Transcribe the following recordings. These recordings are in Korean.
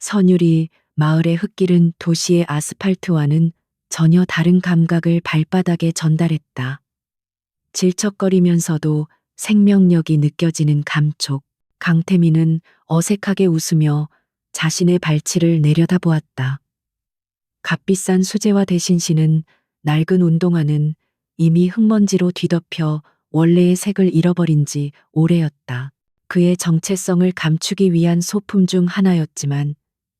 선율이 마을의 흙길은 도시의 아스팔트와는 전혀 다른 감각을 발바닥에 전달했다. 질척거리면서도 생명력이 느껴지는 감촉. 강태민은 어색하게 웃으며 자신의 발치를 내려다보았다. 값비싼 수제화 대신 신은 낡은 운동화는 이미 흙먼지로 뒤덮여 원래의 색을 잃어버린 지 오래였다. 그의 정체성을 감추기 위한 소품 중 하나였지만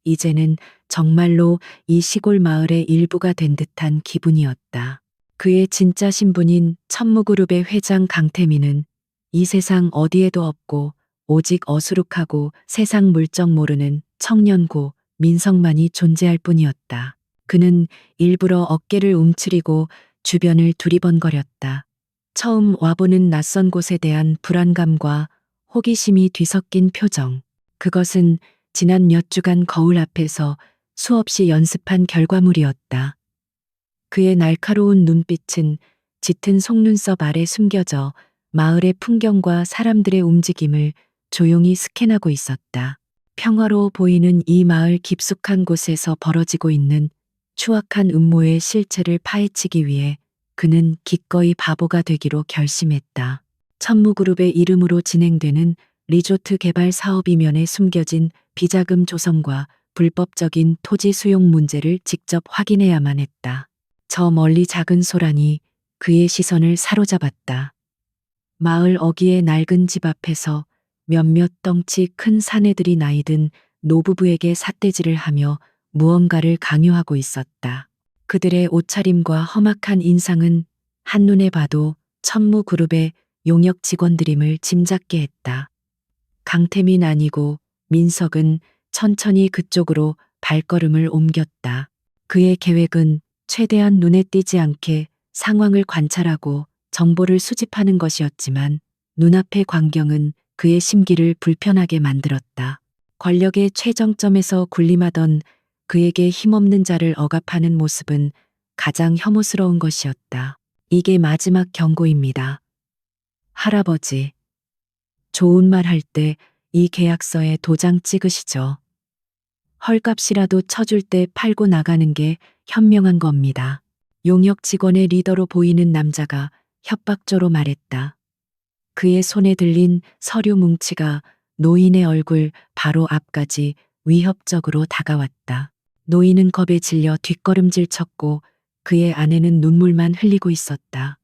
이제는 정말로 이 시골 마을의 일부가 된 듯한 기분이었다. 그의 진짜 신분인 천무그룹의 회장 강태민은 이 세상 어디에도 없고 오직 어수룩하고 세상 물정 모르는 청년고 민석만이 존재할 뿐이었다. 그는 일부러 어깨를 움츠리고 주변을 두리번거렸다. 처음 와보는 낯선 곳에 대한 불안감과 호기심이 뒤섞인 표정. 그것은 지난 몇 주간 거울 앞에서 수없이 연습한 결과물이었다. 그의 날카로운 눈빛은 짙은 속눈썹 아래 숨겨져 마을의 풍경과 사람들의 움직임을 조용히 스캔하고 있었다. 평화로워 보이는 이 마을 깊숙한 곳에서 벌어지고 있는 추악한 음모의 실체를 파헤치기 위해 그는 기꺼이 바보가 되기로 결심했다. 천무그룹의 이름으로 진행되는 리조트 개발 사업 이면에 숨겨진 비자금 조성과 불법적인 토지 수용 문제를 직접 확인해야만 했다. 저 멀리 작은 소란이 그의 시선을 사로잡았다. 마을 어귀의 낡은 집 앞에서 몇몇 덩치 큰 사내들이 나이든 노부부에게 삿대질을 하며 무언가를 강요하고 있었다. 그들의 옷차림과 험악한 인상은 한눈에 봐도 천무그룹의 용역 직원들임을 짐작게 했다. 강태민 아니고 민석은 천천히 그쪽으로 발걸음을 옮겼다. 그의 계획은 최대한 눈에 띄지 않게 상황을 관찰하고 정보를 수집하는 것이었지만 눈앞의 광경은 그의 심기를 불편하게 만들었다. 권력의 최정점에서 군림하던 그에게 힘없는 자를 억압하는 모습은 가장 혐오스러운 것이었다. 이게 마지막 경고입니다. 할아버지. 좋은 말 할 때 이 계약서에 도장 찍으시죠. 헐값이라도 쳐줄 때 팔고 나가는 게 현명한 겁니다. 용역 직원의 리더로 보이는 남자가 협박조로 말했다. 그의 손에 들린 서류 뭉치가 노인의 얼굴 바로 앞까지 위협적으로 다가왔다. 노인은 겁에 질려 뒷걸음질 쳤고 그의 아내는 눈물만 흘리고 있었다.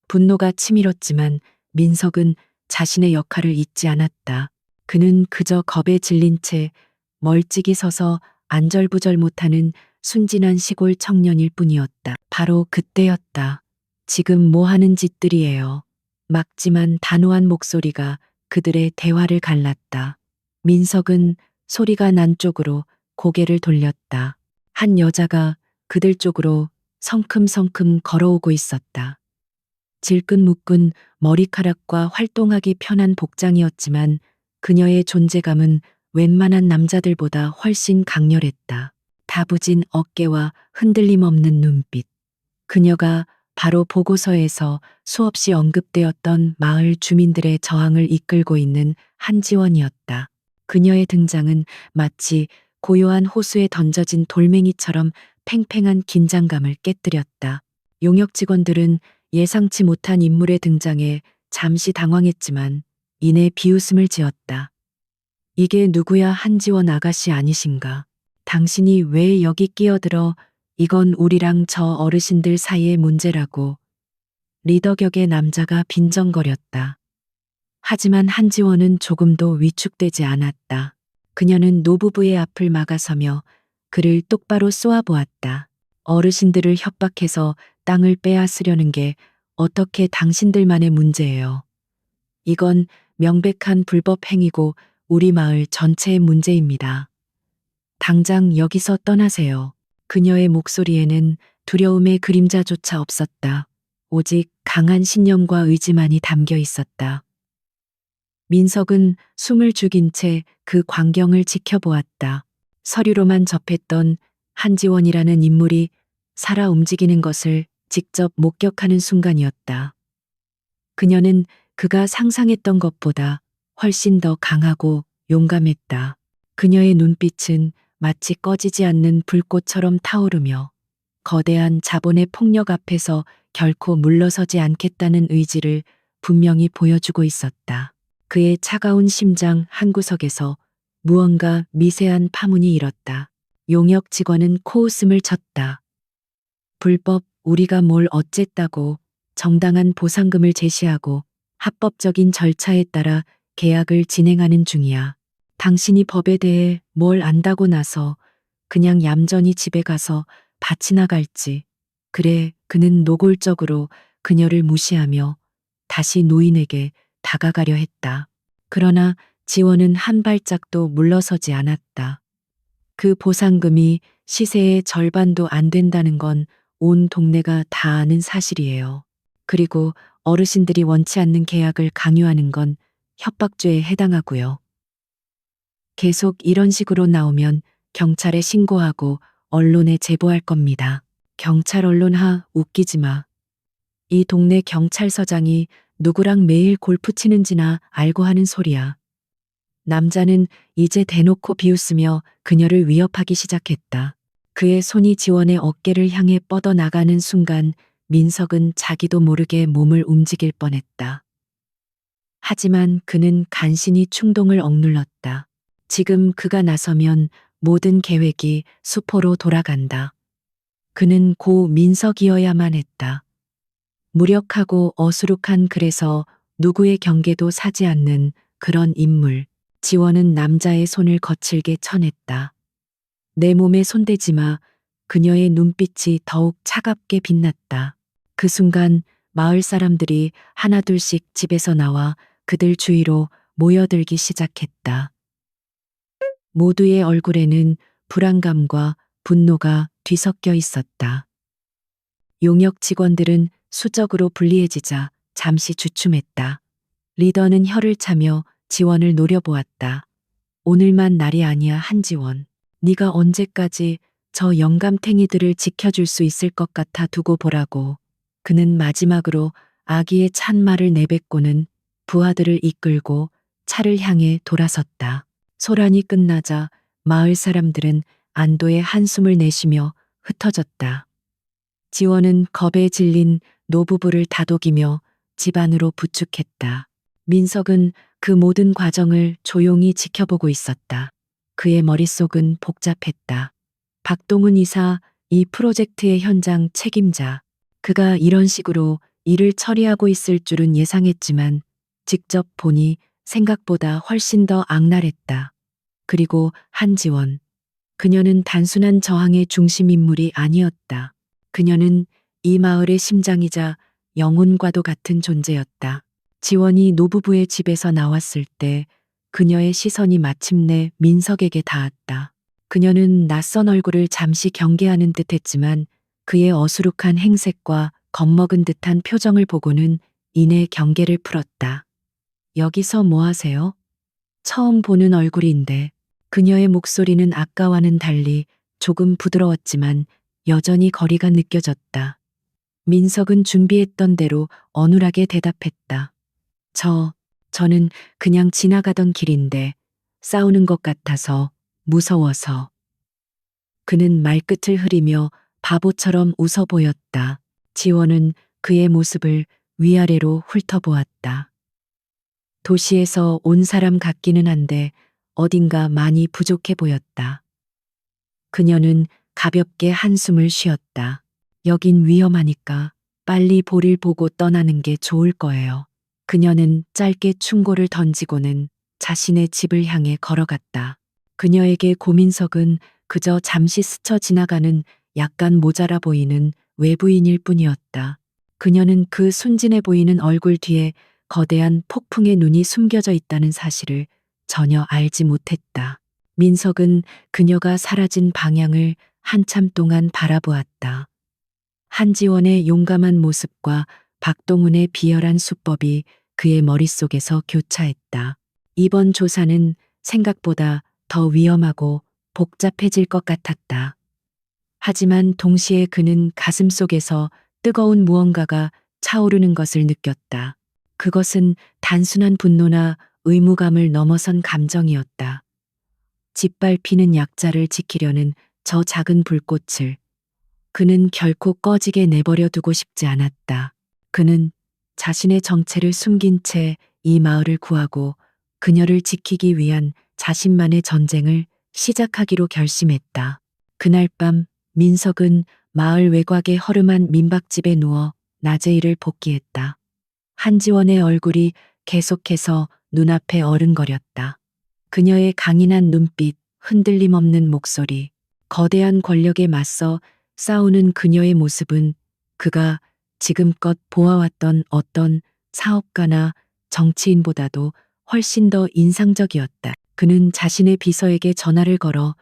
분노가 치밀었지만 민석은 자신의 역할을 잊지 않았다. 그는 그저 겁에 질린 채 멀찍이 서서 안절부절 못하는 순진한 시골 청년일 뿐이었다. 바로 그때였다. 지금 뭐 하는 짓들이에요. 막지만 단호한 목소리가 그들의 대화를 갈랐다. 민석은 소리가 난 쪽으로 고개를 돌렸다. 한 여자가 그들 쪽으로 성큼성큼 걸어오고 있었다. 질끈 묶은 머리카락과 활동하기 편한 복장이었지만 그녀의 존재감은 웬만한 남자들보다 훨씬 강렬했다. 다부진 어깨와 흔들림 없는 눈빛. 그녀가 바로 보고서에서 수없이 언급되었던 마을 주민들의 저항을 이끌고 있는 한지원이었다. 그녀의 등장은 마치 고요한 호수에 던져진 돌멩이처럼 팽팽한 긴장감을 깨뜨렸다. 용역 직원들은 예상치 못한 인물의 등장에 잠시 당황했지만 이내 비웃음을 지었다. 이게 누구야, 한지원 아가씨 아니신가? 당신이 왜 여기 끼어들어? 이건 우리랑 저 어르신들 사이의 문제라고. 리더 격의 남자가 빈정거렸다. 하지만 한지원은 조금도 위축되지 않았다. 그녀는 노부부의 앞을 막아서며 그를 똑바로 쏘아보았다. 어르신들을 협박해서 땅을 빼앗으려는 게 어떻게 당신들만의 문제예요. 이건 명백한 불법 행위고 우리 마을 전체의 문제입니다. 당장 여기서 떠나세요. 그녀의 목소리에는 두려움의 그림자조차 없었다. 오직 강한 신념과 의지만이 담겨 있었다. 민석은 숨을 죽인 채 그 광경을 지켜보았다. 서류로만 접했던 한지원이라는 인물이 살아 움직이는 것을 직접 목격하는 순간이었다. 그녀는 그가 상상했던 것보다 훨씬 더 강하고 용감했다. 그녀의 눈빛은 마치 꺼지지 않는 불꽃처럼 타오르며 거대한 자본의 폭력 앞에서 결코 물러서지 않겠다는 의지를 분명히 보여주고 있었다. 그의 차가운 심장 한구석에서 무언가 미세한 파문이 일었다. 용역 직원은 코웃음을 쳤다. 불법, 우리가 뭘 어쨌다고 정당한 보상금을 제시하고 합법적인 절차에 따라 계약을 진행하는 중이야. 당신이 법에 대해 뭘 안다고 나서 그냥 얌전히 집에 가서 밭이나 갈지. 그래, 그는 노골적으로 그녀를 무시하며 다시 노인에게 다가가려 했다. 그러나 지원은 한 발짝도 물러서지 않았다. 그 보상금이 시세의 절반도 안 된다는 건 온 동네가 다 아는 사실이에요. 그리고 어르신들이 원치 않는 계약을 강요하는 건 협박죄에 해당하고요. 계속 이런 식으로 나오면 경찰에 신고하고 언론에 제보할 겁니다. 경찰 언론 웃기지 마. 이 동네 경찰서장이 누구랑 매일 골프 치는지나 알고 하는 소리야. 남자는 이제 대놓고 비웃으며 그녀를 위협하기 시작했다. 그의 손이 지원의 어깨를 향해 뻗어나가는 순간 민석은 자기도 모르게 몸을 움직일 뻔했다. 하지만 그는 간신히 충동을 억눌렀다. 지금 그가 나서면 모든 계획이 수포로 돌아간다. 그는 고 민석이어야만 했다. 무력하고 어수룩한, 그래서 누구의 경계도 사지 않는 그런 인물. 지원은 남자의 손을 거칠게 쳐냈다. 내 몸에 손대지 마. 그녀의 눈빛이 더욱 차갑게 빛났다. 그 순간 마을 사람들이 하나둘씩 집에서 나와 그들 주위로 모여들기 시작했다. 모두의 얼굴에는 불안감과 분노가 뒤섞여 있었다. 용역 직원들은 수적으로 불리해지자 잠시 주춤했다. 리더는 혀를 차며 지원을 노려보았다. 오늘만 날이 아니야, 한지원. 네가 언제까지 저 영감탱이들을 지켜줄 수 있을 것 같아 두고 보라고. 그는 마지막으로 아기의 찬말을 내뱉고는 부하들을 이끌고 차를 향해 돌아섰다. 소란이 끝나자 마을 사람들은 안도의 한숨을 내쉬며 흩어졌다. 지원은 겁에 질린 노부부를 다독이며 집 안으로 부축했다. 민석은 그 모든 과정을 조용히 지켜보고 있었다. 그의 머릿속은 복잡했다. 박동훈 이사, 이 프로젝트의 현장 책임자. 그가 이런 식으로 일을 처리하고 있을 줄은 예상했지만 직접 보니 생각보다 훨씬 더 악랄했다. 그리고 한지원. 그녀는 단순한 저항의 중심 인물이 아니었다. 그녀는 이 마을의 심장이자 영혼과도 같은 존재였다. 지원이 노부부의 집에서 나왔을 때 그녀의 시선이 마침내 민석에게 닿았다. 그녀는 낯선 얼굴을 잠시 경계하는 듯 했지만 그의 어수룩한 행색과 겁먹은 듯한 표정을 보고는 이내 경계를 풀었다. 여기서 뭐 하세요? 처음 보는 얼굴인데. 그녀의 목소리는 아까와는 달리 조금 부드러웠지만 여전히 거리가 느껴졌다. 민석은 준비했던 대로 어눌하게 대답했다. 저는 그냥 지나가던 길인데 싸우는 것 같아서, 무서워서. 그는 말끝을 흐리며 바보처럼 웃어 보였다. 지원은 그의 모습을 위아래로 훑어보았다. 도시에서 온 사람 같기는 한데 어딘가 많이 부족해 보였다. 그녀는 가볍게 한숨을 쉬었다. 여긴 위험하니까 빨리 볼일 보고 떠나는 게 좋을 거예요. 그녀는 짧게 충고를 던지고는 자신의 집을 향해 걸어갔다. 그녀에게 고민석은 그저 잠시 스쳐 지나가는 약간 모자라 보이는 외부인일 뿐이었다. 그녀는 그 순진해 보이는 얼굴 뒤에 거대한 폭풍의 눈이 숨겨져 있다는 사실을 전혀 알지 못했다. 민석은 그녀가 사라진 방향을 한참 동안 바라보았다. 한지원의 용감한 모습과 박동훈의 비열한 수법이 그의 머릿속에서 교차했다. 이번 조사는 생각보다 더 위험하고 복잡해질 것 같았다. 하지만 동시에 그는 가슴속에서 뜨거운 무언가가 차오르는 것을 느꼈다. 그것은 단순한 분노나 의무감을 넘어선 감정이었다. 짓밟히는 약자를 지키려는 저 작은 불꽃을 그는 결코 꺼지게 내버려 두고 싶지 않았다. 그는 자신의 정체를 숨긴 채 이 마을을 구하고 그녀를 지키기 위한 자신만의 전쟁을 시작하기로 결심했다. 그날 밤 민석은 마을 외곽의 허름한 민박집에 누워 낮의 일을 복귀했다. 한지원의 얼굴이 계속해서 눈앞에 어른거렸다. 그녀의 강인한 눈빛, 흔들림 없는 목소리, 거대한 권력에 맞서 싸우는 그녀의 모습은 그가 지금껏 보아왔던 어떤 사업가나 정치인보다도 훨씬 더 인상적이었다. 그는 자신의 비서에게 전화를 걸어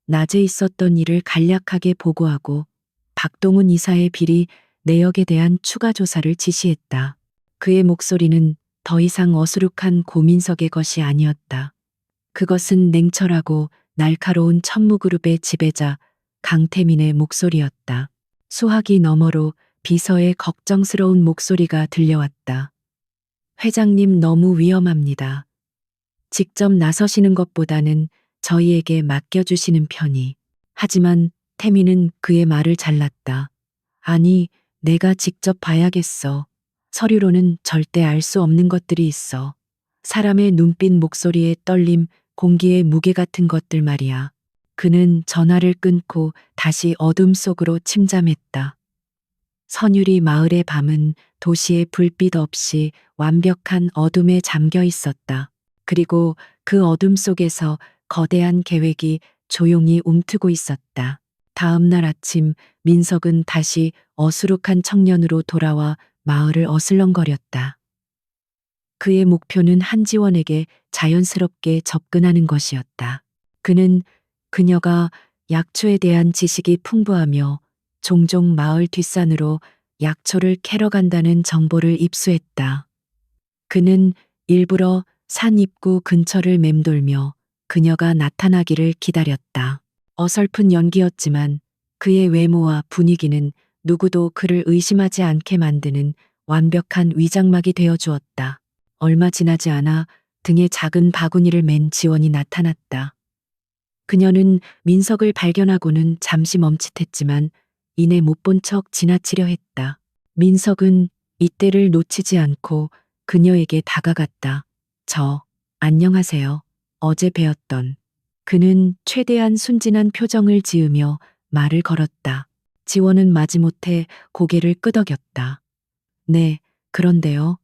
낮에 있었던 일을 간략하게 보고하고 박동훈 이사의 비리 내역에 대한 추가 조사를 지시했다. 그의 목소리는 더 이상 어수룩한 고민석의 것이 아니었다. 그것은 냉철하고 날카로운 천무그룹의 지배자 강태민의 목소리였다. 수화기 너머로 비서의 걱정스러운 목소리가 들려왔다. 회장님 너무 위험합니다. 직접 나서시는 것보다는 저희에게 맡겨주시는 편이. 하지만 태민은 그의 말을 잘랐다. 아니, 내가 직접 봐야겠어. 서류로는 절대 알 수 없는 것들이 있어. 사람의 눈빛, 목소리의 떨림, 공기의 무게 같은 것들 말이야. 그는 전화를 끊고 다시 어둠 속으로 침잠했다. 선율이 마을의 밤은 도시의 불빛 없이 완벽한 어둠에 잠겨 있었다. 그리고 그 어둠 속에서 거대한 계획이 조용히 움트고 있었다. 다음 날 아침 민석은 다시 어수룩한 청년으로 돌아와 마을을 어슬렁거렸다. 그의 목표는 한지원에게 자연스럽게 접근하는 것이었다. 그는 그녀가 약초에 대한 지식이 풍부하며 종종 마을 뒷산으로 약초를 캐러 간다는 정보를 입수했다. 그는 일부러 산 입구 근처를 맴돌며 그녀가 나타나기를 기다렸다. 어설픈 연기였지만 그의 외모와 분위기는 누구도 그를 의심하지 않게 만드는 완벽한 위장막이 되어 주었다. 얼마 지나지 않아 등에 작은 바구니를 맨 지원이 나타났다. 그녀는 민석을 발견하고는 잠시 멈칫했지만 이내 못 본 척 지나치려 했다. 민석은 이때를 놓치지 않고 그녀에게 다가갔다. 안녕하세요. 어제 뵈었던. 그는 최대한 순진한 표정을 지으며 말을 걸었다. 지원은 마지못해 고개를 끄덕였다. 네, 그런데요.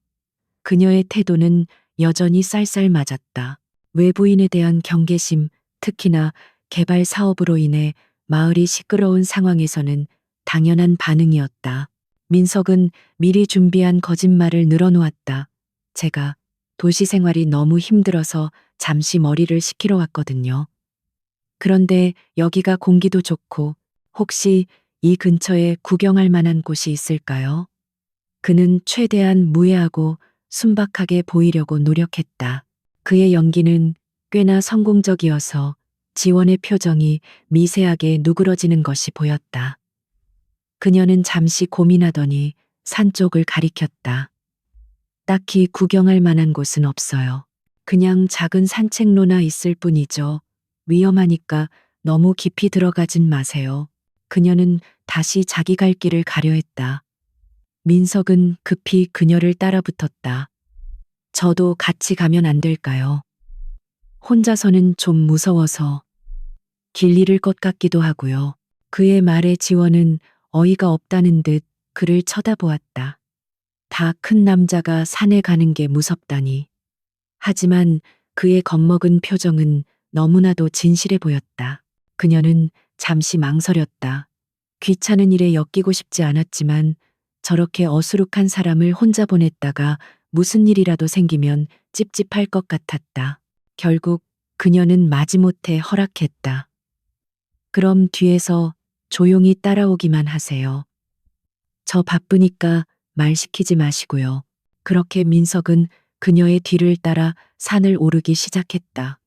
그녀의 태도는 여전히 쌀쌀맞았다. 외부인에 대한 경계심, 특히나 개발 사업으로 인해 마을이 시끄러운 상황에서는 당연한 반응이었다. 민석은 미리 준비한 거짓말을 늘어놓았다. 제가 도시 생활이 너무 힘들어서 잠시 머리를 식히러 왔거든요. 그런데 여기가 공기도 좋고 혹시 이 근처에 구경할 만한 곳이 있을까요? 그는 최대한 무해하고 순박하게 보이려고 노력했다. 그의 연기는 꽤나 성공적이어서 지원의 표정이 미세하게 누그러지는 것이 보였다. 그녀는 잠시 고민하더니 산 쪽을 가리켰다. 딱히 구경할 만한 곳은 없어요. 그냥 작은 산책로나 있을 뿐이죠. 위험하니까 너무 깊이 들어가진 마세요. 그녀는 다시 자기 갈 길을 가려 했다. 민석은 급히 그녀를 따라붙었다. 저도 같이 가면 안 될까요? 혼자서는 좀 무서워서 길 잃을 것 같기도 하고요. 그의 말에 지원은 어이가 없다는 듯 그를 쳐다보았다. 다 큰 남자가 산에 가는 게 무섭다니. 하지만 그의 겁먹은 표정은 너무나도 진실해 보였다. 그녀는 잠시 망설였다. 귀찮은 일에 엮이고 싶지 않았지만 저렇게 어수룩한 사람을 혼자 보냈다가 무슨 일이라도 생기면 찝찝할 것 같았다. 결국 그녀는 마지못해 허락했다. 그럼 뒤에서 조용히 따라오기만 하세요. 저 바쁘니까 말 시키지 마시고요. 그렇게 민석은 그녀의 뒤를 따라 산을 오르기 시작했다.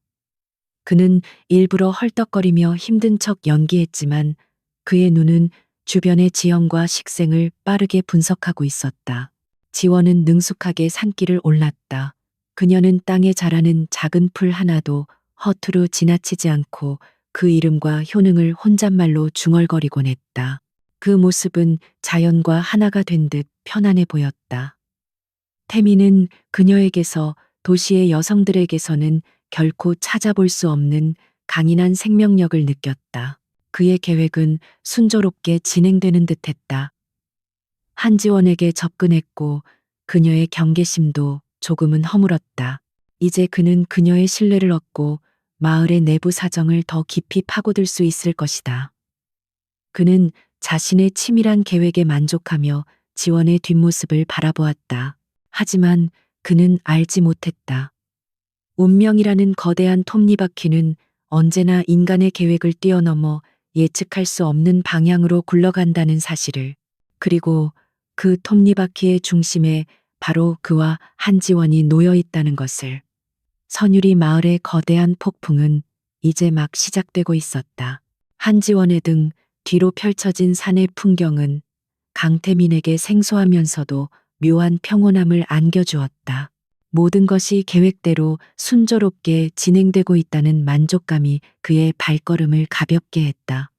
그는 일부러 헐떡거리며 힘든 척 연기했지만 그의 눈은 주변의 지형과 식생을 빠르게 분석하고 있었다. 지원은 능숙하게 산길을 올랐다. 그녀는 땅에 자라는 작은 풀 하나도 허투루 지나치지 않고 그 이름과 효능을 혼잣말로 중얼거리곤 했다. 그 모습은 자연과 하나가 된 듯 편안해 보였다. 태미는 그녀에게서 도시의 여성들에게서는 결코 찾아볼 수 없는 강인한 생명력을 느꼈다. 그의 계획은 순조롭게 진행되는 듯했다. 한지원에게 접근했고 그녀의 경계심도 조금은 허물었다. 이제 그는 그녀의 신뢰를 얻고 마을의 내부 사정을 더 깊이 파고들 수 있을 것이다. 그는 자신의 치밀한 계획에 만족하며 지원의 뒷모습을 바라보았다. 하지만 그는 알지 못했다. 운명이라는 거대한 톱니바퀴는 언제나 인간의 계획을 뛰어넘어 예측할 수 없는 방향으로 굴러간다는 사실을, 그리고 그 톱니바퀴의 중심에 바로 그와 한지원이 놓여 있다는 것을. 선유리 마을의 거대한 폭풍은 이제 막 시작되고 있었다. 한지원의 등 뒤로 펼쳐진 산의 풍경은 강태민에게 생소하면서도 묘한 평온함을 안겨주었다. 모든 것이 계획대로 순조롭게 진행되고 있다는 만족감이 그의 발걸음을 가볍게 했다.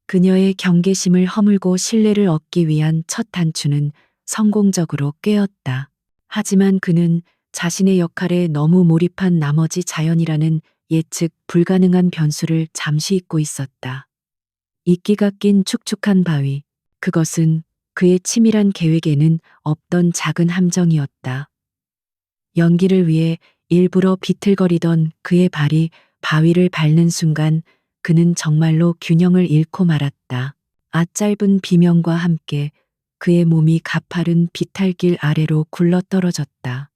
그녀의 경계심을 허물고 신뢰를 얻기 위한 첫 단추는 성공적으로 꿰었다. 하지만 그는 자신의 역할에 너무 몰입한 나머지 자연이라는 예측 불가능한 변수를 잠시 잊고 있었다. 이끼가 낀 축축한 바위, 그것은 그의 치밀한 계획에는 없던 작은 함정이었다. 연기를 위해 일부러 비틀거리던 그의 발이 바위를 밟는 순간 그는 정말로 균형을 잃고 말았다. 앗짧은 비명과 함께 그의 몸이 가파른 비탈길 아래로 굴러떨어졌다.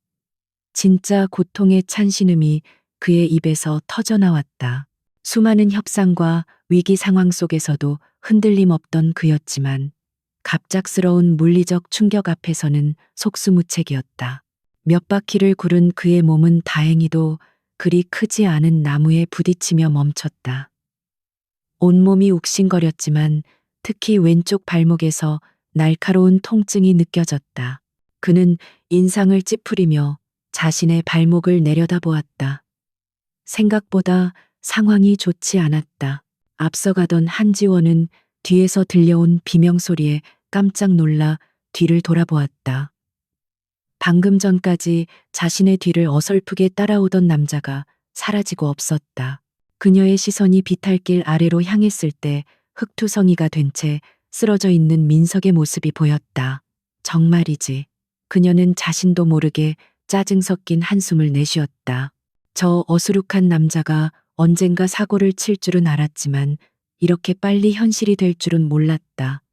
진짜 고통의 찬 신음이 그의 입에서 터져나왔다. 수많은 협상과 위기 상황 속에서도 흔들림 없던 그였지만 갑작스러운 물리적 충격 앞에서는 속수무책이었다. 몇 바퀴를 구른 그의 몸은 다행히도 그리 크지 않은 나무에 부딪히며 멈췄다. 온몸이 욱신거렸지만 특히 왼쪽 발목에서 날카로운 통증이 느껴졌다. 그는 인상을 찌푸리며 자신의 발목을 내려다보았다. 생각보다 상황이 좋지 않았다. 앞서가던 한지원은 뒤에서 들려온 비명소리에 깜짝 놀라 뒤를 돌아보았다. 방금 전까지 자신의 뒤를 어설프게 따라오던 남자가 사라지고 없었다. 그녀의 시선이 비탈길 아래로 향했을 때 흙투성이가 된 채 쓰러져 있는 민석의 모습이 보였다. 정말이지. 그녀는 자신도 모르게 짜증 섞인 한숨을 내쉬었다. 저 어수룩한 남자가 언젠가 사고를 칠 줄은 알았지만 이렇게 빨리 현실이 될 줄은 몰랐다.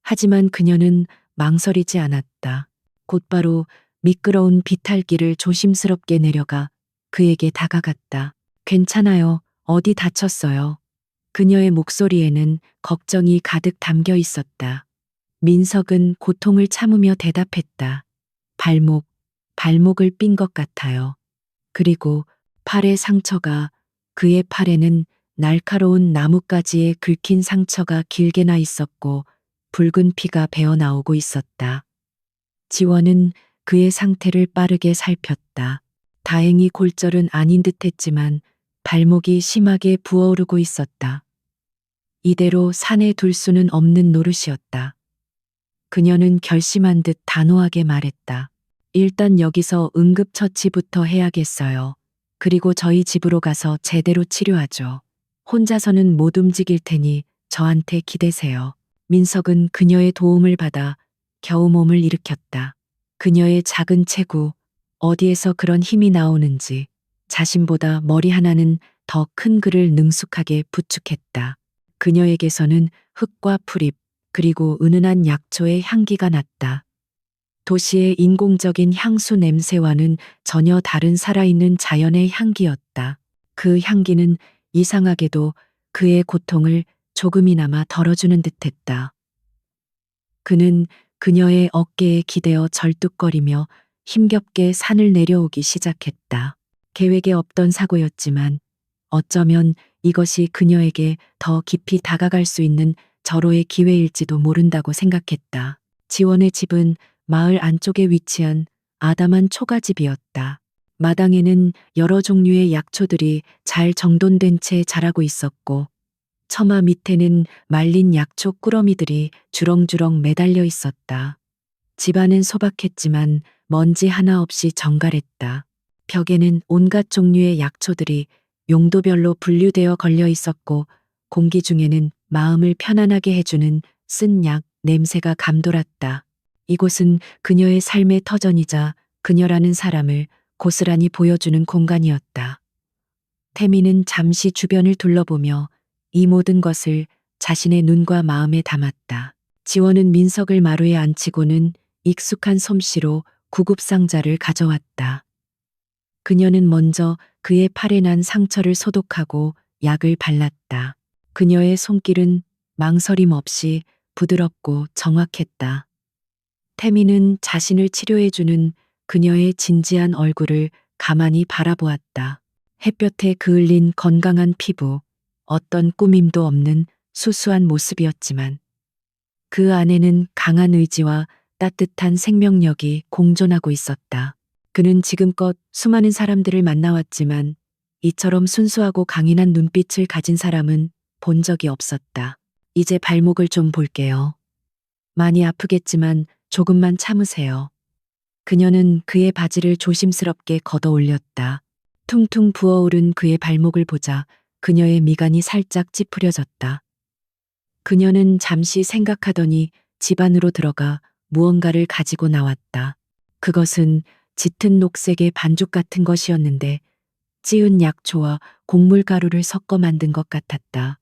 하지만 그녀는 망설이지 않았다. 곧바로 미끄러운 비탈길을 조심스럽게 내려가 그에게 다가갔다. 괜찮아요. 어디 다쳤어요? 그녀의 목소리에는 걱정이 가득 담겨 있었다. 민석은 고통을 참으며 대답했다. 발목을 삔 것 같아요. 그리고 팔의 상처가, 그의 팔에는 날카로운 나뭇가지에 긁힌 상처가 길게 나 있었고 붉은 피가 배어나오고 있었다. 지원은 그의 상태를 빠르게 살폈다. 다행히 골절은 아닌 듯했지만 발목이 심하게 부어오르고 있었다. 이대로 산에 둘 수는 없는 노릇이었다. 그녀는 결심한 듯 단호하게 말했다. 일단 여기서 응급처치부터 해야겠어요. 그리고 저희 집으로 가서 제대로 치료하죠. 혼자서는 못 움직일 테니 저한테 기대세요. 민석은 그녀의 도움을 받아 겨우 몸을 일으켰다. 그녀의 작은 체구, 어디에서 그런 힘이 나오는지 자신보다 머리 하나는 더 큰 그를 능숙하게 부축했다. 그녀에게서는 흙과 풀잎 그리고 은은한 약초의 향기가 났다. 도시의 인공적인 향수 냄새와는 전혀 다른 살아있는 자연의 향기였다. 그 향기는 이상하게도 그의 고통을 조금이나마 덜어주는 듯했다. 그는 그녀의 어깨에 기대어 절뚝거리며 힘겹게 산을 내려오기 시작했다. 계획에 없던 사고였지만 어쩌면 이것이 그녀에게 더 깊이 다가갈 수 있는 절호의 기회일지도 모른다고 생각했다. 지원의 집은 마을 안쪽에 위치한 아담한 초가집이었다. 마당에는 여러 종류의 약초들이 잘 정돈된 채 자라고 있었고, 처마 밑에는 말린 약초 꾸러미들이 주렁주렁 매달려 있었다. 집안은 소박했지만 먼지 하나 없이 정갈했다. 벽에는 온갖 종류의 약초들이 용도별로 분류되어 걸려 있었고, 공기 중에는 마음을 편안하게 해주는 쓴 약 냄새가 감돌았다. 이곳은 그녀의 삶의 터전이자 그녀라는 사람을 고스란히 보여주는 공간이었다. 태미는 잠시 주변을 둘러보며 이 모든 것을 자신의 눈과 마음에 담았다. 지원은 민석을 마루에 앉히고는 익숙한 솜씨로 구급상자를 가져왔다. 그녀는 먼저 그의 팔에 난 상처를 소독하고 약을 발랐다. 그녀의 손길은 망설임 없이 부드럽고 정확했다. 태미는 자신을 치료해주는 그녀의 진지한 얼굴을 가만히 바라보았다. 햇볕에 그을린 건강한 피부, 어떤 꾸밈도 없는 수수한 모습이었지만 그 안에는 강한 의지와 따뜻한 생명력이 공존하고 있었다. 그는 지금껏 수많은 사람들을 만나왔지만 이처럼 순수하고 강인한 눈빛을 가진 사람은 본 적이 없었다. 이제 발목을 좀 볼게요. 많이 아프겠지만 조금만 참으세요. 그녀는 그의 바지를 조심스럽게 걷어 올렸다. 퉁퉁 부어오른 그의 발목을 보자 그녀의 미간이 살짝 찌푸려졌다. 그녀는 잠시 생각하더니 집 안으로 들어가 무언가를 가지고 나왔다. 그것은 짙은 녹색의 반죽 같은 것이었는데 찌은 약초와 곡물가루를 섞어 만든 것 같았다.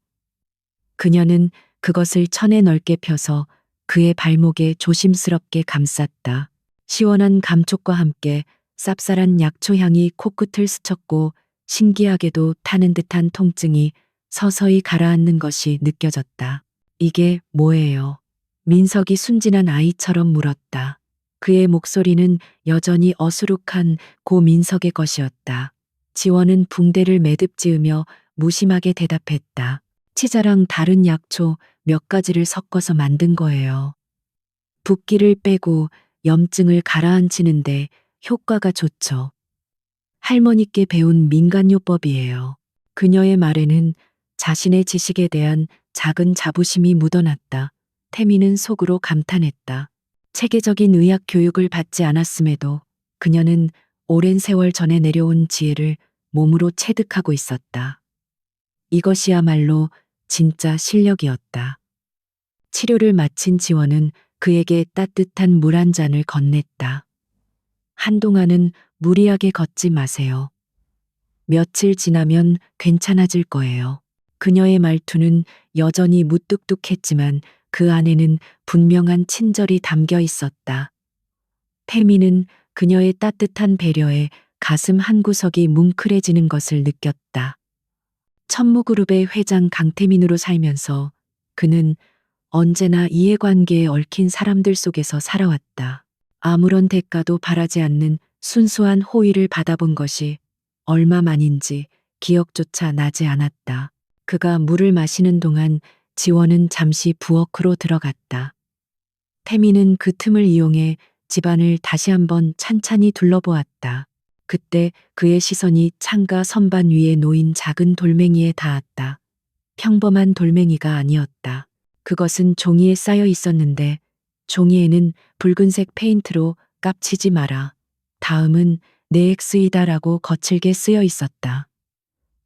그녀는 그것을 천에 넓게 펴서 그의 발목에 조심스럽게 감쌌다. 시원한 감촉과 함께 쌉쌀한 약초 향이 코끝을 스쳤고 신기하게도 타는 듯한 통증이 서서히 가라앉는 것이 느껴졌다. 이게 뭐예요? 민석이 순진한 아이처럼 물었다. 그의 목소리는 여전히 어수룩한 고 민석의 것이었다. 지원은 붕대를 매듭 지으며 무심하게 대답했다. 치자랑 다른 약초 몇 가지를 섞어서 만든 거예요. 붓기를 빼고 염증을 가라앉히는데 효과가 좋죠. 할머니께 배운 민간요법이에요. 그녀의 말에는 자신의 지식에 대한 작은 자부심이 묻어났다. 태미는 속으로 감탄했다. 체계적인 의학 교육을 받지 않았음에도 그녀는 오랜 세월 전에 내려온 지혜를 몸으로 체득하고 있었다. 이것이야말로 진짜 실력이었다. 치료를 마친 지원은 그에게 따뜻한 물 한 잔을 건넸다. 한동안은 무리하게 걷지 마세요. 며칠 지나면 괜찮아질 거예요. 그녀의 말투는 여전히 무뚝뚝했지만 그 안에는 분명한 친절이 담겨 있었다. 태미는 그녀의 따뜻한 배려에 가슴 한구석이 뭉클해지는 것을 느꼈다. 천무그룹의 회장 강태민으로 살면서 그는 언제나 이해관계에 얽힌 사람들 속에서 살아왔다. 아무런 대가도 바라지 않는 순수한 호의를 받아본 것이 얼마만인지 기억조차 나지 않았다. 그가 물을 마시는 동안 지원은 잠시 부엌으로 들어갔다. 태미는 그 틈을 이용해 집안을 다시 한번 찬찬히 둘러보았다. 그때 그의 시선이 창가 선반 위에 놓인 작은 돌멩이에 닿았다. 평범한 돌멩이가 아니었다. 그것은 종이에 쌓여 있었는데 종이에는 붉은색 페인트로 깝치지 마라. 다음은 내 엑스이다라고 거칠게 쓰여 있었다.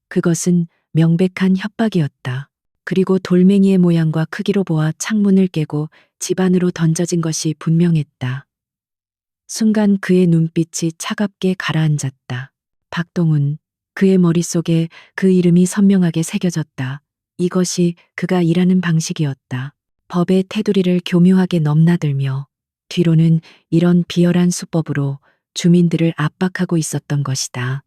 그것은 명백한 협박이었다. 그리고 돌멩이의 모양과 크기로 보아 창문을 깨고 집 안으로 던져진 것이 분명했다. 순간 그의 눈빛이 차갑게 가라앉았다. 박동훈. 그의 머릿속에 그 이름이 선명하게 새겨졌다. 이것이 그가 일하는 방식이었다. 법의 테두리를 교묘하게 넘나들며 뒤로는 이런 비열한 수법으로 주민들을 압박하고 있었던 것이다.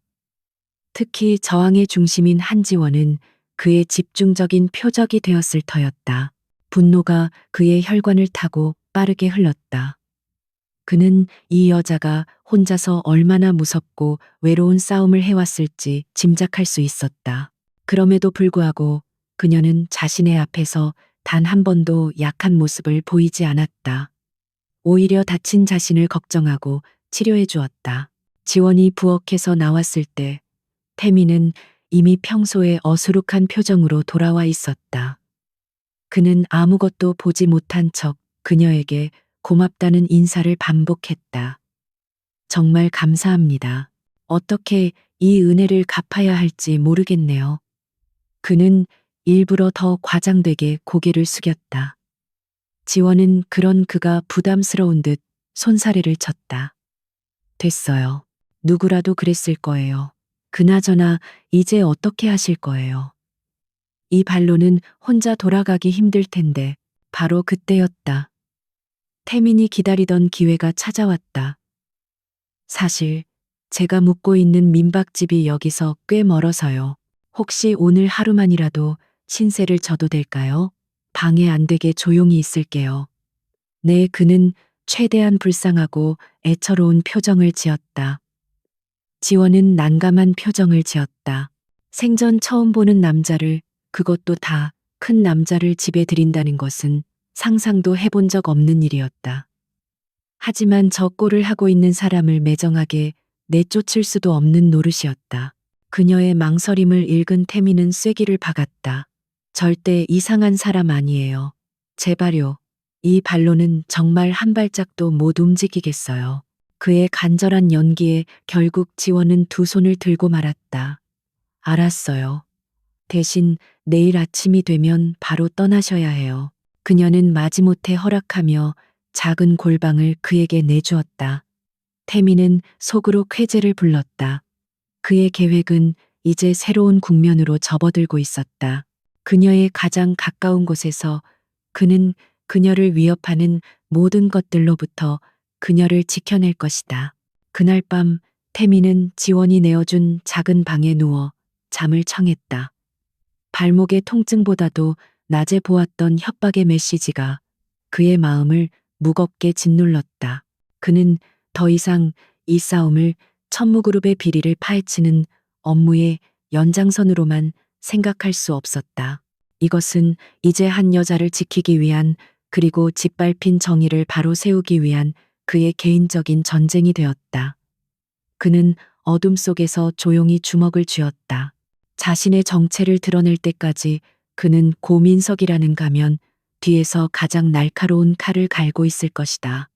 특히 저항의 중심인 한지원은 그의 집중적인 표적이 되었을 터였다. 분노가 그의 혈관을 타고 빠르게 흘렀다. 그는 이 여자가 혼자서 얼마나 무섭고 외로운 싸움을 해왔을지 짐작할 수 있었다. 그럼에도 불구하고 그녀는 자신의 앞에서 단 한 번도 약한 모습을 보이지 않았다. 오히려 다친 자신을 걱정하고 치료해 주었다. 지원이 부엌에서 나왔을 때 태미는 이미 평소의 어수룩한 표정으로 돌아와 있었다. 그는 아무것도 보지 못한 척 그녀에게 고맙다는 인사를 반복했다. 정말 감사합니다. 어떻게 이 은혜를 갚아야 할지 모르겠네요. 그는 일부러 더 과장되게 고개를 숙였다. 지원은 그런 그가 부담스러운 듯 손사래를 쳤다. 됐어요. 누구라도 그랬을 거예요. 그나저나 이제 어떻게 하실 거예요? 이 발로는 혼자 돌아가기 힘들 텐데 바로 그때였다. 태민이 기다리던 기회가 찾아왔다. 사실 제가 묵고 있는 민박집이 여기서 꽤 멀어서요. 혹시 오늘 하루만이라도 신세를 져도 될까요? 방해 안 되게 조용히 있을게요. 네, 그는 최대한 불쌍하고 애처로운 표정을 지었다. 지원은 난감한 표정을 지었다. 생전 처음 보는 남자를, 그것도 다 큰 남자를 집에 들인다는 것은 상상도 해본 적 없는 일이었다. 하지만 저 꼴을 하고 있는 사람을 매정하게 내쫓을 수도 없는 노릇이었다. 그녀의 망설임을 읽은 태미는 쐐기를 박았다. 절대 이상한 사람 아니에요. 제발요. 이 발로는 정말 한 발짝도 못 움직이겠어요. 그의 간절한 연기에 결국 지원은 두 손을 들고 말았다. 알았어요. 대신 내일 아침이 되면 바로 떠나셔야 해요. 그녀는 마지못해 허락하며 작은 골방을 그에게 내주었다. 태미는 속으로 쾌재를 불렀다. 그의 계획은 이제 새로운 국면으로 접어들고 있었다. 그녀의 가장 가까운 곳에서 그는 그녀를 위협하는 모든 것들로부터 그녀를 지켜낼 것이다. 그날 밤 태미는 지원이 내어준 작은 방에 누워 잠을 청했다. 발목의 통증보다도 낮에 보았던 협박의 메시지가 그의 마음을 무겁게 짓눌렀다. 그는 더 이상 이 싸움을 천무그룹의 비리를 파헤치는 업무의 연장선으로만 생각할 수 없었다. 이것은 이제 한 여자를 지키기 위한, 그리고 짓밟힌 정의를 바로 세우기 위한 그의 개인적인 전쟁이 되었다. 그는 어둠 속에서 조용히 주먹을 쥐었다. 자신의 정체를 드러낼 때까지 그는 고민석이라는 가면 뒤에서 가장 날카로운 칼을 갈고 있을 것이다.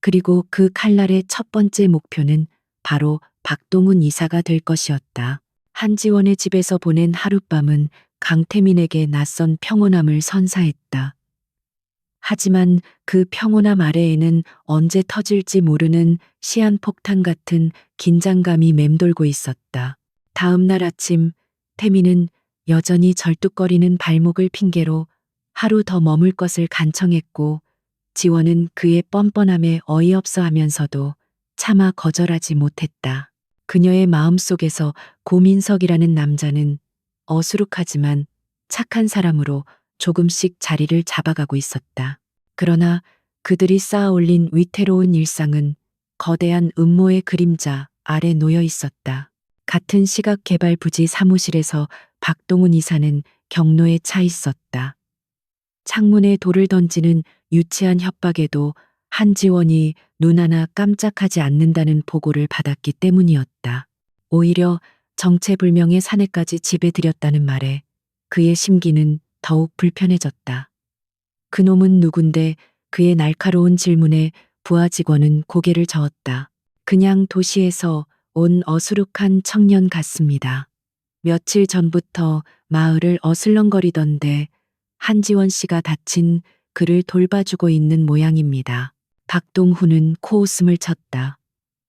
그리고 그 칼날의 첫 번째 목표는 바로 박동훈 이사가 될 것이었다. 한지원의 집에서 보낸 하룻밤은 강태민에게 낯선 평온함을 선사했다. 하지만 그 평온함 아래에는 언제 터질지 모르는 시한폭탄 같은 긴장감이 맴돌고 있었다. 다음 날 아침 태민은 여전히 절뚝거리는 발목을 핑계로 하루 더 머물 것을 간청했고, 지원은 그의 뻔뻔함에 어이없어 하면서도 차마 거절하지 못했다. 그녀의 마음속에서 고민석이라는 남자는 어수룩하지만 착한 사람으로 조금씩 자리를 잡아가고 있었다. 그러나 그들이 쌓아 올린 위태로운 일상은 거대한 음모의 그림자 아래 놓여 있었다. 같은 시각개발 부지 사무실에서 박동훈 이사는 경로에 차 있었다. 창문에 돌을 던지는 유치한 협박에도 한지원이 눈 하나 깜짝하지 않는다는 보고를 받았기 때문이었다. 오히려 정체불명의 사내까지 집에 들였다는 말에 그의 심기는 더욱 불편해졌다. 그놈은 누군데? 그의 날카로운 질문에 부하 직원은 고개를 저었다. 그냥 도시에서 온 어수룩한 청년 같습니다. 며칠 전부터 마을을 어슬렁거리던데 한지원 씨가 다친 그를 돌봐주고 있는 모양입니다. 박동훈은 코웃음을 쳤다.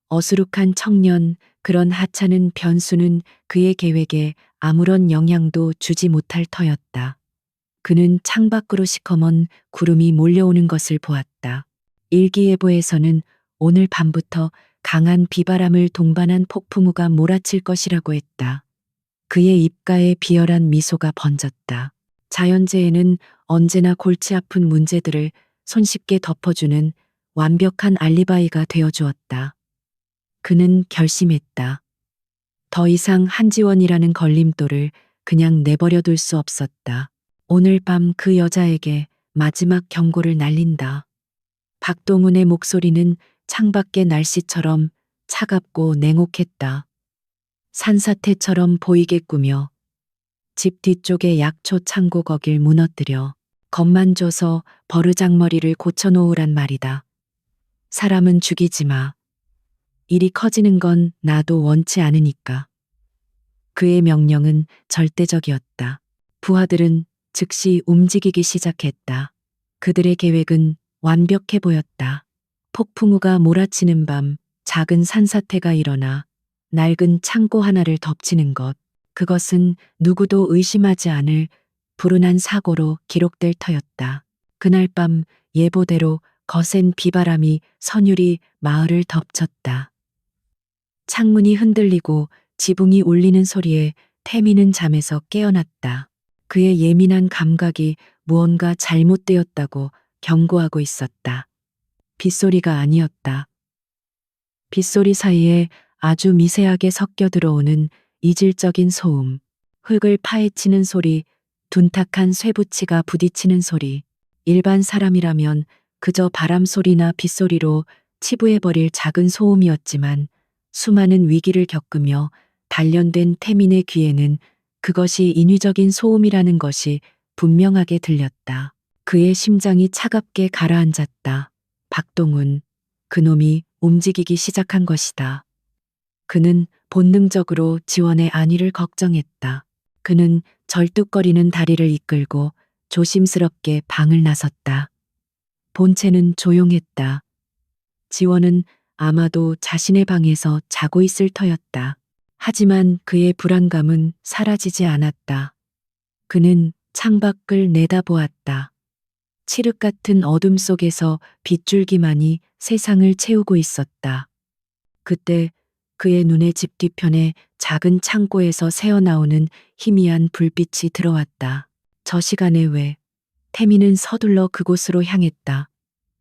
어수룩한 청년, 그런 하찮은 변수는 그의 계획에 아무런 영향도 주지 못할 터였다. 그는 창밖으로 시커먼 구름이 몰려오는 것을 보았다. 일기예보에서는 오늘 밤부터 강한 비바람을 동반한 폭풍우가 몰아칠 것이라고 했다. 그의 입가에 비열한 미소가 번졌다. 자연재해는 언제나 골치 아픈 문제들을 손쉽게 덮어주는 완벽한 알리바이가 되어주었다. 그는 결심했다. 더 이상 한지원이라는 걸림돌을 그냥 내버려둘 수 없었다. 오늘 밤 그 여자에게 마지막 경고를 날린다. 박동훈의 목소리는 창밖의 날씨처럼 차갑고 냉혹했다. 산사태처럼 보이겠구며 집 뒤쪽의 약초 창고 거길 무너뜨려 겁만 줘서 버르장머리를 고쳐놓으란 말이다. 사람은 죽이지 마. 일이 커지는 건 나도 원치 않으니까. 그의 명령은 절대적이었다. 부하들은 즉시 움직이기 시작했다. 그들의 계획은 완벽해 보였다. 폭풍우가 몰아치는 밤 작은 산사태가 일어나 낡은 창고 하나를 덮치는 것. 그것은 누구도 의심하지 않을 불운한 사고로 기록될 터였다. 그날 밤 예보대로 거센 비바람이 서늘히 마을을 덮쳤다. 창문이 흔들리고 지붕이 울리는 소리에 태미는 잠에서 깨어났다. 그의 예민한 감각이 무언가 잘못되었다고 경고하고 있었다. 빗소리가 아니었다. 빗소리 사이에 아주 미세하게 섞여 들어오는 이질적인 소음, 흙을 파헤치는 소리, 둔탁한 쇠붙이가 부딪히는 소리. 일반 사람이라면 그저 바람 소리나 빗소리로 치부해버릴 작은 소음이었지만 수많은 위기를 겪으며 단련된 태민의 귀에는 그것이 인위적인 소음이라는 것이 분명하게 들렸다. 그의 심장이 차갑게 가라앉았다. 박동훈, 그놈이 움직이기 시작한 것이다. 그는 본능적으로 지원의 안위를 걱정했다. 그는 절뚝거리는 다리를 이끌고 조심스럽게 방을 나섰다. 본체는 조용했다. 지원은 아마도 자신의 방에서 자고 있을 터였다. 하지만 그의 불안감은 사라지지 않았다. 그는 창밖을 내다보았다. 칠흑 같은 어둠 속에서 빗줄기만이 세상을 채우고 있었다. 그때 그의 눈의 집 뒤편에 작은 창고에서 새어나오는 희미한 불빛이 들어왔다. 저 시간에 왜? 태미는 서둘러 그곳으로 향했다.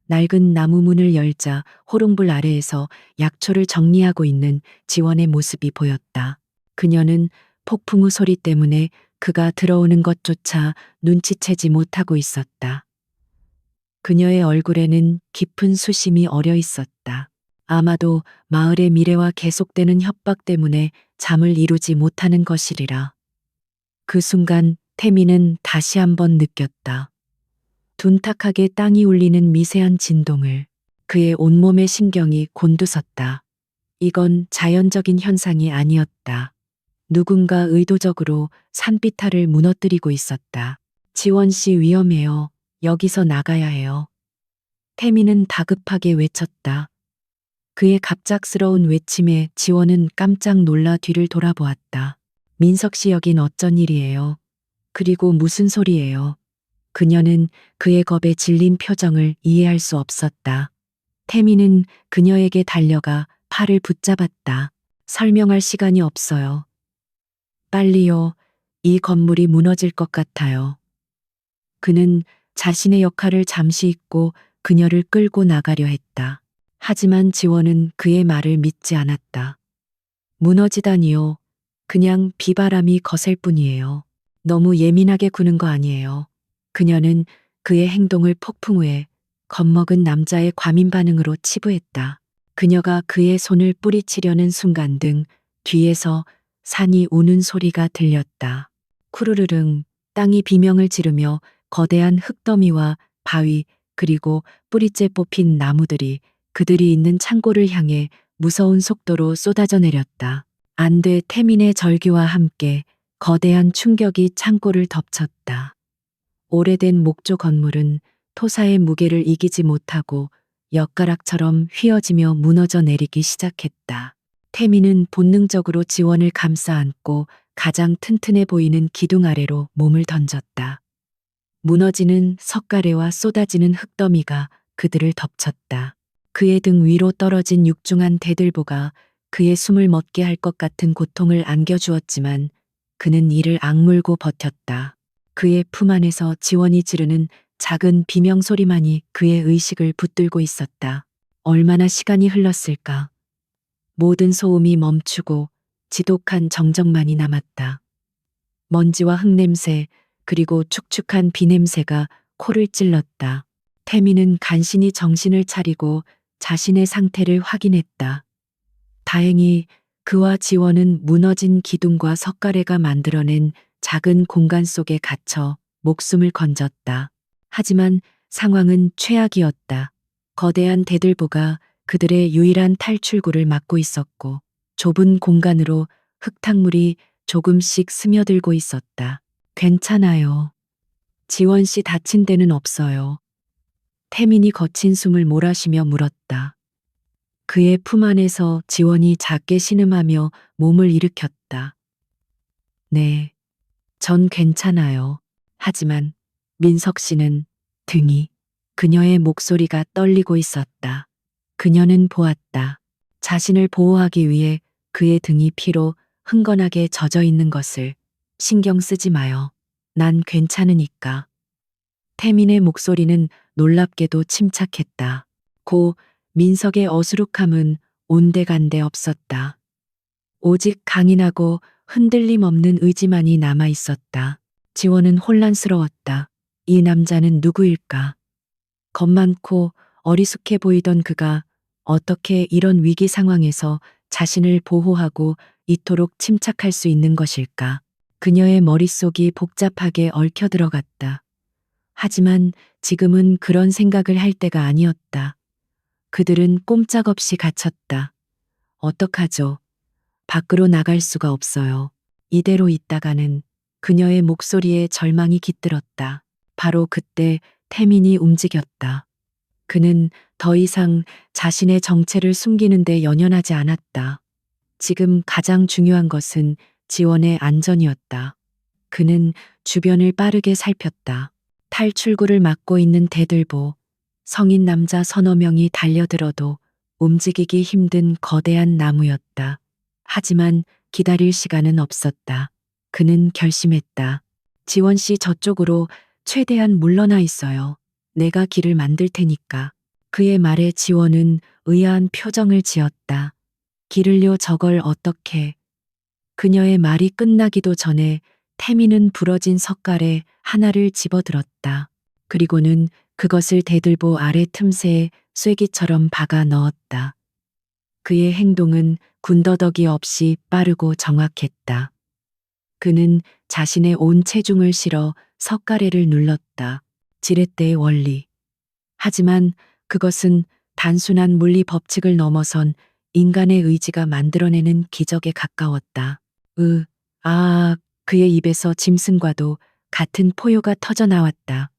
낡은 나무 문을 열자 호롱불 아래에서 약초를 정리하고 있는 지원의 모습이 보였다. 그녀는 폭풍우 소리 때문에 그가 들어오는 것조차 눈치채지 못하고 있었다. 그녀의 얼굴에는 깊은 수심이 어려 있었다. 아마도 마을의 미래와 계속되는 협박 때문에 잠을 이루지 못하는 것이리라. 그 순간 태미는 다시 한번 느꼈다. 둔탁하게 땅이 울리는 미세한 진동을. 그의 온몸의 신경이 곤두섰다. 이건 자연적인 현상이 아니었다. 누군가 의도적으로 산비탈을 무너뜨리고 있었다. 지원 씨 위험해요. 여기서 나가야 해요. 태미는 다급하게 외쳤다. 그의 갑작스러운 외침에 지원은 깜짝 놀라 뒤를 돌아보았다. 민석 씨 여긴 어쩐 일이에요? 그리고 무슨 소리예요? 그녀는 그의 겁에 질린 표정을 이해할 수 없었다. 태미는 그녀에게 달려가 팔을 붙잡았다. 설명할 시간이 없어요. 빨리요. 이 건물이 무너질 것 같아요. 그는 자신의 역할을 잠시 잊고 그녀를 끌고 나가려 했다. 하지만 지원은 그의 말을 믿지 않았다. 무너지다니요. 그냥 비바람이 거셀 뿐이에요. 너무 예민하게 구는 거 아니에요. 그녀는 그의 행동을 폭풍우에 겁먹은 남자의 과민 반응으로 치부했다. 그녀가 그의 손을 뿌리치려는 순간 등 뒤에서 산이 우는 소리가 들렸다. 쿠르르릉 땅이 비명을 지르며 거대한 흙더미와 바위 그리고 뿌리째 뽑힌 나무들이 그들이 있는 창고를 향해 무서운 속도로 쏟아져 내렸다. 안돼 태민의 절규와 함께 거대한 충격이 창고를 덮쳤다. 오래된 목조 건물은 토사의 무게를 이기지 못하고 엿가락처럼 휘어지며 무너져 내리기 시작했다. 태민은 본능적으로 지원을 감싸 안고 가장 튼튼해 보이는 기둥 아래로 몸을 던졌다. 무너지는 석가래와 쏟아지는 흙더미가 그들을 덮쳤다. 그의 등 위로 떨어진 육중한 대들보가 그의 숨을 멎게 할 것 같은 고통을 안겨주었지만 그는 이를 악물고 버텼다. 그의 품 안에서 지원이 지르는 작은 비명 소리만이 그의 의식을 붙들고 있었다. 얼마나 시간이 흘렀을까. 모든 소음이 멈추고 지독한 정적만이 남았다. 먼지와 흙냄새 그리고 축축한 비냄새가 코를 찔렀다. 태미는 간신히 정신을 차리고 자신의 상태를 확인했다. 다행히 그와 지원은 무너진 기둥과 석가래가 만들어낸 작은 공간 속에 갇혀 목숨을 건졌다. 하지만 상황은 최악이었다. 거대한 대들보가 그들의 유일한 탈출구를 막고 있었고 좁은 공간으로 흙탕물이 조금씩 스며들고 있었다. 괜찮아요. 지원 씨 다친 데는 없어요. 태민이 거친 숨을 몰아쉬며 물었다. 그의 품 안에서 지원이 작게 신음하며 몸을 일으켰다. 네, 전 괜찮아요. 하지만 민석 씨는 등이 그녀의 목소리가 떨리고 있었다. 그녀는 보았다. 자신을 보호하기 위해 그의 등이 피로 흥건하게 젖어 있는 것을. 신경 쓰지 마요. 난 괜찮으니까. 태민의 목소리는 놀랍게도 침착했다. 고 민석의 어수룩함은 온데간데 없었다. 오직 강인하고 흔들림 없는 의지만이 남아 있었다. 지원은 혼란스러웠다. 이 남자는 누구일까? 겁 많고 어리숙해 보이던 그가 어떻게 이런 위기 상황에서 자신을 보호하고 이토록 침착할 수 있는 것일까? 그녀의 머릿속이 복잡하게 얽혀 들어갔다. 하지만 지금은 그런 생각을 할 때가 아니었다. 그들은 꼼짝없이 갇혔다. 어떡하죠? 밖으로 나갈 수가 없어요. 이대로 있다가는. 그녀의 목소리에 절망이 깃들었다. 바로 그때 태민이 움직였다. 그는 더 이상 자신의 정체를 숨기는 데 연연하지 않았다. 지금 가장 중요한 것은 지원의 안전이었다. 그는 주변을 빠르게 살폈다. 탈출구를 막고 있는 대들보, 성인 남자 서너 명이 달려들어도 움직이기 힘든 거대한 나무였다. 하지만 기다릴 시간은 없었다. 그는 결심했다. 지원 씨 저쪽으로 최대한 물러나 있어요. 내가 길을 만들 테니까. 그의 말에 지원은 의아한 표정을 지었다. 길을요, 저걸 어떻게. 그녀의 말이 끝나기도 전에 태민은 부러진 석갈에 하나를 집어들었다. 그리고는 그것을 대들보 아래 틈새에 쐐기처럼 박아 넣었다. 그의 행동은 군더더기 없이 빠르고 정확했다. 그는 자신의 온 체중을 실어 석가래를 눌렀다. 지렛대의 원리. 하지만 그것은 단순한 물리 법칙을 넘어선 인간의 의지가 만들어내는 기적에 가까웠다. 그의 입에서 짐승과도 같은 포효가 터져 나왔다.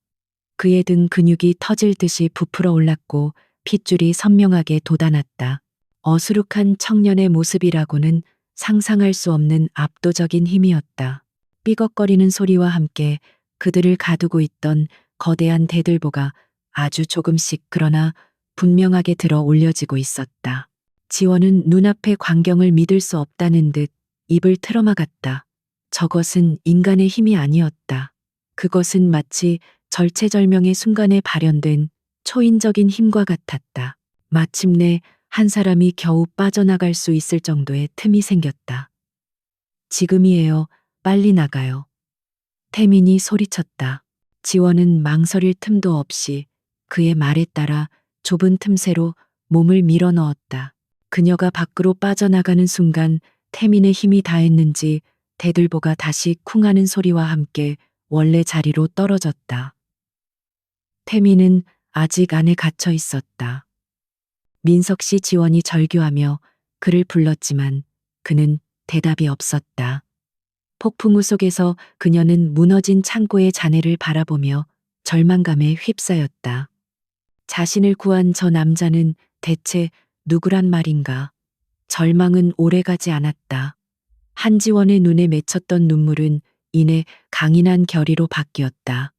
그의 등 근육이 터질 듯이 부풀어 올랐고 핏줄이 선명하게 돋아났다. 어수룩한 청년의 모습이라고는 상상할 수 없는 압도적인 힘이었다. 삐걱거리는 소리와 함께 그들을 가두고 있던 거대한 대들보가 아주 조금씩 그러나 분명하게 들어 올려지고 있었다. 지원은 눈앞의 광경을 믿을 수 없다는 듯 입을 틀어막았다. 저것은 인간의 힘이 아니었다. 그것은 마치 절체절명의 순간에 발현된 초인적인 힘과 같았다. 마침내 한 사람이 겨우 빠져나갈 수 있을 정도의 틈이 생겼다. 지금이에요. 빨리 나가요. 태민이 소리쳤다. 지원은 망설일 틈도 없이 그의 말에 따라 좁은 틈새로 몸을 밀어 넣었다. 그녀가 밖으로 빠져나가는 순간 태민의 힘이 다했는지 대들보가 다시 쿵하는 소리와 함께 원래 자리로 떨어졌다. 태민은 아직 안에 갇혀 있었다. 민석 씨 지원이 절규하며 그를 불렀지만 그는 대답이 없었다. 폭풍우 속에서 그녀는 무너진 창고의 잔해를 바라보며 절망감에 휩싸였다. 자신을 구한 저 남자는 대체 누구란 말인가? 절망은 오래가지 않았다. 한지원의 눈에 맺혔던 눈물은 이내 강인한 결의로 바뀌었다.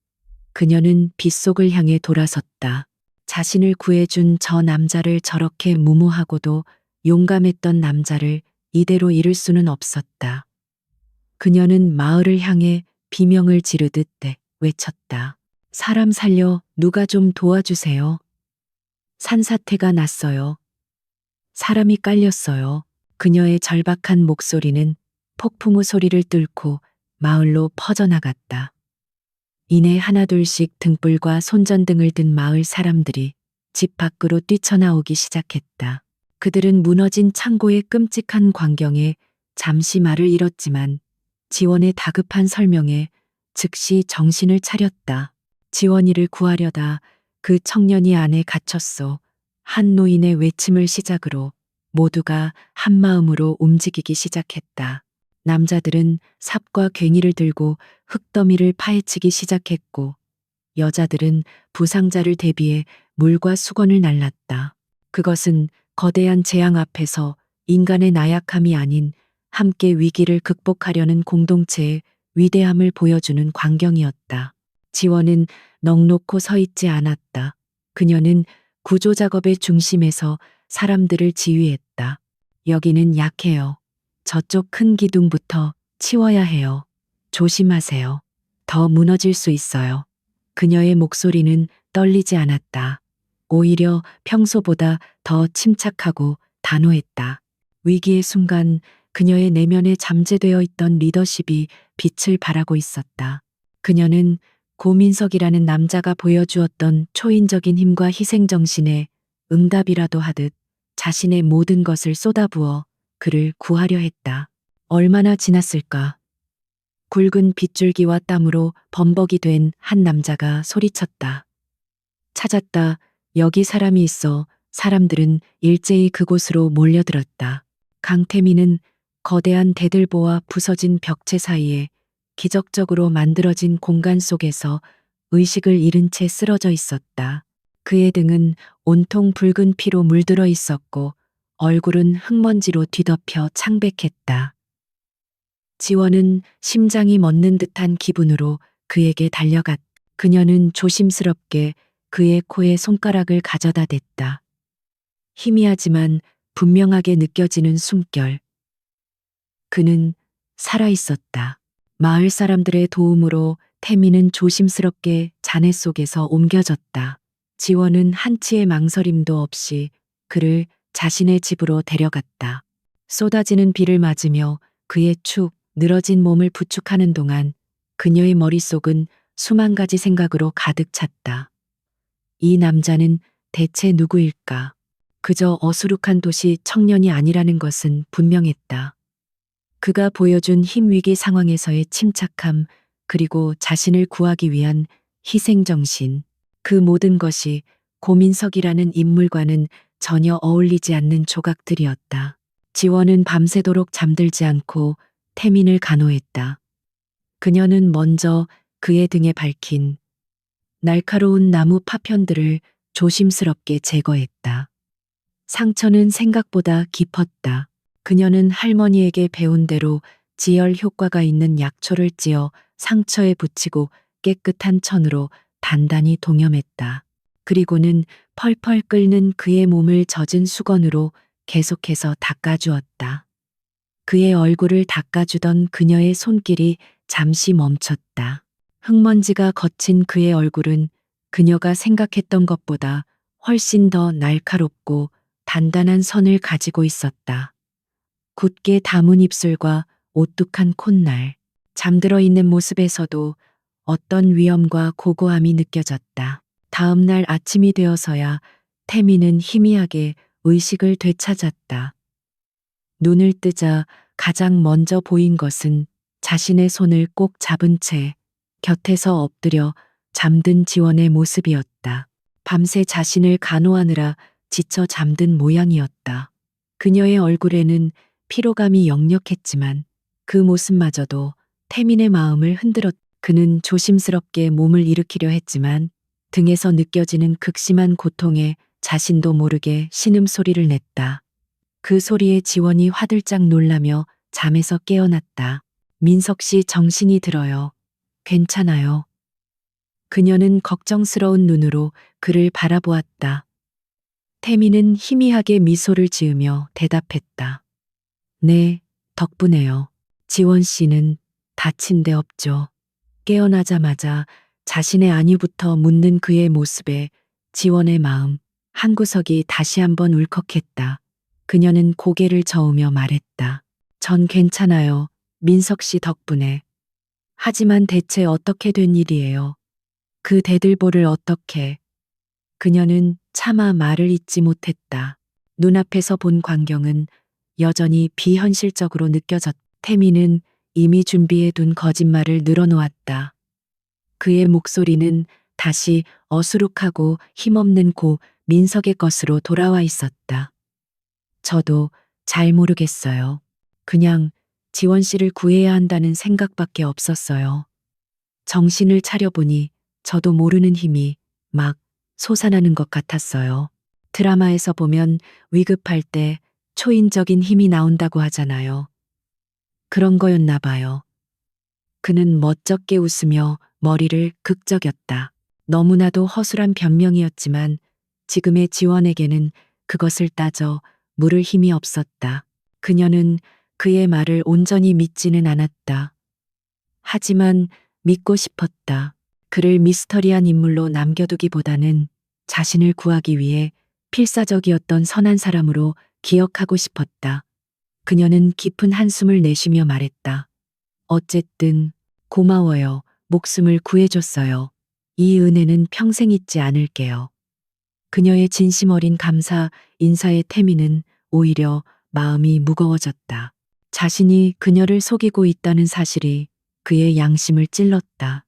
그녀는 빗속을 향해 돌아섰다. 자신을 구해준 저 남자를 저렇게 무모하고도 용감했던 남자를 이대로 잃을 수는 없었다. 그녀는 마을을 향해 비명을 지르듯 외쳤다. 사람 살려, 누가 좀 도와주세요. 산사태가 났어요. 사람이 깔렸어요. 그녀의 절박한 목소리는 폭풍우 소리를 뚫고 마을로 퍼져나갔다. 이내 하나둘씩 등불과 손전등을 든 마을 사람들이 집 밖으로 뛰쳐나오기 시작했다. 그들은 무너진 창고의 끔찍한 광경에 잠시 말을 잃었지만 지원의 다급한 설명에 즉시 정신을 차렸다. 지원이를 구하려다 그 청년이 안에 갇혔소. 한 노인의 외침을 시작으로 모두가 한마음으로 움직이기 시작했다. 남자들은 삽과 괭이를 들고 흙더미를 파헤치기 시작했고 여자들은 부상자를 대비해 물과 수건을 날랐다. 그것은 거대한 재앙 앞에서 인간의 나약함이 아닌 함께 위기를 극복하려는 공동체의 위대함을 보여주는 광경이었다. 지원은 넋놓고 서 있지 않았다. 그녀는 구조 작업의 중심에서 사람들을 지휘했다. 여기는 약해요. 저쪽 큰 기둥부터 치워야 해요. 조심하세요. 더 무너질 수 있어요. 그녀의 목소리는 떨리지 않았다. 오히려 평소보다 더 침착하고 단호했다. 위기의 순간 그녀의 내면에 잠재되어 있던 리더십이 빛을 발하고 있었다. 그녀는 고민석이라는 남자가 보여주었던 초인적인 힘과 희생정신에 응답이라도 하듯 자신의 모든 것을 쏟아부어 그를 구하려 했다. 얼마나 지났을까? 굵은 빗줄기와 땀으로 범벅이 된 한 남자가 소리쳤다. 찾았다. 여기 사람이 있어. 사람들은 일제히 그곳으로 몰려들었다. 강태민은 거대한 대들보와 부서진 벽체 사이에 기적적으로 만들어진 공간 속에서 의식을 잃은 채 쓰러져 있었다. 그의 등은 온통 붉은 피로 물들어 있었고 얼굴은 흙먼지로 뒤덮여 창백했다. 지원은 심장이 멎는 듯한 기분으로 그에게 달려갔다. 그녀는 조심스럽게 그의 코에 손가락을 가져다 댔다. 희미하지만 분명하게 느껴지는 숨결. 그는 살아 있었다. 마을 사람들의 도움으로 태미는 조심스럽게 잔해 속에서 옮겨졌다. 지원은 한치의 망설임도 없이 그를 자신의 집으로 데려갔다. 쏟아지는 비를 맞으며 그의 축 늘어진 몸을 부축하는 동안 그녀의 머릿속은 수만 가지 생각으로 가득 찼다. 이 남자는 대체 누구일까? 그저 어수룩한 도시 청년이 아니라는 것은 분명했다. 그가 보여준 힘위기 상황에서의 침착함, 그리고 자신을 구하기 위한 희생정신, 그 모든 것이 고민석이라는 인물과는 전혀 어울리지 않는 조각들이었다. 지원은 밤새도록 잠들지 않고 태민을 간호했다. 그녀는 먼저 그의 등에 밝힌 날카로운 나무 파편들을 조심스럽게 제거했다. 상처는 생각보다 깊었다. 그녀는 할머니에게 배운 대로 지혈 효과가 있는 약초를 찧어 상처에 붙이고 깨끗한 천으로 단단히 동염했다. 그리고는 펄펄 끓는 그의 몸을 젖은 수건으로 계속해서 닦아주었다. 그의 얼굴을 닦아주던 그녀의 손길이 잠시 멈췄다. 흙먼지가 거친 그의 얼굴은 그녀가 생각했던 것보다 훨씬 더 날카롭고 단단한 선을 가지고 있었다. 굳게 담은 입술과 오뚝한 콧날, 잠들어 있는 모습에서도 어떤 위엄과 고고함이 느껴졌다. 다음 날 아침이 되어서야 태미는 희미하게 의식을 되찾았다. 눈을 뜨자 가장 먼저 보인 것은 자신의 손을 꼭 잡은 채 곁에서 엎드려 잠든 지원의 모습이었다. 밤새 자신을 간호하느라 지쳐 잠든 모양이었다. 그녀의 얼굴에는 피로감이 역력했지만 그 모습마저도 태민의 마음을 흔들었다. 그는 조심스럽게 몸을 일으키려 했지만 등에서 느껴지는 극심한 고통에 자신도 모르게 신음소리를 냈다. 그 소리에 지원이 화들짝 놀라며 잠에서 깨어났다. 민석 씨 정신이 들어요. 괜찮아요. 그녀는 걱정스러운 눈으로 그를 바라보았다. 태미는 희미하게 미소를 지으며 대답했다. 네, 덕분에요. 지원 씨는 다친 데 없죠. 깨어나자마자 자신의 안위부터 묻는 그의 모습에 지원의 마음 한구석이 다시 한번 울컥했다. 그녀는 고개를 저으며 말했다. 전 괜찮아요. 민석 씨 덕분에. 하지만 대체 어떻게 된 일이에요? 그 대들보를 어떻게? 그녀는 차마 말을 잇지 못했다. 눈앞에서 본 광경은 여전히 비현실적으로 느껴졌다. 태미는 이미 준비해둔 거짓말을 늘어놓았다. 그의 목소리는 다시 어수룩하고 힘없는 고 민석의 것으로 돌아와 있었다. 저도 잘 모르겠어요. 그냥 지원 씨를 구해야 한다는 생각밖에 없었어요. 정신을 차려보니 저도 모르는 힘이 막 솟아나는 것 같았어요. 드라마에서 보면 위급할 때 초인적인 힘이 나온다고 하잖아요. 그런 거였나 봐요. 그는 멋쩍게 웃으며 머리를 극적였다. 너무나도 허술한 변명이었지만 지금의 지원에게는 그것을 따져 물을 힘이 없었다. 그녀는 그의 말을 온전히 믿지는 않았다. 하지만 믿고 싶었다. 그를 미스터리한 인물로 남겨두기보다는 자신을 구하기 위해 필사적이었던 선한 사람으로 기억하고 싶었다. 그녀는 깊은 한숨을 내쉬며 말했다. 어쨌든 고마워요. 목숨을 구해줬어요. 이 은혜는 평생 잊지 않을게요. 그녀의 진심 어린 감사 인사에 태미는 오히려 마음이 무거워졌다. 자신이 그녀를 속이고 있다는 사실이 그의 양심을 찔렀다.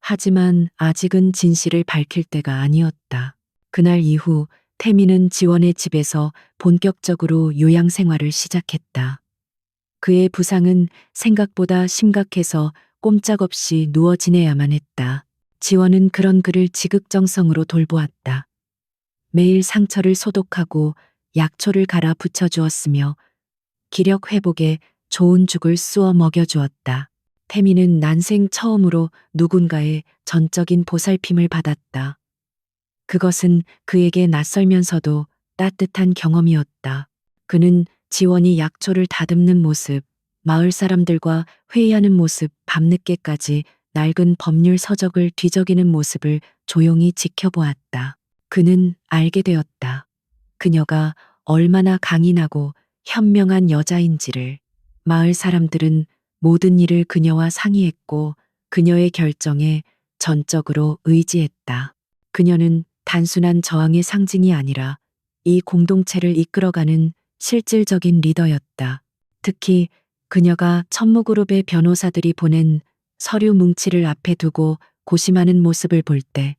하지만 아직은 진실을 밝힐 때가 아니었다. 그날 이후 태미는 지원의 집에서 본격적으로 요양 생활을 시작했다. 그의 부상은 생각보다 심각해서 꼼짝없이 누워 지내야만 했다. 지원은 그런 그를 지극정성으로 돌보았다. 매일 상처를 소독하고 약초를 갈아 붙여주었으며 기력 회복에 좋은 죽을 쑤어 먹여주었다. 태미는 난생 처음으로 누군가의 전적인 보살핌을 받았다. 그것은 그에게 낯설면서도 따뜻한 경험이었다. 그는 지원이 약초를 다듬는 모습, 마을 사람들과 회의하는 모습, 밤늦게까지 낡은 법률 서적을 뒤적이는 모습을 조용히 지켜보았다. 그는 알게 되었다. 그녀가 얼마나 강인하고 현명한 여자인지를. 마을 사람들은 모든 일을 그녀와 상의했고 그녀의 결정에 전적으로 의지했다. 그녀는 단순한 저항의 상징이 아니라 이 공동체를 이끌어가는 실질적인 리더였다. 특히 그녀가 천무그룹의 변호사들이 보낸 서류 뭉치를 앞에 두고 고심하는 모습을 볼 때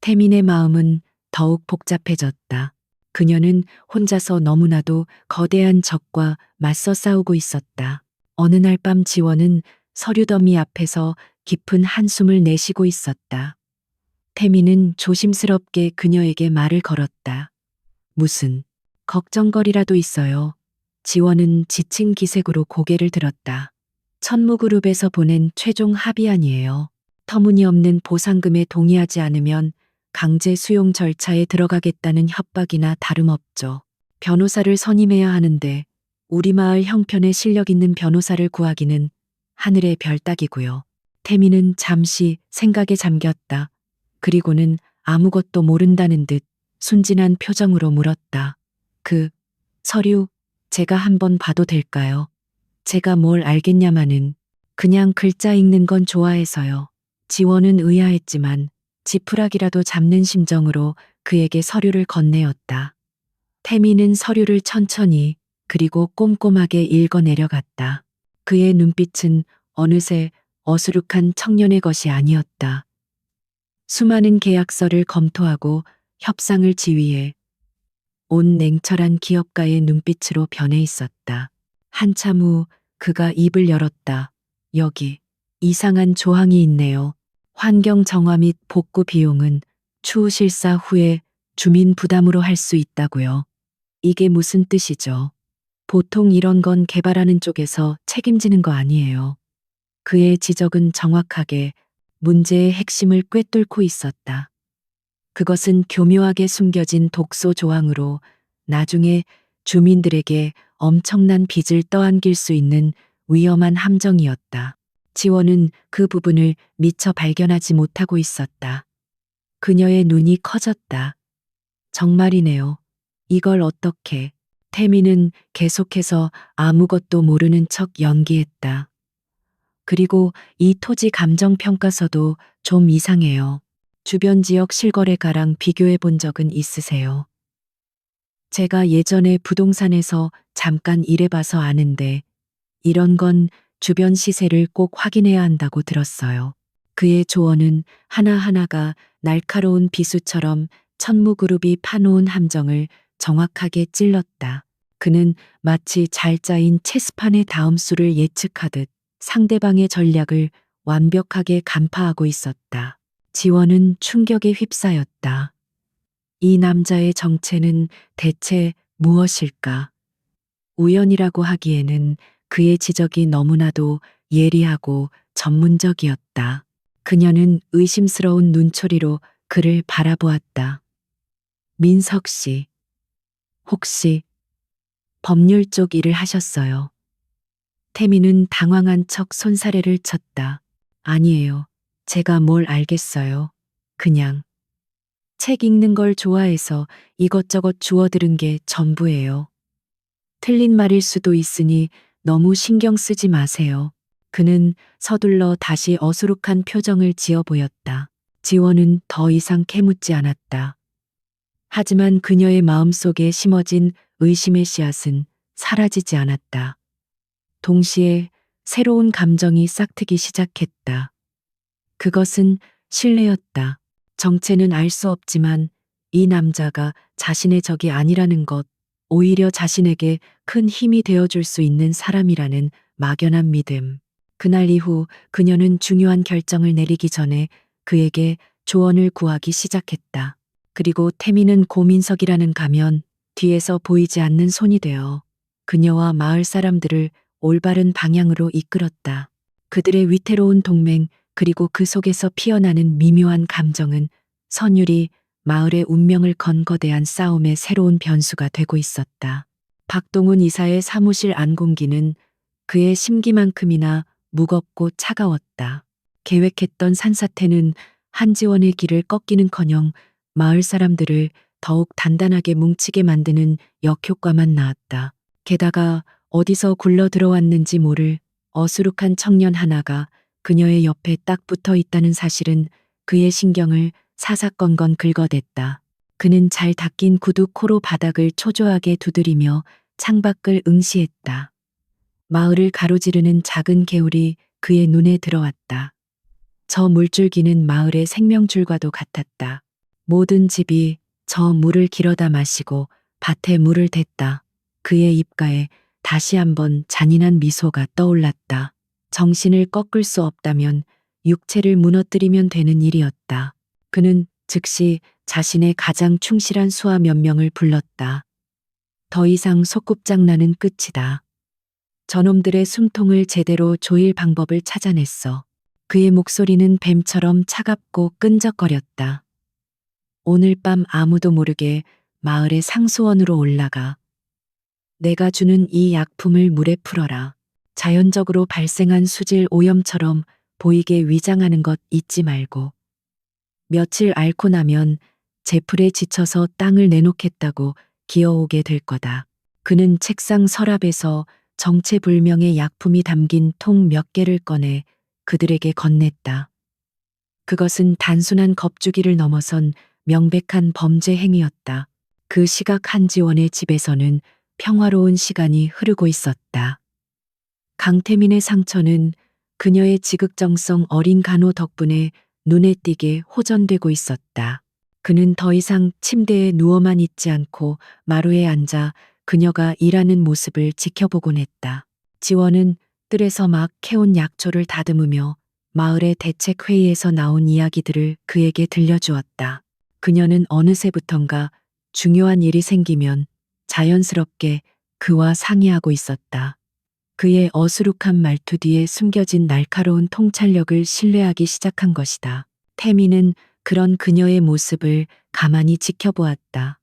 태민의 마음은 더욱 복잡해졌다. 그녀는 혼자서 너무나도 거대한 적과 맞서 싸우고 있었다. 어느 날 밤 지원은 서류 더미 앞에서 깊은 한숨을 내쉬고 있었다. 태민은 조심스럽게 그녀에게 말을 걸었다. 무슨 걱정거리라도 있어요. 지원은 지친 기색으로 고개를 들었다. 천무그룹에서 보낸 최종 합의안이에요. 터무니없는 보상금에 동의하지 않으면 강제 수용 절차에 들어가겠다는 협박이나 다름없죠. 변호사를 선임해야 하는데 우리 마을 형편에 실력 있는 변호사를 구하기는 하늘의 별 따기고요. 태미는 잠시 생각에 잠겼다. 그리고는 아무것도 모른다는 듯 순진한 표정으로 물었다. 그 서류 제가 한번 봐도 될까요? 제가 뭘 알겠냐마는 그냥 글자 읽는 건 좋아해서요. 지원은 의아했지만 지푸라기라도 잡는 심정으로 그에게 서류를 건네었다. 태미는 서류를 천천히 그리고 꼼꼼하게 읽어 내려갔다. 그의 눈빛은 어느새 어수룩한 청년의 것이 아니었다. 수많은 계약서를 검토하고 협상을 지휘해 온 냉철한 기업가의 눈빛으로 변해 있었다. 한참 후 그가 입을 열었다. 여기 이상한 조항이 있네요. 환경 정화 및 복구 비용은 추후 실사 후에 주민 부담으로 할 수 있다고요. 이게 무슨 뜻이죠? 보통 이런 건 개발하는 쪽에서 책임지는 거 아니에요. 그의 지적은 정확하게 문제의 핵심을 꿰뚫고 있었다. 그것은 교묘하게 숨겨진 독소 조항으로 나중에 주민들에게 엄청난 빚을 떠안길 수 있는 위험한 함정이었다. 지원은 그 부분을 미처 발견하지 못하고 있었다. 그녀의 눈이 커졌다. 정말이네요. 이걸 어떻게. 태미는 계속해서 아무것도 모르는 척 연기했다. 그리고 이 토지 감정평가서도 좀 이상해요. 주변 지역 실거래가랑 비교해 본 적은 있으세요? 제가 예전에 부동산에서 잠깐 일해봐서 아는데 이런 건 주변 시세를 꼭 확인해야 한다고 들었어요. 그의 조언은 하나하나가 날카로운 비수처럼 천무그룹이 파놓은 함정을 정확하게 찔렀다. 그는 마치 잘 짜인 체스판의 다음 수를 예측하듯 상대방의 전략을 완벽하게 간파하고 있었다. 지원은 충격에 휩싸였다. 이 남자의 정체는 대체 무엇일까? 우연이라고 하기에는 그의 지적이 너무나도 예리하고 전문적이었다. 그녀는 의심스러운 눈초리로 그를 바라보았다. 민석 씨, 혹시 법률 쪽 일을 하셨어요? 태민은 당황한 척 손사래를 쳤다. 아니에요. 제가 뭘 알겠어요. 그냥 책 읽는 걸 좋아해서 이것저것 주워들은 게 전부예요. 틀린 말일 수도 있으니 너무 신경 쓰지 마세요. 그는 서둘러 다시 어수룩한 표정을 지어 보였다. 지원은 더 이상 캐묻지 않았다. 하지만 그녀의 마음속에 심어진 의심의 씨앗은 사라지지 않았다. 동시에 새로운 감정이 싹트기 시작했다. 그것은 신뢰였다. 정체는 알 수 없지만 이 남자가 자신의 적이 아니라는 것, 오히려 자신에게 큰 힘이 되어줄 수 있는 사람이라는 막연한 믿음. 그날 이후 그녀는 중요한 결정을 내리기 전에 그에게 조언을 구하기 시작했다. 그리고 태미는 고민석이라는 가면, 뒤에서 보이지 않는 손이 되어 그녀와 마을 사람들을 올바른 방향으로 이끌었다. 그들의 위태로운 동맹, 그리고 그 속에서 피어나는 미묘한 감정은 선율이 마을의 운명을 건 거대한 싸움의 새로운 변수가 되고 있었다. 박동훈 이사의 사무실 안공기는 그의 심기만큼이나 무겁고 차가웠다. 계획했던 산사태는 한지원의 길을 꺾기는커녕 마을 사람들을 더욱 단단하게 뭉치게 만드는 역효과만 낳았다. 게다가 어디서 굴러 들어왔는지 모를 어수룩한 청년 하나가 그녀의 옆에 딱 붙어 있다는 사실은 그의 신경을 사사건건 긁어댔다. 그는 잘 닦인 구두 코로 바닥을 초조하게 두드리며 창밖을 응시했다. 마을을 가로지르는 작은 개울이 그의 눈에 들어왔다. 저 물줄기는 마을의 생명줄과도 같았다. 모든 집이 저 물을 길어다 마시고 밭에 물을 댔다. 그의 입가에 다시 한번 잔인한 미소가 떠올랐다. 정신을 꺾을 수 없다면 육체를 무너뜨리면 되는 일이었다. 그는 즉시 자신의 가장 충실한 수하 몇 명을 불렀다. 더 이상 소꿉장난은 끝이다. 저놈들의 숨통을 제대로 조일 방법을 찾아냈어. 그의 목소리는 뱀처럼 차갑고 끈적거렸다. 오늘 밤 아무도 모르게 마을의 상수원으로 올라가. 내가 주는 이 약품을 물에 풀어라. 자연적으로 발생한 수질 오염처럼 보이게 위장하는 것 잊지 말고. 며칠 앓고 나면 제풀에 지쳐서 땅을 내놓겠다고 기어오게 될 거다. 그는 책상 서랍에서 정체불명의 약품이 담긴 통 몇 개를 꺼내 그들에게 건넸다. 그것은 단순한 겁주기를 넘어선 명백한 범죄 행위였다. 그 시각 한지원의 집에서는 평화로운 시간이 흐르고 있었다. 강태민의 상처는 그녀의 지극정성 어린 간호 덕분에 눈에 띄게 호전되고 있었다. 그는 더 이상 침대에 누워만 있지 않고 마루에 앉아 그녀가 일하는 모습을 지켜보곤 했다. 지원은 뜰에서 막 캐온 약초를 다듬으며 마을의 대책회의에서 나온 이야기들을 그에게 들려주었다. 그녀는 어느새부턴가 중요한 일이 생기면 자연스럽게 그와 상의하고 있었다. 그의 어수룩한 말투 뒤에 숨겨진 날카로운 통찰력을 신뢰하기 시작한 것이다. 태미는 그런 그녀의 모습을 가만히 지켜보았다.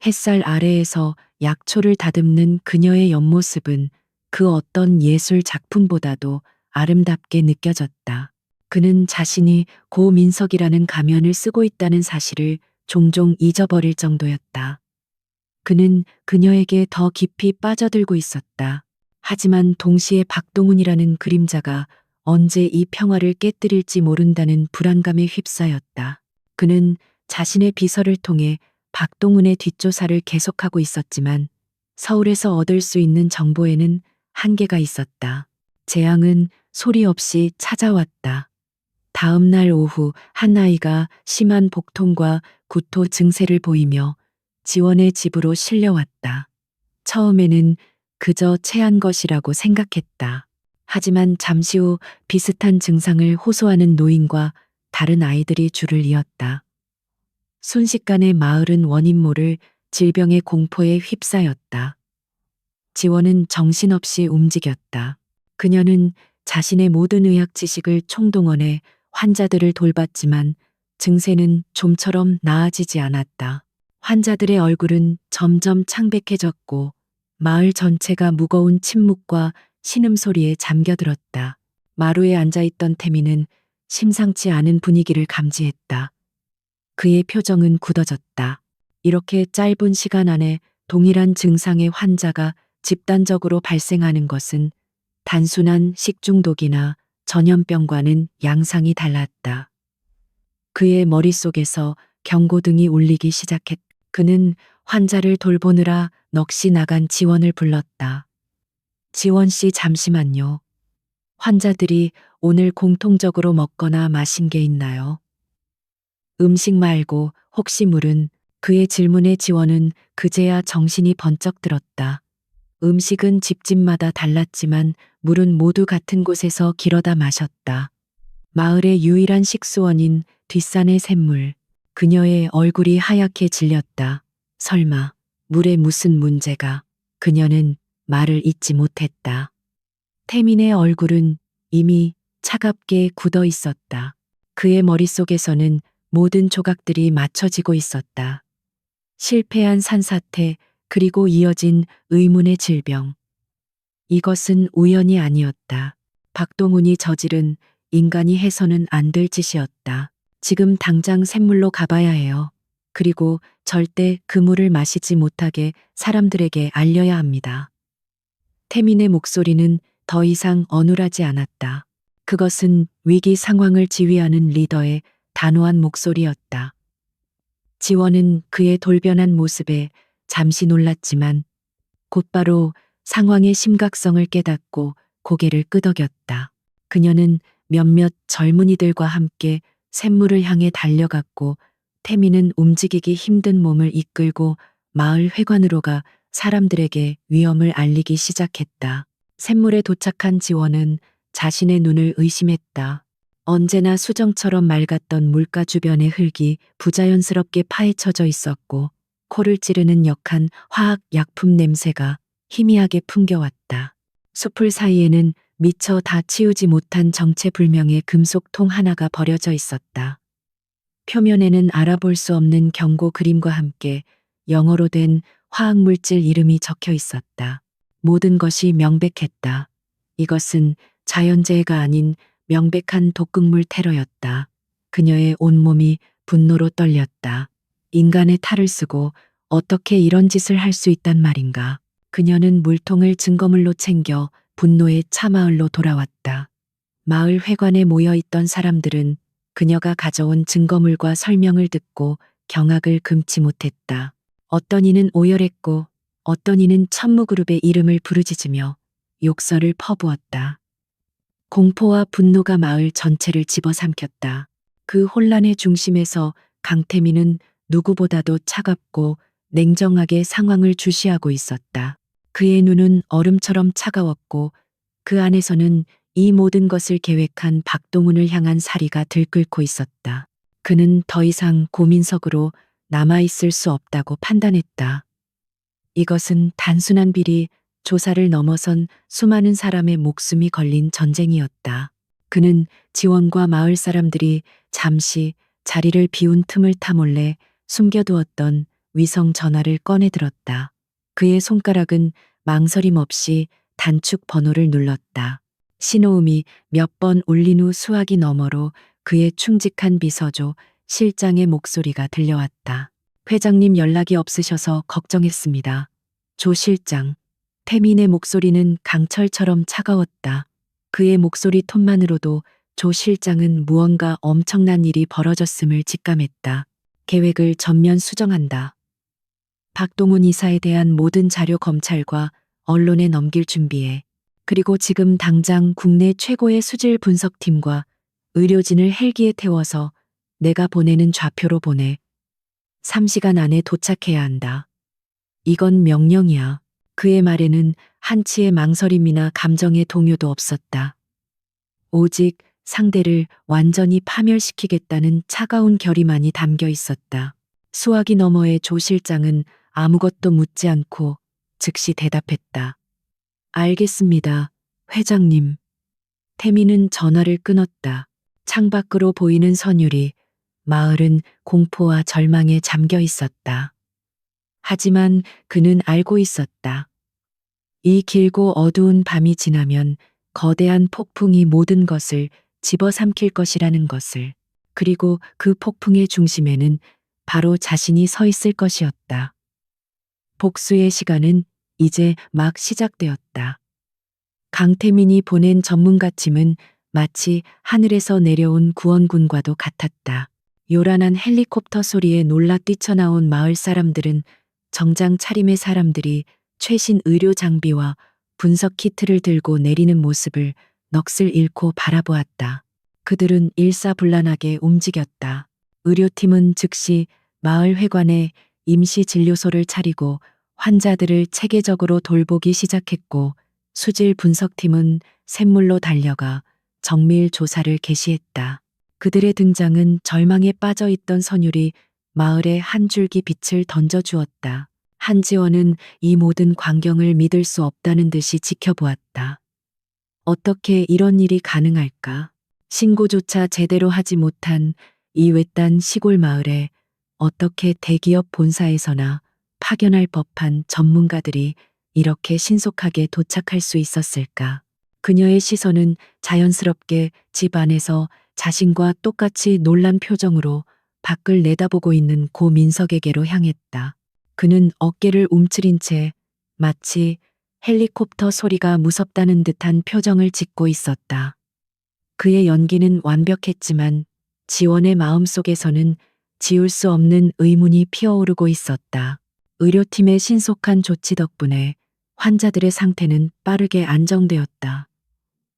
햇살 아래에서 약초를 다듬는 그녀의 옆모습은 그 어떤 예술 작품보다도 아름답게 느껴졌다. 그는 자신이 고민석이라는 가면을 쓰고 있다는 사실을 종종 잊어버릴 정도였다. 그는 그녀에게 더 깊이 빠져들고 있었다. 하지만 동시에 박동훈이라는 그림자가 언제 이 평화를 깨뜨릴지 모른다는 불안감에 휩싸였다. 그는 자신의 비서를 통해 박동훈의 뒷조사를 계속하고 있었지만 서울에서 얻을 수 있는 정보에는 한계가 있었다. 재앙은 소리 없이 찾아왔다. 다음 날 오후 한 아이가 심한 복통과 구토 증세를 보이며 지원의 집으로 실려왔다. 처음에는 그저 체한 것이라고 생각했다. 하지만 잠시 후 비슷한 증상을 호소하는 노인과 다른 아이들이 줄을 이었다. 순식간에 마을은 원인 모를 질병의 공포에 휩싸였다. 지원은 정신없이 움직였다. 그녀는 자신의 모든 의학 지식을 총동원해 환자들을 돌봤지만 증세는 좀처럼 나아지지 않았다. 환자들의 얼굴은 점점 창백해졌고 마을 전체가 무거운 침묵과 신음소리에 잠겨들었다. 마루에 앉아있던 태미는 심상치 않은 분위기를 감지했다. 그의 표정은 굳어졌다. 이렇게 짧은 시간 안에 동일한 증상의 환자가 집단적으로 발생하는 것은 단순한 식중독이나 전염병과는 양상이 달랐다. 그의 머릿속에서 경고등이 울리기 시작했다. 그는 환자를 돌보느라 넋이 나간 지원을 불렀다. 지원 씨 잠시만요. 환자들이 오늘 공통적으로 먹거나 마신 게 있나요? 음식 말고 혹시 물은 그의 질문에 지원은 그제야 정신이 번쩍 들었다. 음식은 집집마다 달랐지만 물은 모두 같은 곳에서 길어다 마셨다. 마을의 유일한 식수원인 뒷산의 샘물. 그녀의 얼굴이 하얗게 질렸다. 설마 물에 무슨 문제가? 그녀는 말을 잇지 못했다. 태민의 얼굴은 이미 차갑게 굳어 있었다. 그의 머릿속에서는 모든 조각들이 맞춰지고 있었다. 실패한 산사태, 그리고 이어진 의문의 질병. 이것은 우연이 아니었다. 박동훈이 저지른 인간이 해서는 안 될 짓이었다. 지금 당장 샘물로 가봐야 해요. 그리고 절대 그 물을 마시지 못하게 사람들에게 알려야 합니다. 태민의 목소리는 더 이상 어눌하지 않았다. 그것은 위기 상황을 지휘하는 리더의 단호한 목소리였다. 지원은 그의 돌변한 모습에 잠시 놀랐지만 곧바로 상황의 심각성을 깨닫고 고개를 끄덕였다. 그녀는 몇몇 젊은이들과 함께 샘물을 향해 달려갔고 태미는 움직이기 힘든 몸을 이끌고 마을 회관으로 가 사람들에게 위험을 알리기 시작했다. 샘물에 도착한 지원은 자신의 눈을 의심했다. 언제나 수정처럼 맑았던 물가 주변의 흙이 부자연스럽게 파헤쳐져 있었고 코를 찌르는 역한 화학 약품 냄새가 희미하게 풍겨왔다. 숲을 사이에는 미처 다 치우지 못한 정체불명의 금속통 하나가 버려져 있었다. 표면에는 알아볼 수 없는 경고 그림과 함께 영어로 된 화학물질 이름이 적혀 있었다. 모든 것이 명백했다. 이것은 자연재해가 아닌 명백한 독극물 테러였다. 그녀의 온몸이 분노로 떨렸다. 인간의 탈을 쓰고 어떻게 이런 짓을 할 수 있단 말인가. 그녀는 물통을 증거물로 챙겨 분노의 차마을로 돌아왔다. 마을 회관에 모여있던 사람들은 그녀가 가져온 증거물과 설명을 듣고 경악을 금치 못했다. 어떤 이는 오열했고 어떤 이는 천무그룹의 이름을 부르짖으며 욕설을 퍼부었다. 공포와 분노가 마을 전체를 집어삼켰다. 그 혼란의 중심에서 강태민은 누구보다도 차갑고 냉정하게 상황을 주시하고 있었다. 그의 눈은 얼음처럼 차가웠고 그 안에서는 이 모든 것을 계획한 박동훈을 향한 사리가 들끓고 있었다. 그는 더 이상 고민석으로 남아있을 수 없다고 판단했다. 이것은 단순한 비리, 조사를 넘어선 수많은 사람의 목숨이 걸린 전쟁이었다. 그는 지원과 마을 사람들이 잠시 자리를 비운 틈을 타 몰래 숨겨두었던 위성 전화를 꺼내 들었다. 그의 손가락은 망설임 없이 단축 번호를 눌렀다. 신호음이 몇 번 울린 후 수화기 너머로 그의 충직한 비서조 실장의 목소리가 들려왔다. 회장님 연락이 없으셔서 걱정했습니다. 조 실장. 태민의 목소리는 강철처럼 차가웠다. 그의 목소리 톤만으로도 조 실장은 무언가 엄청난 일이 벌어졌음을 직감했다. 계획을 전면 수정한다. 박동훈 이사에 대한 모든 자료 검찰과 언론에 넘길 준비해. 그리고 지금 당장 국내 최고의 수질 분석팀과 의료진을 헬기에 태워서 내가 보내는 좌표로 보내. 3시간 안에 도착해야 한다. 이건 명령이야. 그의 말에는 한치의 망설임이나 감정의 동요도 없었다. 오직 상대를 완전히 파멸시키겠다는 차가운 결의만이 담겨 있었다. 수화기 너머의 조 실장은 아무것도 묻지 않고 즉시 대답했다. 알겠습니다, 회장님. 태민은 전화를 끊었다. 창밖으로 보이는 선율이 마을은 공포와 절망에 잠겨 있었다. 하지만 그는 알고 있었다. 이 길고 어두운 밤이 지나면 거대한 폭풍이 모든 것을 집어삼킬 것이라는 것을. 그리고 그 폭풍의 중심에는 바로 자신이 서 있을 것이었다. 복수의 시간은 이제 막 시작되었다. 강태민이 보낸 전문가팀은 마치 하늘에서 내려온 구원군과도 같았다. 요란한 헬리콥터 소리에 놀라 뛰쳐나온 마을 사람들은 정장 차림의 사람들이 최신 의료 장비와 분석 키트를 들고 내리는 모습을 넋을 잃고 바라보았다. 그들은 일사불란하게 움직였다. 의료팀은 즉시 마을 회관에 임시 진료소를 차리고 환자들을 체계적으로 돌보기 시작했고, 수질 분석팀은 샘물로 달려가 정밀 조사를 개시했다. 그들의 등장은 절망에 빠져 있던 선율이 마을에 한 줄기 빛을 던져주었다. 한지원은 이 모든 광경을 믿을 수 없다는 듯이 지켜보았다. 어떻게 이런 일이 가능할까? 신고조차 제대로 하지 못한 이 외딴 시골 마을에 어떻게 대기업 본사에서나 파견할 법한 전문가들이 이렇게 신속하게 도착할 수 있었을까? 그녀의 시선은 자연스럽게 집 안에서 자신과 똑같이 놀란 표정으로 밖을 내다보고 있는 고 민석에게로 향했다. 그는 어깨를 움츠린 채 마치 헬리콥터 소리가 무섭다는 듯한 표정을 짓고 있었다. 그의 연기는 완벽했지만 지원의 마음속에서는 지울 수 없는 의문이 피어오르고 있었다. 의료팀의 신속한 조치 덕분에 환자들의 상태는 빠르게 안정되었다.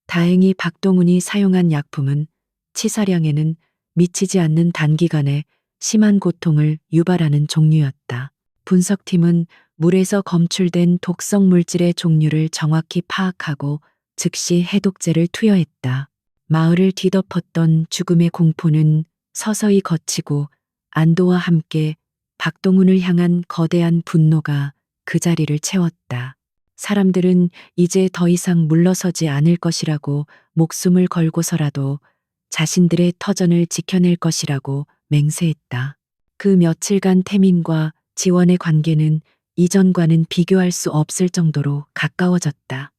다행히 박동훈이 사용한 약품은 치사량에는 미치지 않는 단기간에 심한 고통을 유발하는 종류였다. 분석팀은 물에서 검출된 독성 물질의 종류를 정확히 파악하고 즉시 해독제를 투여했다. 마을을 뒤덮었던 죽음의 공포는 서서히 걷히고 안도와 함께 박동훈을 향한 거대한 분노가 그 자리를 채웠다. 사람들은 이제 더 이상 물러서지 않을 것이라고 목숨을 걸고서라도 자신들의 터전을 지켜낼 것이라고 맹세했다. 그 며칠간 태민과 지원의 관계는 이전과는 비교할 수 없을 정도로 가까워졌다.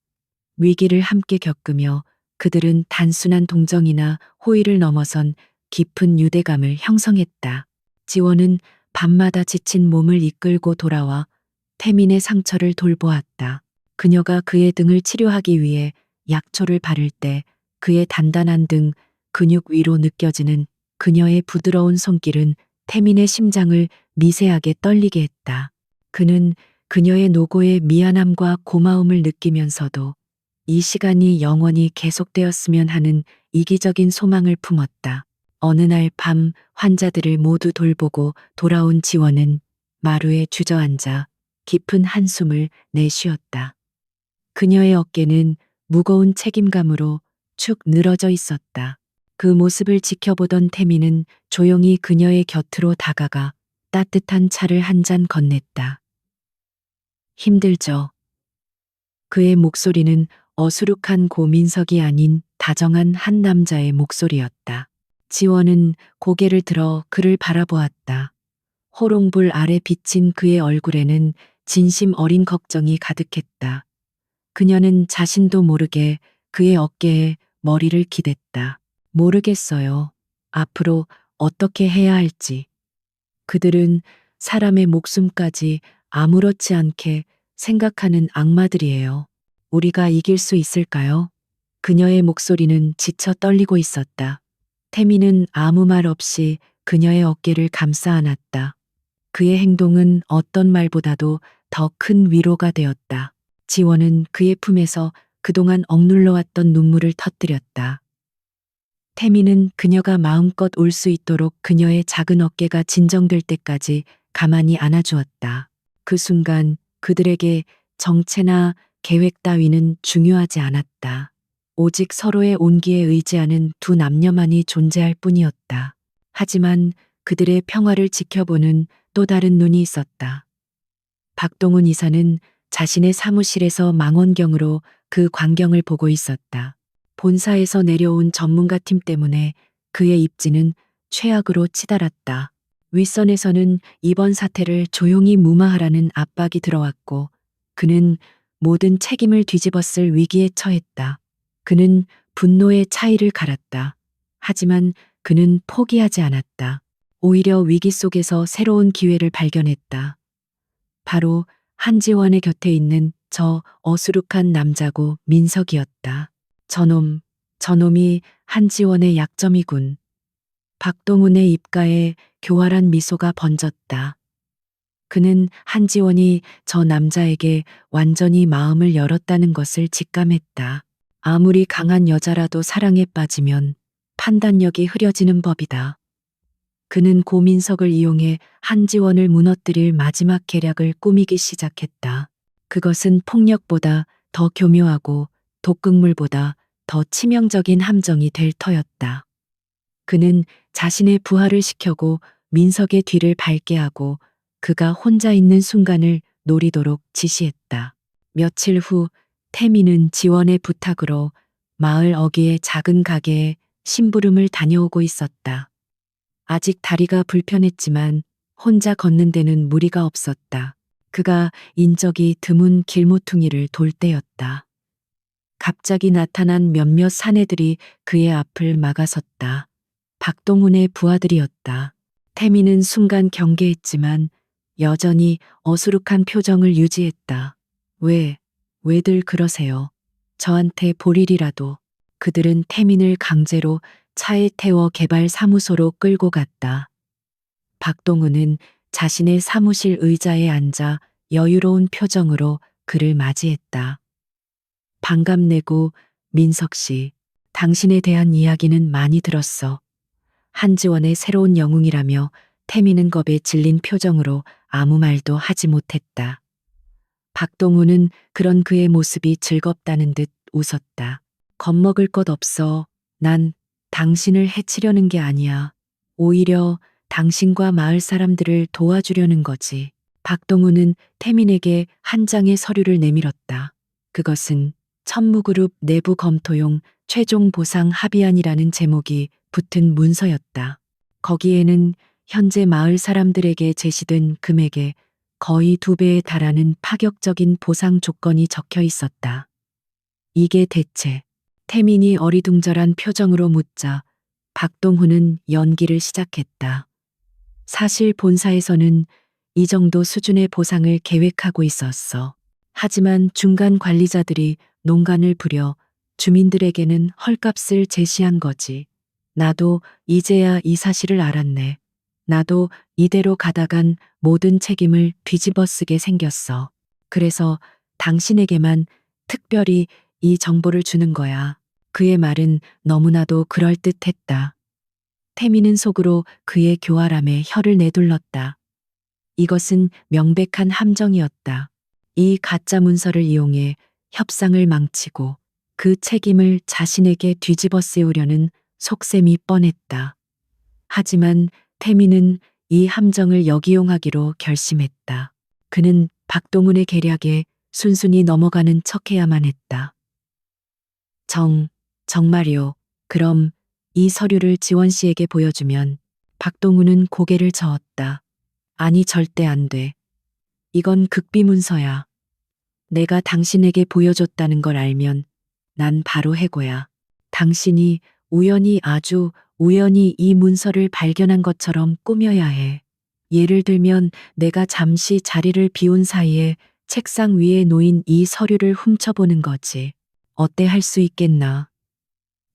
위기를 함께 겪으며 그들은 단순한 동정이나 호의를 넘어선 깊은 유대감을 형성했다. 지원은 밤마다 지친 몸을 이끌고 돌아와 태민의 상처를 돌보았다. 그녀가 그의 등을 치료하기 위해 약초를 바를 때 그의 단단한 등 근육 위로 느껴지는 그녀의 부드러운 손길은 태민의 심장을 미세하게 떨리게 했다. 그는 그녀의 노고에 미안함과 고마움을 느끼면서도 이 시간이 영원히 계속되었으면 하는 이기적인 소망을 품었다. 어느 날 밤 환자들을 모두 돌보고 돌아온 지원은 마루에 주저앉아 깊은 한숨을 내쉬었다. 그녀의 어깨는 무거운 책임감으로 축 늘어져 있었다. 그 모습을 지켜보던 태민은 조용히 그녀의 곁으로 다가가 따뜻한 차를 한 잔 건넸다. 힘들죠? 그의 목소리는 어수룩한 고민석이 아닌 다정한 한 남자의 목소리였다. 지원은 고개를 들어 그를 바라보았다. 호롱불 아래 비친 그의 얼굴에는 진심 어린 걱정이 가득했다. 그녀는 자신도 모르게 그의 어깨에 머리를 기댔다. 모르겠어요. 앞으로 어떻게 해야 할지. 그들은 사람의 목숨까지 아무렇지 않게 생각하는 악마들이에요. 우리가 이길 수 있을까요? 그녀의 목소리는 지쳐 떨리고 있었다. 태미는 아무 말 없이 그녀의 어깨를 감싸 안았다. 그의 행동은 어떤 말보다도 더 큰 위로가 되었다. 지원은 그의 품에서 그동안 억눌러왔던 눈물을 터뜨렸다. 태미는 그녀가 마음껏 울 수 있도록 그녀의 작은 어깨가 진정될 때까지 가만히 안아주었다. 그 순간 그들에게 정체나 계획 따위는 중요하지 않았다. 오직 서로의 온기에 의지하는 두 남녀만이 존재할 뿐이었다. 하지만 그들의 평화를 지켜보는 또 다른 눈이 있었다. 박동훈 이사는 자신의 사무실에서 망원경으로 그 광경을 보고 있었다. 본사에서 내려온 전문가 팀 때문에 그의 입지는 최악으로 치달았다. 윗선에서는 이번 사태를 조용히 무마하라는 압박이 들어왔고 그는 모든 책임을 뒤집었을 위기에 처했다. 그는 분노의 차이를 갈았다. 하지만 그는 포기하지 않았다. 오히려 위기 속에서 새로운 기회를 발견했다. 바로 한지원의 곁에 있는 저 어수룩한 남자고 민석이었다. 저놈이 한지원의 약점이군. 박동훈의 입가에 교활한 미소가 번졌다. 그는 한지원이 저 남자에게 완전히 마음을 열었다는 것을 직감했다. 아무리 강한 여자라도 사랑에 빠지면 판단력이 흐려지는 법이다. 그는 고민석을 이용해 한지원을 무너뜨릴 마지막 계략을 꾸미기 시작했다. 그것은 폭력보다 더 교묘하고 독극물보다 더 치명적인 함정이 될 터였다. 그는 자신의 부하를 시켜고 민석의 뒤를 밟게 하고 그가 혼자 있는 순간을 노리도록 지시했다. 며칠 후 태미는 지원의 부탁으로 마을 어귀의 작은 가게에 심부름을 다녀오고 있었다. 아직 다리가 불편했지만 혼자 걷는 데는 무리가 없었다. 그가 인적이 드문 길모퉁이를 돌 때였다. 갑자기 나타난 몇몇 사내들이 그의 앞을 막아섰다. 박동훈의 부하들이었다. 태미는 순간 경계했지만 여전히 어수룩한 표정을 유지했다. 왜들 그러세요? 저한테 볼 일이라도. 그들은 태민을 강제로 차에 태워 개발 사무소로 끌고 갔다. 박동훈은 자신의 사무실 의자에 앉아 여유로운 표정으로 그를 맞이했다. 반갑네고, 민석 씨. 당신에 대한 이야기는 많이 들었어. 한지원의 새로운 영웅이라며 태미는 겁에 질린 표정으로 아무 말도 하지 못했다. 박동훈은 그런 그의 모습이 즐겁다는 듯 웃었다. 겁먹을 것 없어. 난 당신을 해치려는 게 아니야. 오히려 당신과 마을 사람들을 도와주려는 거지. 박동훈은 태민에게 한 장의 서류를 내밀었다. 그것은 천무그룹 내부 검토용 최종 보상 합의안이라는 제목이 붙은 문서였다. 거기에는 현재 마을 사람들에게 제시된 금액의 거의 2배에 달하는 파격적인 보상 조건이 적혀 있었다. 이게 대체? 태민이 어리둥절한 표정으로 묻자 박동훈은 연기를 시작했다. 사실 본사에서는 이 정도 수준의 보상을 계획하고 있었어. 하지만 중간 관리자들이 농간을 부려 주민들에게는 헐값을 제시한 거지. 나도 이제야 이 사실을 알았네. 나도 이대로 가다간 모든 책임을 뒤집어 쓰게 생겼어. 그래서 당신에게만 특별히 이 정보를 주는 거야. 그의 말은 너무나도 그럴듯했다. 태미는 속으로 그의 교활함에 혀를 내둘렀다. 이것은 명백한 함정이었다. 이 가짜 문서를 이용해 협상을 망치고 그 책임을 자신에게 뒤집어 씌우려는 속셈이 뻔했다. 하지만 태미는 이 함정을 역이용하기로 결심했다. 그는 박동훈의 계략에 순순히 넘어가는 척해야만 했다. 정말요. 그럼 이 서류를 지원 씨에게 보여주면. 박동훈은 고개를 저었다. 아니, 절대 안 돼. 이건 극비문서야. 내가 당신에게 보여줬다는 걸 알면 난 바로 해고야. 당신이 아주 우연히 이 문서를 발견한 것처럼 꾸며야 해. 예를 들면 내가 잠시 자리를 비운 사이에 책상 위에 놓인 이 서류를 훔쳐보는 거지. 어때, 할 수 있겠나?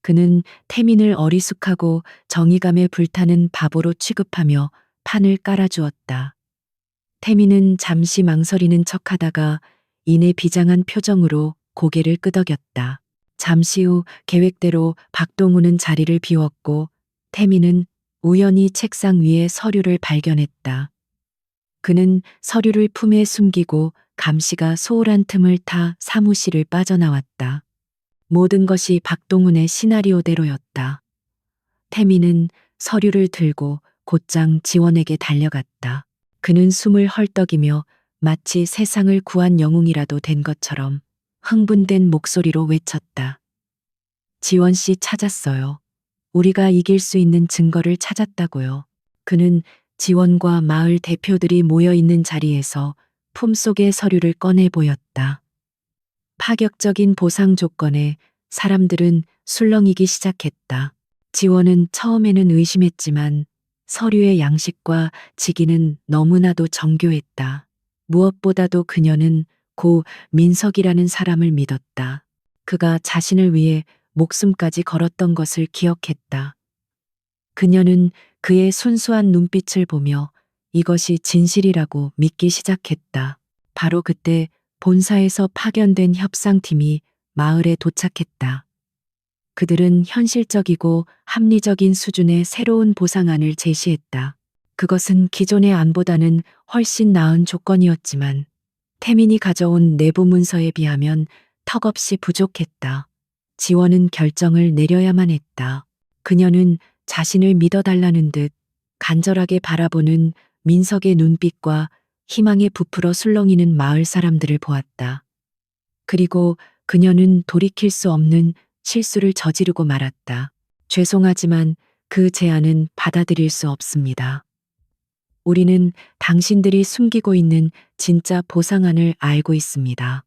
그는 태민을 어리숙하고 정의감에 불타는 바보로 취급하며 판을 깔아주었다. 태미는 잠시 망설이는 척하다가 이내 비장한 표정으로 고개를 끄덕였다. 잠시 후 계획대로 박동우는 자리를 비웠고 태미는 우연히 책상 위에 서류를 발견했다. 그는 서류를 품에 숨기고 감시가 소홀한 틈을 타 사무실을 빠져나왔다. 모든 것이 박동훈의 시나리오대로였다. 태미는 서류를 들고 곧장 지원에게 달려갔다. 그는 숨을 헐떡이며 마치 세상을 구한 영웅이라도 된 것처럼 흥분된 목소리로 외쳤다. 지원 씨 찾았어요. 우리가 이길 수 있는 증거를 찾았다고요. 그는 지원과 마을 대표들이 모여 있는 자리에서 품속의 서류를 꺼내 보였다. 파격적인 보상 조건에 사람들은 술렁이기 시작했다. 지원은 처음에는 의심했지만 서류의 양식과 직위는 너무나도 정교했다. 무엇보다도 그녀는 고 민석이라는 사람을 믿었다. 그가 자신을 위해 목숨까지 걸었던 것을 기억했다. 그녀는 그의 순수한 눈빛을 보며 이것이 진실이라고 믿기 시작했다. 바로 그때 본사에서 파견된 협상팀이 마을에 도착했다. 그들은 현실적이고 합리적인 수준의 새로운 보상안을 제시했다. 그것은 기존의 안보다는 훨씬 나은 조건이었지만 태민이 가져온 내부 문서에 비하면 턱없이 부족했다. 지원은 결정을 내려야만 했다. 그녀는 자신을 믿어달라는 듯 간절하게 바라보는 민석의 눈빛과 희망에 부풀어 술렁이는 마을 사람들을 보았다. 그리고 그녀는 돌이킬 수 없는 실수를 저지르고 말았다. 죄송하지만 그 제안은 받아들일 수 없습니다. 우리는 당신들이 숨기고 있는 진짜 보상안을 알고 있습니다.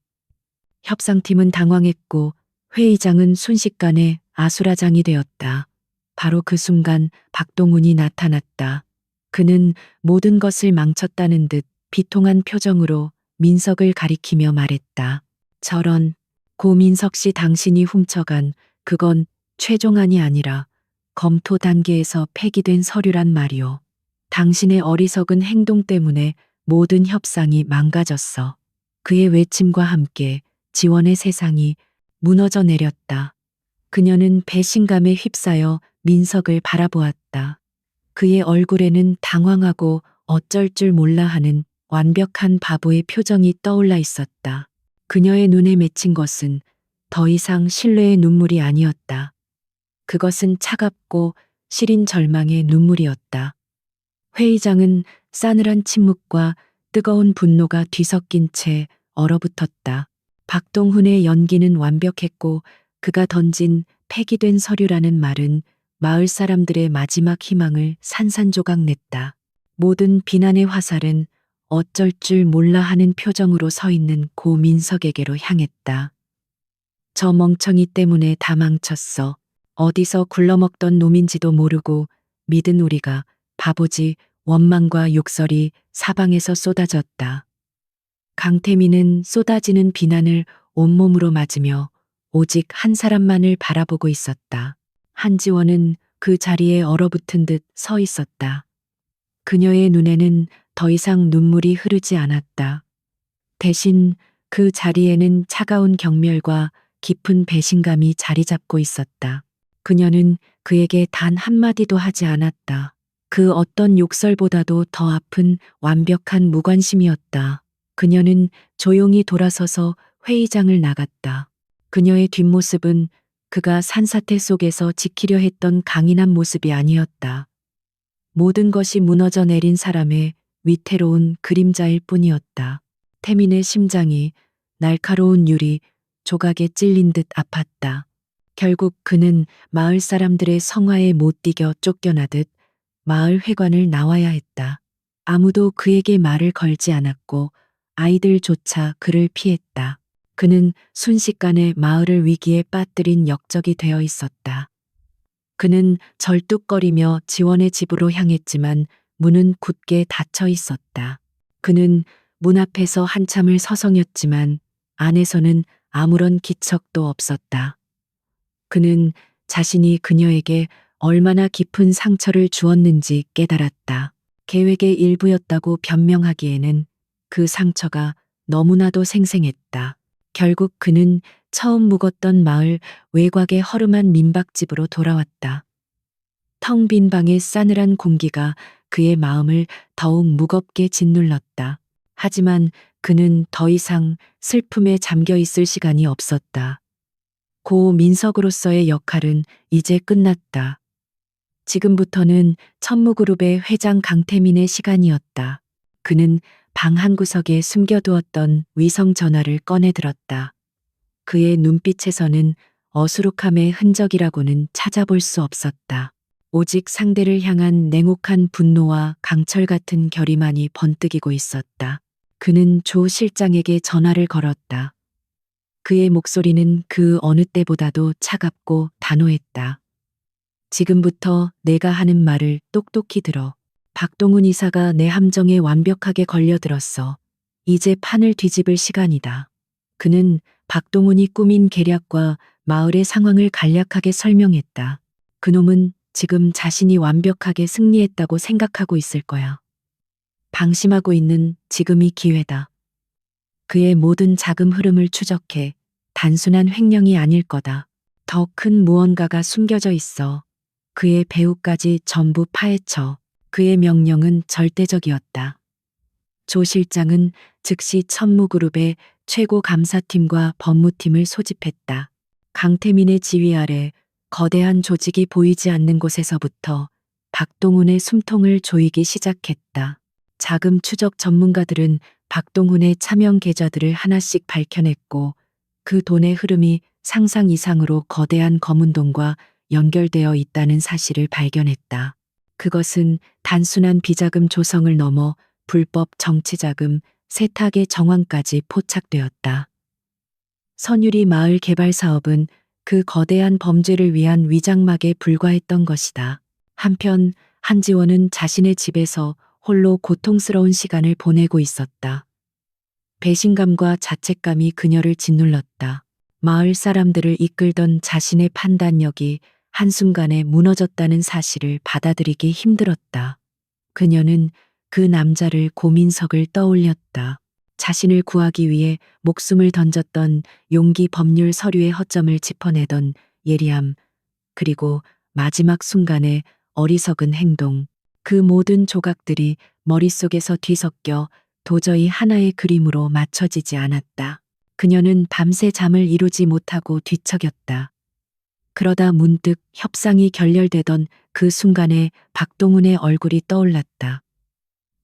협상팀은 당황했고 회의장은 순식간에 아수라장이 되었다. 바로 그 순간 박동훈이 나타났다. 그는 모든 것을 망쳤다는 듯 비통한 표정으로 민석을 가리키며 말했다. 저런, 고민석 씨 당신이 훔쳐간 그건 최종안이 아니라 검토 단계에서 폐기된 서류란 말이오. 당신의 어리석은 행동 때문에 모든 협상이 망가졌어. 그의 외침과 함께 지원의 세상이 무너져 내렸다. 그녀는 배신감에 휩싸여 민석을 바라보았다. 그의 얼굴에는 당황하고 어쩔 줄 몰라 하는 완벽한 바보의 표정이 떠올라 있었다. 그녀의 눈에 맺힌 것은 더 이상 신뢰의 눈물이 아니었다. 그것은 차갑고 시린 절망의 눈물이었다. 회의장은 싸늘한 침묵과 뜨거운 분노가 뒤섞인 채 얼어붙었다. 박동훈의 연기는 완벽했고 그가 던진 폐기된 서류라는 말은 마을 사람들의 마지막 희망을 산산조각 냈다. 모든 비난의 화살은 어쩔 줄 몰라 하는 표정으로 서 있는 고민석에게로 향했다. 저 멍청이 때문에 다 망쳤어. 어디서 굴러먹던 놈인지도 모르고 믿은 우리가 바보지. 원망과 욕설이 사방에서 쏟아졌다. 강태민은 쏟아지는 비난을 온몸으로 맞으며 오직 한 사람만을 바라보고 있었다. 한지원은 그 자리에 얼어붙은 듯 서 있었다. 그녀의 눈에는 더 이상 눈물이 흐르지 않았다. 대신 그 자리에는 차가운 경멸과 깊은 배신감이 자리 잡고 있었다. 그녀는 그에게 단 한마디도 하지 않았다. 그 어떤 욕설보다도 더 아픈 완벽한 무관심이었다. 그녀는 조용히 돌아서서 회의장을 나갔다. 그녀의 뒷모습은 그가 산사태 속에서 지키려 했던 강인한 모습이 아니었다. 모든 것이 무너져 내린 사람의 위태로운 그림자일 뿐이었다. 태민의 심장이 날카로운 유리 조각에 찔린 듯 아팠다. 결국 그는 마을 사람들의 성화에 못 이겨 쫓겨나듯 마을 회관을 나와야 했다. 아무도 그에게 말을 걸지 않았고 아이들조차 그를 피했다. 그는 순식간에 마을을 위기에 빠뜨린 역적이 되어 있었다. 그는 절뚝거리며 지원의 집으로 향했지만 문은 굳게 닫혀 있었다. 그는 문 앞에서 한참을 서성였지만 안에서는 아무런 기척도 없었다. 그는 자신이 그녀에게 얼마나 깊은 상처를 주었는지 깨달았다. 계획의 일부였다고 변명하기에는 그 상처가 너무나도 생생했다. 결국 그는 처음 묵었던 마을 외곽의 허름한 민박집으로 돌아왔다. 텅 빈 방의 싸늘한 공기가 그의 마음을 더욱 무겁게 짓눌렀다. 하지만 그는 더 이상 슬픔에 잠겨 있을 시간이 없었다. 고 민석으로서의 역할은 이제 끝났다. 지금부터는 천무그룹의 회장 강태민의 시간이었다. 그는 방 한구석에 숨겨두었던 위성 전화를 꺼내 들었다. 그의 눈빛에서는 어수룩함의 흔적이라고는 찾아볼 수 없었다. 오직 상대를 향한 냉혹한 분노와 강철 같은 결의만이 번뜩이고 있었다. 그는 조 실장에게 전화를 걸었다. 그의 목소리는 그 어느 때보다도 차갑고 단호했다. 지금부터 내가 하는 말을 똑똑히 들어. 박동훈 이사가 내 함정에 완벽하게 걸려들었어. 이제 판을 뒤집을 시간이다. 그는 박동훈이 꾸민 계략과 마을의 상황을 간략하게 설명했다. 그놈은 지금 자신이 완벽하게 승리했다고 생각하고 있을 거야. 방심하고 있는 지금이 기회다. 그의 모든 자금 흐름을 추적해. 단순한 횡령이 아닐 거다. 더 큰 무언가가 숨겨져 있어. 그의 배후까지 전부 파헤쳐. 그의 명령은 절대적이었다. 조 실장은 즉시 천무그룹의 최고 감사팀과 법무팀을 소집했다. 강태민의 지휘 아래 거대한 조직이 보이지 않는 곳에서부터 박동훈의 숨통을 조이기 시작했다. 자금 추적 전문가들은 박동훈의 차명 계좌들을 하나씩 밝혀냈고 그 돈의 흐름이 상상 이상으로 거대한 검은 돈과 연결되어 있다는 사실을 발견했다. 그것은 단순한 비자금 조성을 넘어 불법 정치자금, 세탁의 정황까지 포착되었다. 선유리 마을 개발 사업은 그 거대한 범죄를 위한 위장막에 불과했던 것이다. 한편 한지원은 자신의 집에서 홀로 고통스러운 시간을 보내고 있었다. 배신감과 자책감이 그녀를 짓눌렀다. 마을 사람들을 이끌던 자신의 판단력이 한순간에 무너졌다는 사실을 받아들이기 힘들었다. 그녀는 그 남자를 고민석을 떠올렸다. 자신을 구하기 위해 목숨을 던졌던 용기 법률 서류의 허점을 짚어내던 예리함, 그리고 마지막 순간의 어리석은 행동. 그 모든 조각들이 머릿속에서 뒤섞여 도저히 하나의 그림으로 맞춰지지 않았다. 그녀는 밤새 잠을 이루지 못하고 뒤척였다. 그러다 문득 협상이 결렬되던 그 순간에 박동훈의 얼굴이 떠올랐다.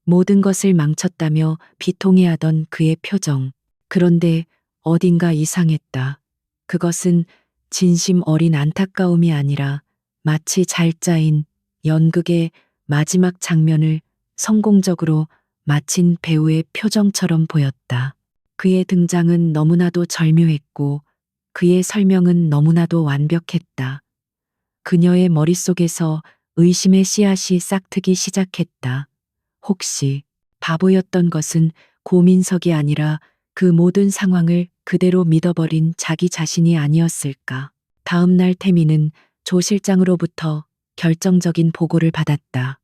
모든 것을 망쳤다며 비통해하던 그의 표정. 그런데 어딘가 이상했다. 그것은 진심 어린 안타까움이 아니라 마치 잘 짜인 연극의 마지막 장면을 성공적으로 마친 배우의 표정처럼 보였다. 그의 등장은 너무나도 절묘했고 그의 설명은 너무나도 완벽했다. 그녀의 머릿속에서 의심의 씨앗이 싹트기 시작했다. 혹시 바보였던 것은 고민석이 아니라 그 모든 상황을 그대로 믿어버린 자기 자신이 아니었을까. 다음 날 태민은 조 실장으로부터 결정적인 보고를 받았다.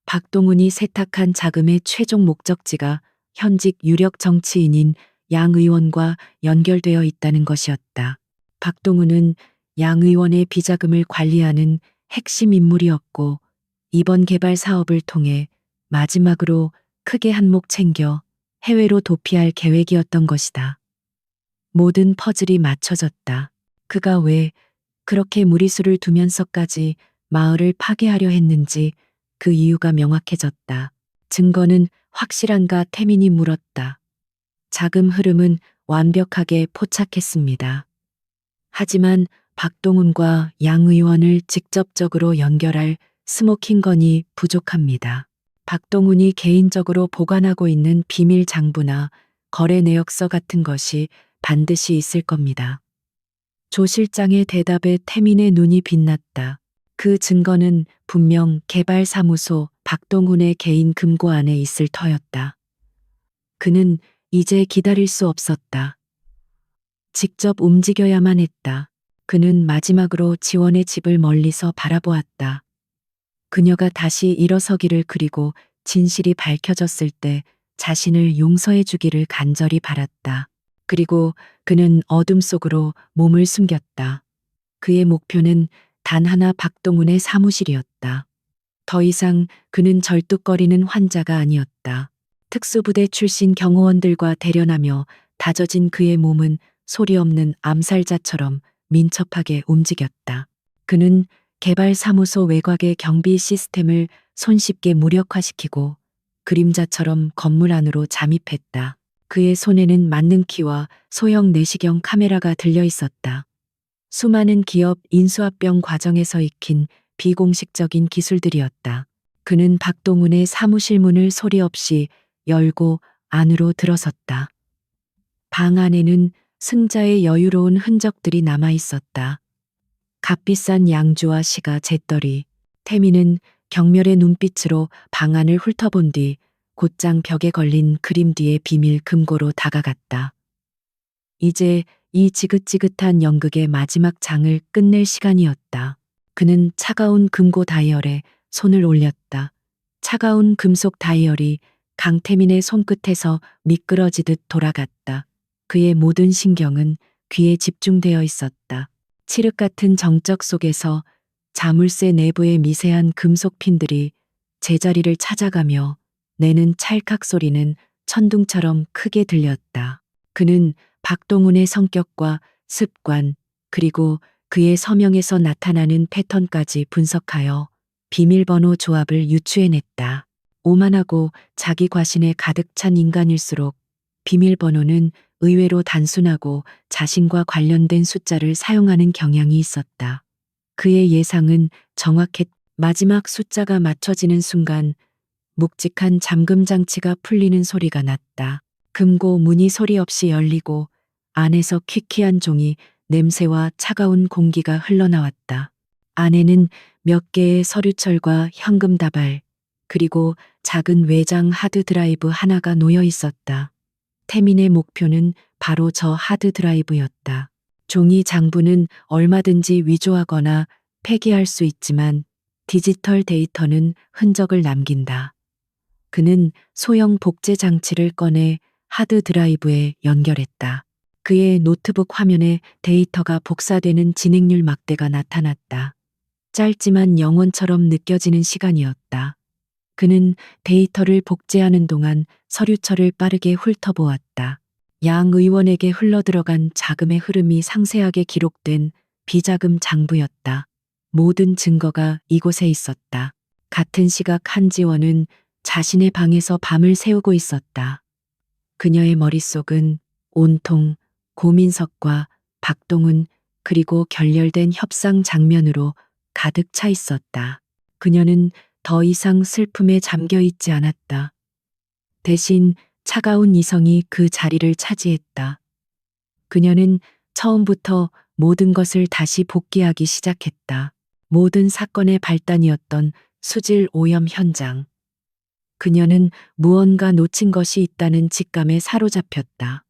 박동훈이 세탁한 자금의 최종 목적지가 현직 유력 정치인인 양 의원과 연결되어 있다는 것이었다. 박동훈은 양 의원의 비자금을 관리하는 핵심 인물이었고 이번 개발 사업을 통해 마지막으로 크게 한몫 챙겨 해외로 도피할 계획이었던 것이다. 모든 퍼즐이 맞춰졌다. 그가 왜 그렇게 무리수를 두면서까지 마을을 파괴하려 했는지 그 이유가 명확해졌다. 증거는 확실한가 태민이 물었다. 자금 흐름은 완벽하게 포착했습니다. 하지만 박동훈과 양 의원을 직접적으로 연결할 스모킹건이 부족합니다. 박동훈이 개인적으로 보관하고 있는 비밀 장부나 거래 내역서 같은 것이 반드시 있을 겁니다. 조 실장의 대답에 태민의 눈이 빛났다. 그 증거는 분명 개발사무소 박동훈의 개인 금고 안에 있을 터였다. 그는 이제 기다릴 수 없었다. 직접 움직여야만 했다. 그는 마지막으로 지원의 집을 멀리서 바라보았다. 그녀가 다시 일어서기를 그리고 진실이 밝혀졌을 때 자신을 용서해 주기를 간절히 바랐다. 그리고 그는 어둠 속으로 몸을 숨겼다. 그의 목표는 단 하나 박동훈의 사무실이었다. 더 이상 그는 절뚝거리는 환자가 아니었다. 특수부대 출신 경호원들과 대련하며 다져진 그의 몸은 소리 없는 암살자처럼 민첩하게 움직였다. 그는 개발사무소 외곽의 경비 시스템을 손쉽게 무력화시키고 그림자처럼 건물 안으로 잠입했다. 그의 손에는 만능키와 소형 내시경 카메라가 들려 있었다. 수많은 기업 인수합병 과정에서 익힌 비공식적인 기술들이었다. 그는 박동훈의 사무실 문을 소리 없이 열고 안으로 들어섰다. 방 안에는 승자의 여유로운 흔적들이 남아 있었다. 값비싼 양주와 시가 재떨이, 태미는 경멸의 눈빛으로 방 안을 훑어본 뒤 곧장 벽에 걸린 그림 뒤에 비밀 금고로 다가갔다. 이제 이 지긋지긋한 연극의 마지막 장을 끝낼 시간이었다. 그는 차가운 금고 다이얼에 손을 올렸다. 차가운 금속 다이얼이 강태민의 손끝에서 미끄러지듯 돌아갔다. 그의 모든 신경은 귀에 집중되어 있었다. 칠흑 같은 정적 속에서 자물쇠 내부의 미세한 금속 핀들이 제자리를 찾아가며 내는 찰칵 소리는 천둥처럼 크게 들렸다. 그는 박동훈의 성격과 습관, 그리고 그의 서명에서 나타나는 패턴까지 분석하여 비밀번호 조합을 유추해냈다. 오만하고 자기 과신에 가득 찬 인간일수록 비밀번호는 의외로 단순하고 자신과 관련된 숫자를 사용하는 경향이 있었다. 그의 예상은 정확했. 마지막 숫자가 맞춰지는 순간 묵직한 잠금 장치가 풀리는 소리가 났다. 금고 문이 소리 없이 열리고 안에서 퀴퀴한 종이 냄새와 차가운 공기가 흘러나왔다. 안에는 몇 개의 서류철과 현금 다발, 그리고 작은 외장 하드 드라이브 하나가 놓여 있었다. 태민의 목표는 바로 저 하드 드라이브였다. 종이 장부는 얼마든지 위조하거나 폐기할 수 있지만 디지털 데이터는 흔적을 남긴다. 그는 소형 복제 장치를 꺼내 하드 드라이브에 연결했다. 그의 노트북 화면에 데이터가 복사되는 진행률 막대가 나타났다. 짧지만 영원처럼 느껴지는 시간이었다. 그는 데이터를 복제하는 동안 서류철을 빠르게 훑어보았다. 양 의원에게 흘러들어간 자금의 흐름이 상세하게 기록된 비자금 장부였다. 모든 증거가 이곳에 있었다. 같은 시각 한지원은 자신의 방에서 밤을 새우고 있었다. 그녀의 머릿속은 온통 고민석과 박동훈 그리고 결렬된 협상 장면으로 가득 차 있었다. 그녀는 더 이상 슬픔에 잠겨 있지 않았다. 대신 차가운 이성이 그 자리를 차지했다. 그녀는 처음부터 모든 것을 다시 복귀하기 시작했다. 모든 사건의 발단이었던 수질 오염 현장. 그녀는 무언가 놓친 것이 있다는 직감에 사로잡혔다.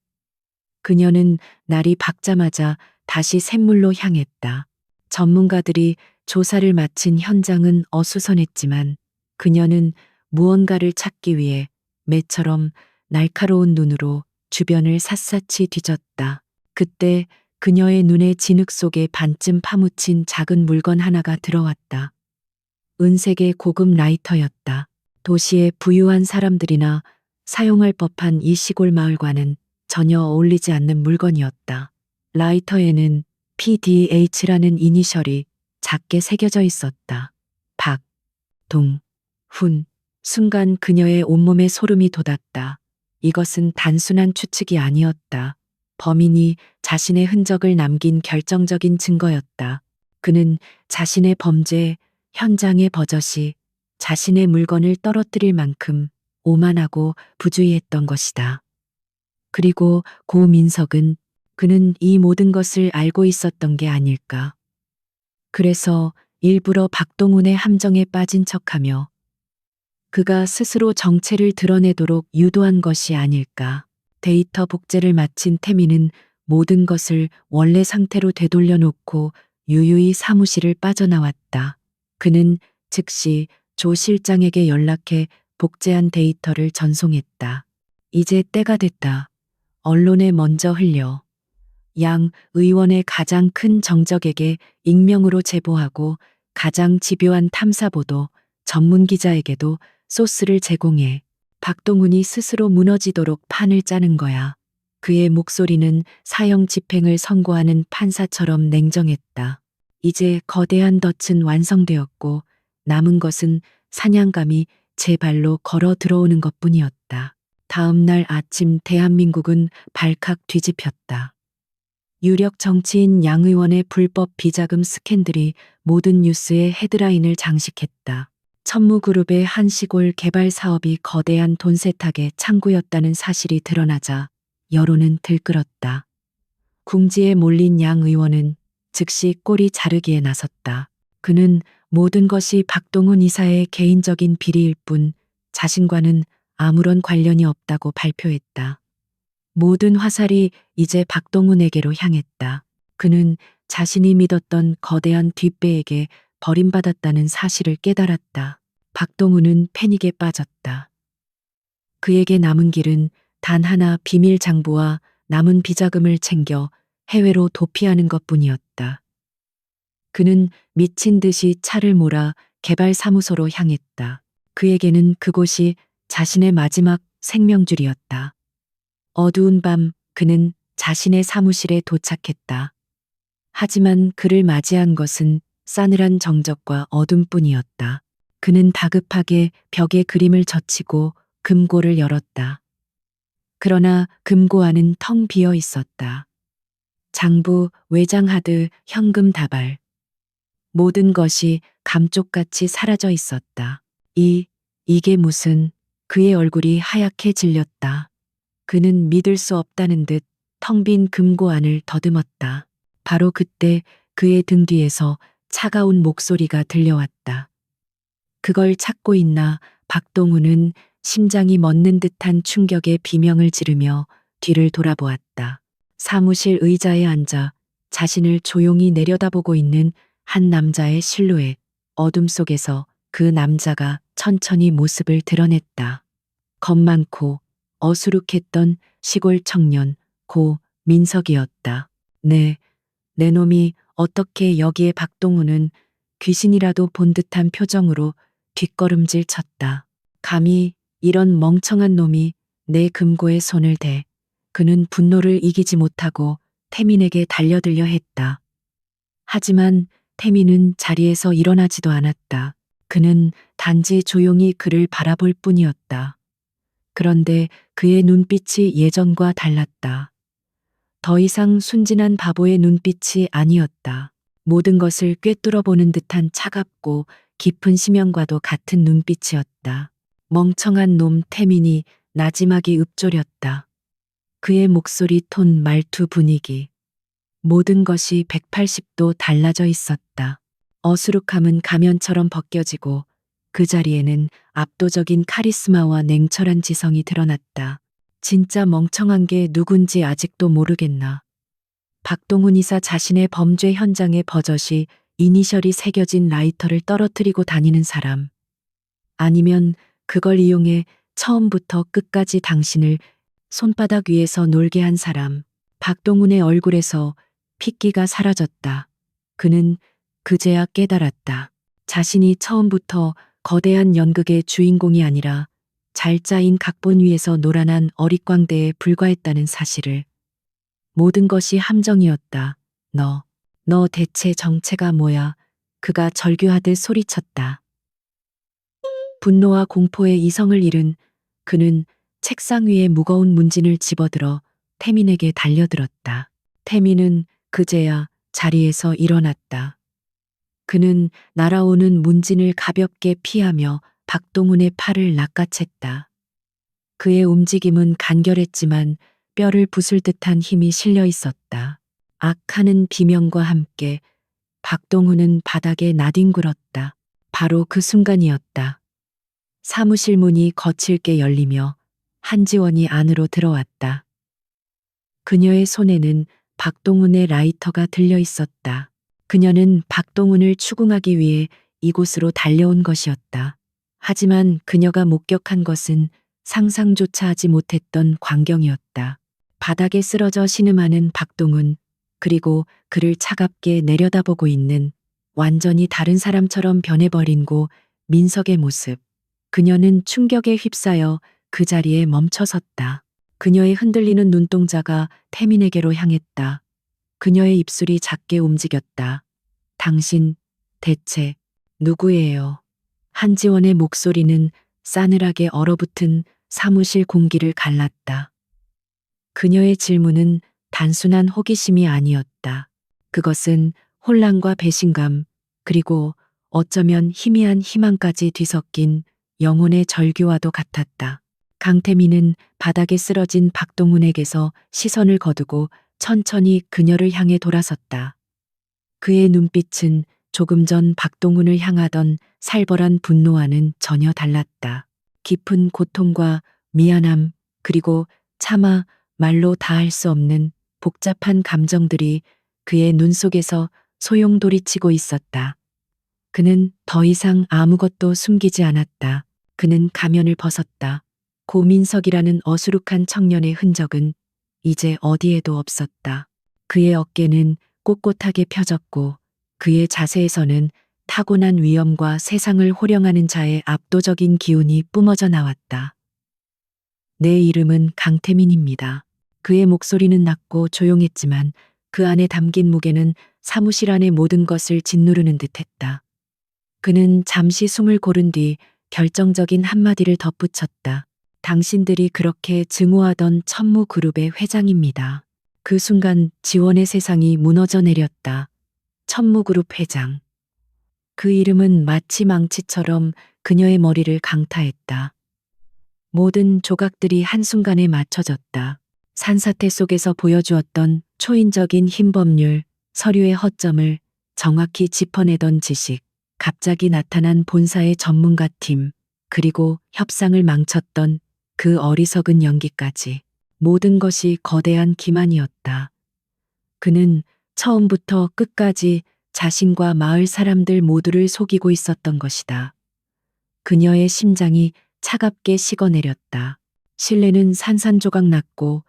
그녀는 날이 밝자마자 다시 샘물로 향했다. 전문가들이 조사를 마친 현장은 어수선했지만 그녀는 무언가를 찾기 위해 매처럼 날카로운 눈으로 주변을 샅샅이 뒤졌다. 그때 그녀의 눈에 진흙 속에 반쯤 파묻힌 작은 물건 하나가 들어왔다. 은색의 고급 라이터였다. 도시의 부유한 사람들이나 사용할 법한 이 시골 마을과는 전혀 어울리지 않는 물건이었다. 라이터에는 PDH라는 이니셜이 작게 새겨져 있었다. 박, 동, 훈. 순간 그녀의 온몸에 소름이 돋았다. 이것은 단순한 추측이 아니었다. 범인이 자신의 흔적을 남긴 결정적인 증거였다. 그는 자신의 범죄, 현장의 버젓이 자신의 물건을 떨어뜨릴 만큼 오만하고 부주의했던 것이다. 그리고 고민석은 그는 이 모든 것을 알고 있었던 게 아닐까. 그래서 일부러 박동훈의 함정에 빠진 척하며 그가 스스로 정체를 드러내도록 유도한 것이 아닐까. 데이터 복제를 마친 태민은 모든 것을 원래 상태로 되돌려 놓고 유유히 사무실을 빠져나왔다. 그는 즉시 조 실장에게 연락해 복제한 데이터를 전송했다. 이제 때가 됐다. 언론에 먼저 흘려 양 의원의 가장 큰 정적에게 익명으로 제보하고 가장 집요한 탐사보도 전문 기자에게도 소스를 제공해 박동훈이 스스로 무너지도록 판을 짜는 거야. 그의 목소리는 사형 집행을 선고하는 판사처럼 냉정했다. 이제 거대한 덫은 완성되었고 남은 것은 사냥감이 제 발로 걸어 들어오는 것뿐이었다. 다음 날 아침 대한민국은 발칵 뒤집혔다. 유력 정치인 양 의원의 불법 비자금 스캔들이 모든 뉴스의 헤드라인을 장식했다. 천무그룹의 한 시골 개발 사업이 거대한 돈 세탁의 창구였다는 사실이 드러나자 여론은 들끓었다. 궁지에 몰린 양 의원은 즉시 꼬리 자르기에 나섰다. 그는 모든 것이 박동훈 이사의 개인적인 비리일 뿐 자신과는 아무런 관련이 없다고 발표했다. 모든 화살이 이제 박동훈에게로 향했다. 그는 자신이 믿었던 거대한 뒷배에게 버림받았다는 사실을 깨달았다. 박동훈은 패닉에 빠졌다. 그에게 남은 길은 단 하나 비밀 장부와 남은 비자금을 챙겨 해외로 도피하는 것뿐이었다. 그는 미친 듯이 차를 몰아 개발 사무소로 향했다. 그에게는 그곳이 자신의 마지막 생명줄이었다. 어두운 밤 그는 자신의 사무실에 도착했다. 하지만 그를 맞이한 것은 싸늘한 정적과 어둠뿐이었다. 그는 다급하게 벽에 그림을 젖히고 금고를 열었다. 그러나 금고 안은 텅 비어 있었다. 장부, 외장하드, 현금 다발. 모든 것이 감쪽같이 사라져 있었다. 이게 무슨, 그의 얼굴이 하얗게 질렸다. 그는 믿을 수 없다는 듯 텅 빈 금고 안을 더듬었다. 바로 그때 그의 등 뒤에서 차가운 목소리가 들려왔다. 그걸 찾고 있나. 박동훈은 심장이 멎는 듯한 충격에 비명을 지르며 뒤를 돌아보았다. 사무실 의자에 앉아 자신을 조용히 내려다보고 있는 한 남자의 실루엣. 어둠 속에서 그 남자가 천천히 모습을 드러냈다. 겁 많고 어수룩했던 시골 청년 고 민석이었다. 내 놈이 어떻게 여기에. 박동훈은 귀신이라도 본 듯한 표정으로 뒷걸음질 쳤다. 감히 이런 멍청한 놈이 내 금고에 손을 대. 그는 분노를 이기지 못하고 태민에게 달려들려 했다. 하지만 태민은 자리에서 일어나지도 않았다. 그는 단지 조용히 그를 바라볼 뿐이었다. 그런데 그의 눈빛이 예전과 달랐다. 더 이상 순진한 바보의 눈빛이 아니었다. 모든 것을 꿰뚫어 보는 듯한 차갑고 깊은 심연과도 같은 눈빛이었다. 멍청한 놈. 태민이 나지막이 읊조렸다. 그의 목소리, 톤, 말투, 분위기. 모든 것이 180도 달라져 있었다. 어수룩함은 가면처럼 벗겨지고 그 자리에는 압도적인 카리스마와 냉철한 지성이 드러났다. 진짜 멍청한 게 누군지 아직도 모르겠나. 박동훈 이사 자신의 범죄 현장에 버젓이 이니셜이 새겨진 라이터를 떨어뜨리고 다니는 사람. 아니면 그걸 이용해 처음부터 끝까지 당신을 손바닥 위에서 놀게 한 사람. 박동훈의 얼굴에서 핏기가 사라졌다. 그는 그제야 깨달았다. 자신이 처음부터 거대한 연극의 주인공이 아니라 잘 짜인 각본 위에서 노란한 어릿광대에 불과했다는 사실을. 모든 것이 함정이었다. 너 대체 정체가 뭐야? 그가 절규하듯 소리쳤다. 분노와 공포의 이성을 잃은 그는 책상 위에 무거운 문진을 집어들어 태민에게 달려들었다. 태민은 그제야 자리에서 일어났다. 그는 날아오는 문진을 가볍게 피하며 박동훈의 팔을 낚아챘다. 그의 움직임은 간결했지만 뼈를 부술 듯한 힘이 실려 있었다. 악하는 비명과 함께 박동훈은 바닥에 나뒹굴었다. 바로 그 순간이었다. 사무실 문이 거칠게 열리며 한지원이 안으로 들어왔다. 그녀의 손에는 박동훈의 라이터가 들려 있었다. 그녀는 박동훈을 추궁하기 위해 이곳으로 달려온 것이었다. 하지만 그녀가 목격한 것은 상상조차 하지 못했던 광경이었다. 바닥에 쓰러져 신음하는 박동훈, 그리고 그를 차갑게 내려다보고 있는 완전히 다른 사람처럼 변해버린 고 민석의 모습. 그녀는 충격에 휩싸여 그 자리에 멈춰섰다. 그녀의 흔들리는 눈동자가 태민에게로 향했다. 그녀의 입술이 작게 움직였다. 당신, 대체, 누구예요? 한지원의 목소리는 싸늘하게 얼어붙은 사무실 공기를 갈랐다. 그녀의 질문은 단순한 호기심이 아니었다. 그것은 혼란과 배신감, 그리고 어쩌면 희미한 희망까지 뒤섞인 영혼의 절규와도 같았다. 강태민은 바닥에 쓰러진 박동훈에게서 시선을 거두고 천천히 그녀를 향해 돌아섰다. 그의 눈빛은 조금 전 박동훈을 향하던 살벌한 분노와는 전혀 달랐다. 깊은 고통과 미안함, 그리고 차마 말로 다할 수 없는 복잡한 감정들이 그의 눈 속에서 소용돌이치고 있었다. 그는 더 이상 아무것도 숨기지 않았다. 그는 가면을 벗었다. 고민석이라는 어수룩한 청년의 흔적은 이제 어디에도 없었다. 그의 어깨는 꼿꼿하게 펴졌고 그의 자세에서는 타고난 위엄과 세상을 호령하는 자의 압도적인 기운이 뿜어져 나왔다. 내 이름은 강태민입니다. 그의 목소리는 낮고 조용했지만 그 안에 담긴 무게는 사무실 안의 모든 것을 짓누르는 듯했다. 그는 잠시 숨을 고른 뒤 결정적인 한마디를 덧붙였다. 당신들이 그렇게 증오하던 천무 그룹의 회장입니다. 그 순간 지원의 세상이 무너져 내렸다. 천무 그룹 회장. 그 이름은 마치 망치처럼 그녀의 머리를 강타했다. 모든 조각들이 한순간에 맞춰졌다. 산사태 속에서 보여주었던 초인적인 힘법률, 서류의 허점을 정확히 짚어내던 지식, 갑자기 나타난 본사의 전문가 팀, 그리고 협상을 망쳤던 그 어리석은 연기까지 모든 것이 거대한 기만이었다. 그는 처음부터 끝까지 자신과 마을 사람들 모두를 속이고 있었던 것이다. 그녀의 심장이 차갑게 식어내렸다. 신뢰는 산산조각 났고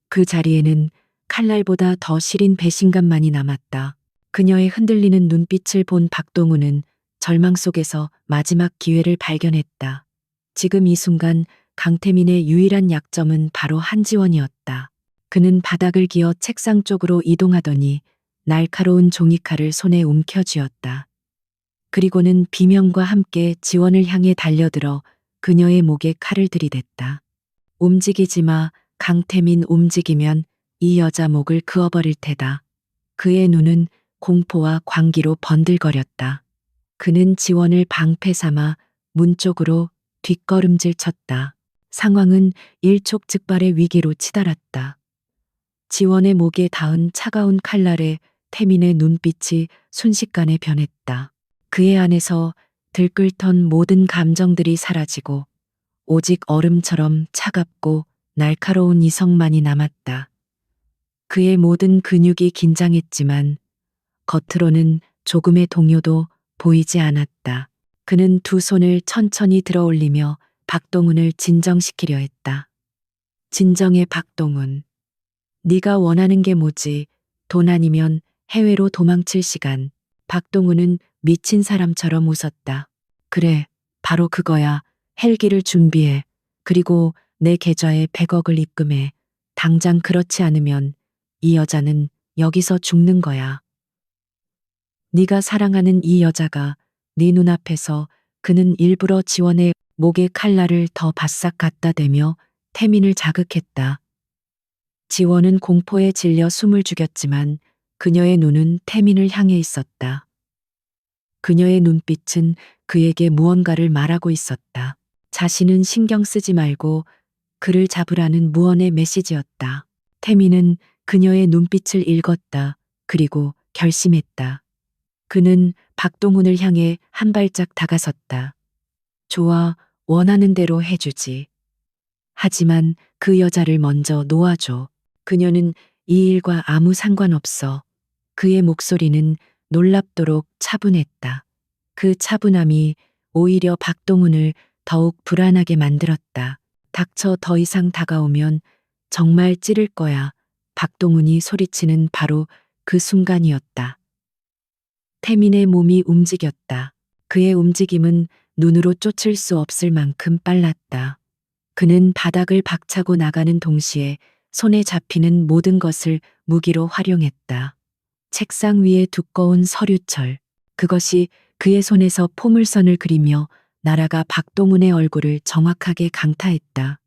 그 자리에는 칼날보다 더 시린 배신감만이 남았다. 그녀의 흔들리는 눈빛을 본 박동훈은 절망 속에서 마지막 기회를 발견했다. 지금 이 순간 강태민의 유일한 약점은 바로 한지원이었다. 그는 바닥을 기어 책상 쪽으로 이동하더니 날카로운 종이칼을 손에 움켜쥐었다. 그리고는 비명과 함께 지원을 향해 달려들어 그녀의 목에 칼을 들이댔다. 움직이지 마, 강태민. 움직이면 이 여자 목을 그어버릴 테다. 그의 눈은 공포와 광기로 번들거렸다. 그는 지원을 방패 삼아 문 쪽으로 뒷걸음질 쳤다. 상황은 일촉즉발의 위기로 치달았다. 지원의 목에 닿은 차가운 칼날에 태민의 눈빛이 순식간에 변했다. 그의 안에서 들끓던 모든 감정들이 사라지고 오직 얼음처럼 차갑고 날카로운 이성만이 남았다. 그의 모든 근육이 긴장했지만 겉으로는 조금의 동요도 보이지 않았다. 그는 두 손을 천천히 들어 올리며 박동훈을 진정시키려 했다. 진정해, 박동훈. 네가 원하는 게 뭐지? 돈 아니면 해외로 도망칠 시간. 박동훈은 미친 사람처럼 웃었다. 그래, 바로 그거야. 헬기를 준비해. 그리고 내 계좌에 100억을 입금해. 당장. 그렇지 않으면 이 여자는 여기서 죽는 거야. 네가 사랑하는 이 여자가 네 눈앞에서. 그는 일부러 지원의 목에 칼날을 더 바싹 갖다 대며 태민을 자극했다. 지원은 공포에 질려 숨을 죽였지만 그녀의 눈은 태민을 향해 있었다. 그녀의 눈빛은 그에게 무언가를 말하고 있었다. 자신은 신경 쓰지 말고 그를 잡으라는 무언의 메시지였다. 태민은 그녀의 눈빛을 읽었다. 그리고 결심했다. 그는 박동훈을 향해 한 발짝 다가섰다. 좋아, 원하는 대로 해주지. 하지만 그 여자를 먼저 놓아줘. 그녀는 이 일과 아무 상관없어. 그의 목소리는 놀랍도록 차분했다. 그 차분함이 오히려 박동훈을 더욱 불안하게 만들었다. 닥쳐, 더 이상 다가오면 정말 찌를 거야. 박동훈이 소리치는 바로 그 순간이었다. 태민의 몸이 움직였다. 그의 움직임은 눈으로 쫓을 수 없을 만큼 빨랐다. 그는 바닥을 박차고 나가는 동시에 손에 잡히는 모든 것을 무기로 활용했다. 책상 위에 두꺼운 서류철. 그것이 그의 손에서 포물선을 그리며 날아가 박동훈의 얼굴을 정확하게 강타했다.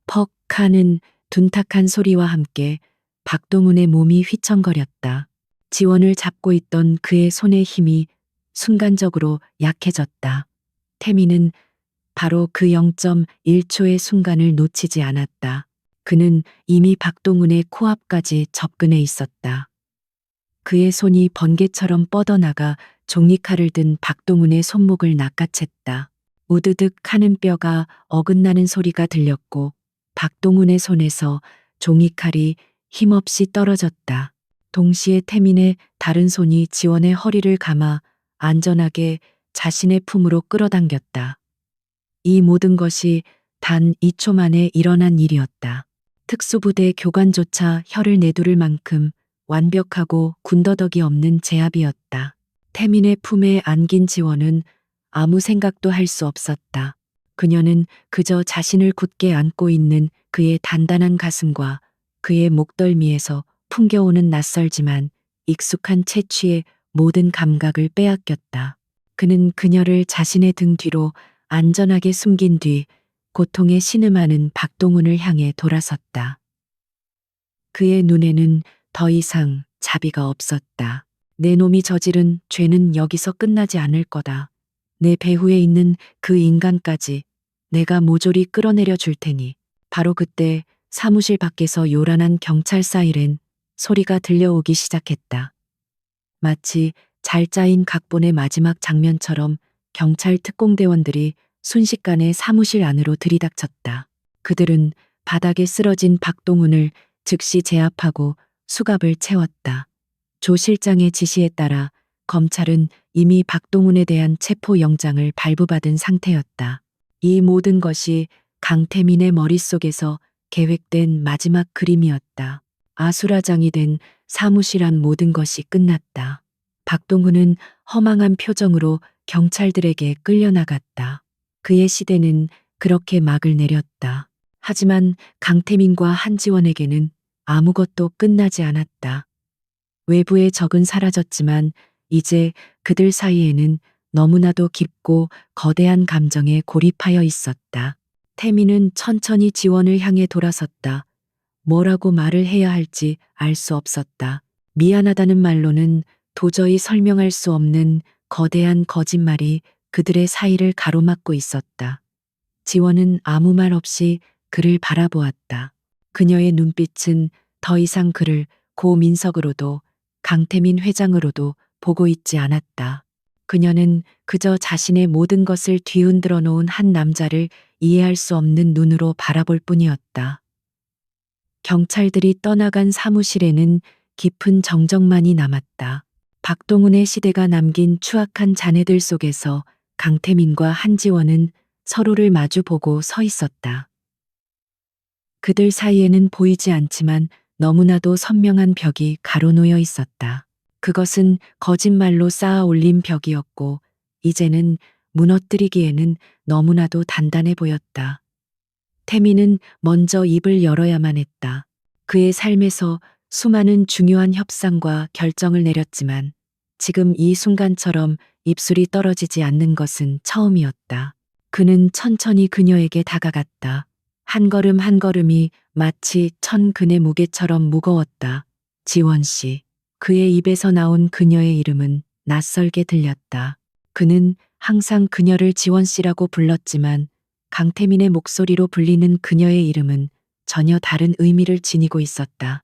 퍽 하는 둔탁한 소리와 함께 박동훈의 몸이 휘청거렸다. 지원을 잡고 있던 그의 손의 힘이 순간적으로 약해졌다. 태민은 바로 그 0.1초의 순간을 놓치지 않았다. 그는 이미 박동훈의 코앞까지 접근해 있었다. 그의 손이 번개처럼 뻗어나가 종이칼을 든 박동훈의 손목을 낚아챘다. 우드득 하는 뼈가 어긋나는 소리가 들렸고 박동훈의 손에서 종이칼이 힘없이 떨어졌다. 동시에 태민의 다른 손이 지원의 허리를 감아 안전하게 자신의 품으로 끌어당겼다. 이 모든 것이 단 2초 만에 일어난 일이었다. 특수부대 교관조차 혀를 내두를 만큼 완벽하고 군더더기 없는 제압이었다. 태민의 품에 안긴 지원은 아무 생각도 할 수 없었다. 그녀는 그저 자신을 굳게 안고 있는 그의 단단한 가슴과 그의 목덜미에서 풍겨오는 낯설지만 익숙한 채취의 모든 감각을 빼앗겼다. 그는 그녀를 자신의 등 뒤로 안전하게 숨긴 뒤 고통에 신음하는 박동훈을 향해 돌아섰다. 그의 눈에는 더 이상 자비가 없었다. 내 놈이 저지른 죄는 여기서 끝나지 않을 거다. 내 배후에 있는 그 인간까지 내가 모조리 끌어내려 줄 테니. 바로 그때 사무실 밖에서 요란한 경찰 사이렌 소리가 들려오기 시작했다. 마치 잘 짜인 각본의 마지막 장면처럼 경찰 특공대원들이 순식간에 사무실 안으로 들이닥쳤다. 그들은 바닥에 쓰러진 박동훈을 즉시 제압하고 수갑을 채웠다. 조 실장의 지시에 따라 검찰은 이미 박동훈에 대한 체포영장을 발부받은 상태였다. 이 모든 것이 강태민의 머릿속에서 계획된 마지막 그림이었다. 아수라장이 된 사무실 안 모든 것이 끝났다. 박동훈은 허망한 표정으로 경찰들에게 끌려나갔다. 그의 시대는 그렇게 막을 내렸다. 하지만 강태민과 한지원에게는 아무것도 끝나지 않았다. 외부의 적은 사라졌지만 이제 그들 사이에는 너무나도 깊고 거대한 감정에 고립하여 있었다. 태민은 천천히 지원을 향해 돌아섰다. 뭐라고 말을 해야 할지 알 수 없었다. 미안하다는 말로는 도저히 설명할 수 없는 거대한 거짓말이 그들의 사이를 가로막고 있었다. 지원은 아무 말 없이 그를 바라보았다. 그녀의 눈빛은 더 이상 그를 고민석으로도 강태민 회장으로도 보고 있지 않았다. 그녀는 그저 자신의 모든 것을 뒤흔들어 놓은 한 남자를 이해할 수 없는 눈으로 바라볼 뿐이었다. 경찰들이 떠나간 사무실에는 깊은 정적만이 남았다. 박동훈의 시대가 남긴 추악한 잔해들 속에서 강태민과 한지원은 서로를 마주보고 서 있었다. 그들 사이에는 보이지 않지만 너무나도 선명한 벽이 가로놓여 있었다. 그것은 거짓말로 쌓아 올린 벽이었고 이제는 무너뜨리기에는 너무나도 단단해 보였다. 태민은 먼저 입을 열어야만 했다. 그의 삶에서 수많은 중요한 협상과 결정을 내렸지만 지금 이 순간처럼 입술이 떨어지지 않는 것은 처음이었다. 그는 천천히 그녀에게 다가갔다. 한 걸음 한 걸음이 마치 천 근의 무게처럼 무거웠다. 지원 씨. 그의 입에서 나온 그녀의 이름은 낯설게 들렸다. 그는 항상 그녀를 지원 씨라고 불렀지만 강태민의 목소리로 불리는 그녀의 이름은 전혀 다른 의미를 지니고 있었다.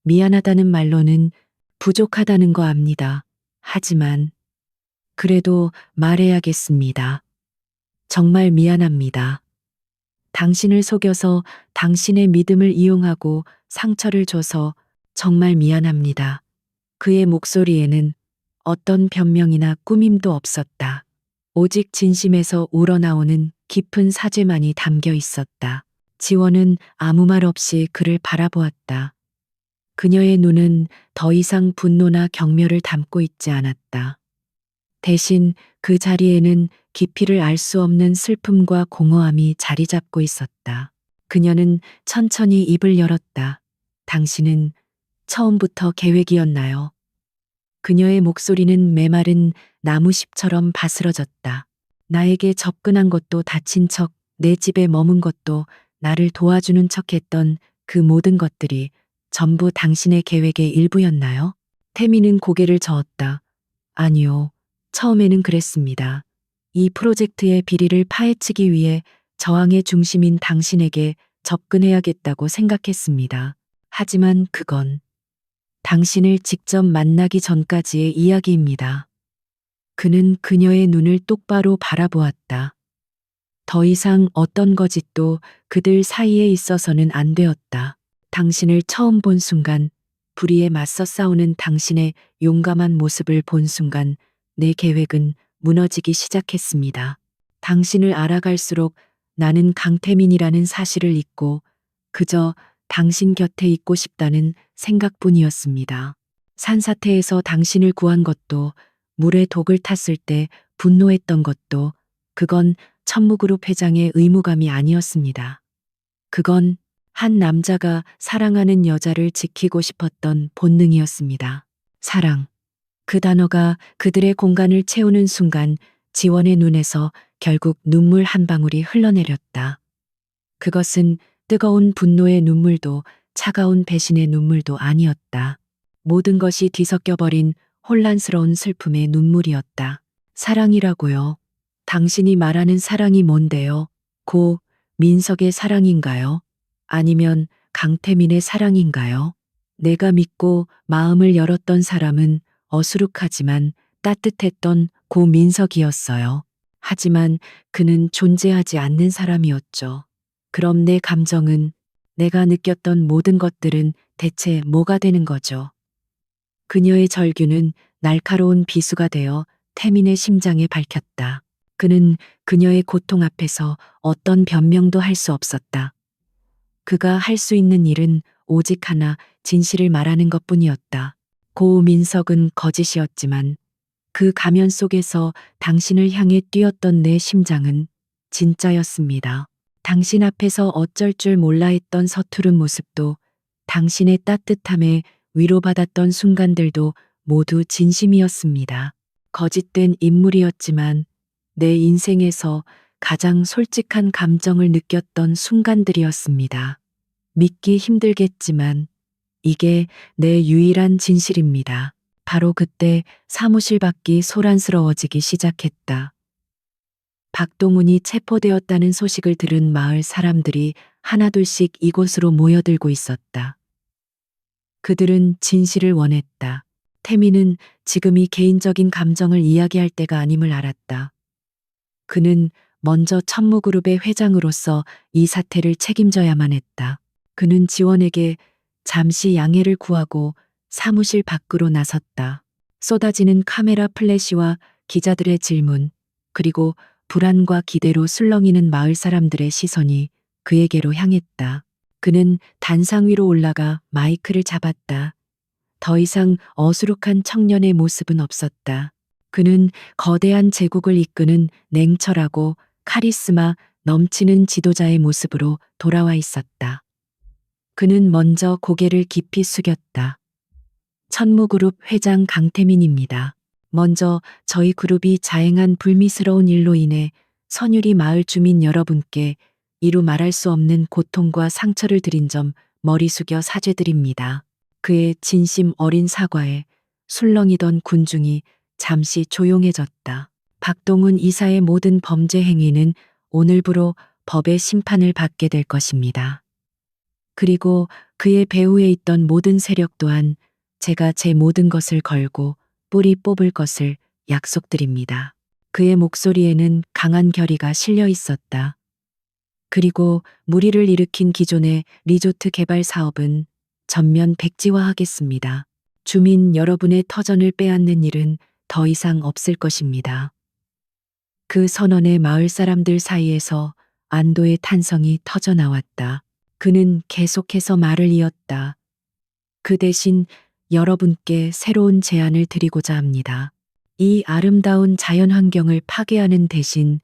미안하다는 말로는 부족하다는 거 압니다. 하지만 그래도 말해야겠습니다. 정말 미안합니다. 당신을 속여서 당신의 믿음을 이용하고 상처를 줘서 정말 미안합니다. 그의 목소리에는 어떤 변명이나 꾸밈도 없었다. 오직 진심에서 우러나오는 깊은 사죄만이 담겨 있었다. 지원은 아무 말 없이 그를 바라보았다. 그녀의 눈은 더 이상 분노나 경멸을 담고 있지 않았다. 대신 그 자리에는 깊이를 알 수 없는 슬픔과 공허함이 자리 잡고 있었다. 그녀는 천천히 입을 열었다. 당신은 처음부터 계획이었나요? 그녀의 목소리는 메마른 나무잎처럼 바스러졌다. 나에게 접근한 것도 다친 척, 내 집에 머문 것도 나를 도와주는 척 했던 그 모든 것들이 전부 당신의 계획의 일부였나요? 태미는 고개를 저었다. 아니요. 처음에는 그랬습니다. 이 프로젝트의 비리를 파헤치기 위해 저항의 중심인 당신에게 접근해야겠다고 생각했습니다. 하지만 그건 당신을 직접 만나기 전까지의 이야기입니다. 그는 그녀의 눈을 똑바로 바라보았다. 더 이상 어떤 거짓도 그들 사이에 있어서는 안 되었다. 당신을 처음 본 순간, 불의에 맞서 싸우는 당신의 용감한 모습을 본 순간 내 계획은 무너지기 시작했습니다. 당신을 알아갈수록 나는 강태민이라는 사실을 잊고 그저 당신 곁에 있고 싶다는 생각뿐이었습니다. 산사태에서 당신을 구한 것도, 물에 독을 탔을 때 분노했던 것도, 그건 천무그룹 회장의 의무감이 아니었습니다. 그건 한 남자가 사랑하는 여자를 지키고 싶었던 본능이었습니다. 사랑. 그 단어가 그들의 공간을 채우는 순간 지원의 눈에서 결국 눈물 한 방울이 흘러내렸다. 그것은 뜨거운 분노의 눈물도 차가운 배신의 눈물도 아니었다. 모든 것이 뒤섞여버린 혼란스러운 슬픔의 눈물이었다. 사랑이라고요. 당신이 말하는 사랑이 뭔데요? 고 민석의 사랑인가요? 아니면 강태민의 사랑인가요? 내가 믿고 마음을 열었던 사람은 어수룩하지만 따뜻했던 고 민석이었어요. 하지만 그는 존재하지 않는 사람이었죠. 그럼 내 감정은, 내가 느꼈던 모든 것들은 대체 뭐가 되는 거죠? 그녀의 절규는 날카로운 비수가 되어 태민의 심장에 밝혔다. 그는 그녀의 고통 앞에서 어떤 변명도 할 수 없었다. 그가 할 수 있는 일은 오직 하나, 진실을 말하는 것뿐이었다. 고민석은 거짓이었지만 그 가면 속에서 당신을 향해 뛰었던 내 심장은 진짜였습니다. 당신 앞에서 어쩔 줄 몰라 했던 서투른 모습도, 당신의 따뜻함에 위로받았던 순간들도 모두 진심이었습니다. 거짓된 인물이었지만 내 인생에서 가장 솔직한 감정을 느꼈던 순간들이었습니다. 믿기 힘들겠지만 이게 내 유일한 진실입니다. 바로 그때 사무실 밖이 소란스러워지기 시작했다. 박동훈이 체포되었다는 소식을 들은 마을 사람들이 하나둘씩 이곳으로 모여들고 있었다. 그들은 진실을 원했다. 태민은 지금이 개인적인 감정을 이야기할 때가 아님을 알았다. 그는 먼저 천무그룹의 회장으로서 이 사태를 책임져야만 했다. 그는 지원에게 잠시 양해를 구하고 사무실 밖으로 나섰다. 쏟아지는 카메라 플래시와 기자들의 질문, 그리고 불안과 기대로 술렁이는 마을 사람들의 시선이 그에게로 향했다. 그는 단상 위로 올라가 마이크를 잡았다. 더 이상 어수룩한 청년의 모습은 없었다. 그는 거대한 제국을 이끄는 냉철하고 카리스마 넘치는 지도자의 모습으로 돌아와 있었다. 그는 먼저 고개를 깊이 숙였다. 천무그룹 회장 강태민입니다. 먼저 저희 그룹이 자행한 불미스러운 일로 인해 선유리 마을 주민 여러분께 이루 말할 수 없는 고통과 상처를 드린 점 머리 숙여 사죄드립니다. 그의 진심 어린 사과에 술렁이던 군중이 잠시 조용해졌다. 박동훈 이사의 모든 범죄 행위는 오늘부로 법의 심판을 받게 될 것입니다. 그리고 그의 배후에 있던 모든 세력 또한 제가 제 모든 것을 걸고 뿌리 뽑을 것을 약속드립니다. 그의 목소리에는 강한 결의가 실려 있었다. 그리고 무리를 일으킨 기존의 리조트 개발 사업은 전면 백지화하겠습니다. 주민 여러분의 터전을 빼앗는 일은 더 이상 없을 것입니다. 그 선언에 마을 사람들 사이에서 안도의 탄성이 터져 나왔다. 그는 계속해서 말을 이었다. 그 대신 여러분께 새로운 제안을 드리고자 합니다. 이 아름다운 자연 환경을 파괴하는 대신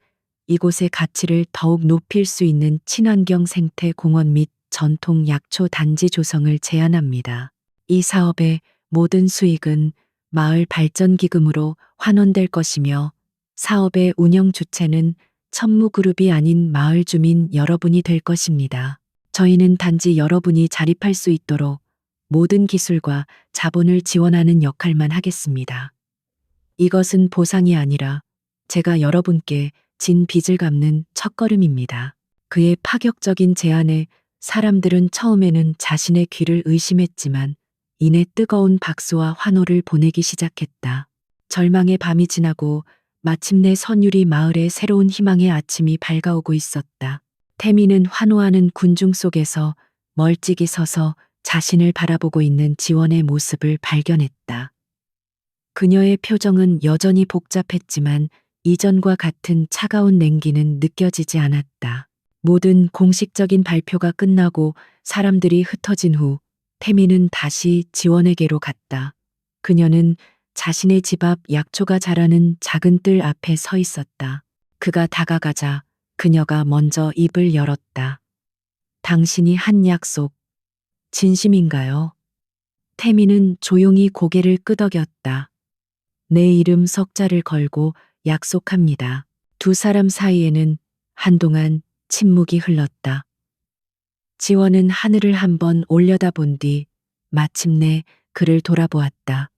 이곳의 가치를 더욱 높일 수 있는 친환경 생태 공원 및 전통 약초 단지 조성을 제안합니다. 이 사업의 모든 수익은 마을 발전 기금으로 환원될 것이며 사업의 운영 주체는 천무그룹이 아닌 마을 주민 여러분이 될 것입니다. 저희는 단지 여러분이 자립할 수 있도록 모든 기술과 자본을 지원하는 역할만 하겠습니다. 이것은 보상이 아니라 제가 여러분께 진 빚을 갚는 첫걸음입니다. 그의 파격적인 제안에 사람들은 처음에는 자신의 귀를 의심했지만 이내 뜨거운 박수와 환호를 보내기 시작했다. 절망의 밤이 지나고 마침내 선율이 마을에 새로운 희망의 아침이 밝아오고 있었다. 태미는 환호하는 군중 속에서 멀찍이 서서 자신을 바라보고 있는 지원의 모습을 발견했다. 그녀의 표정은 여전히 복잡했지만 이전과 같은 차가운 냉기는 느껴지지 않았다. 모든 공식적인 발표가 끝나고 사람들이 흩어진 후 태미는 다시 지원에게로 갔다. 그녀는 자신의 집 앞 약초가 자라는 작은 뜰 앞에 서 있었다. 그가 다가가자 그녀가 먼저 입을 열었다. 당신이 한 약속, 진심인가요? 태미는 조용히 고개를 끄덕였다. 내 이름 석자를 걸고 약속합니다. 두 사람 사이에는 한동안 침묵이 흘렀다. 지원은 하늘을 한번 올려다본 뒤 마침내 그를 돌아보았다.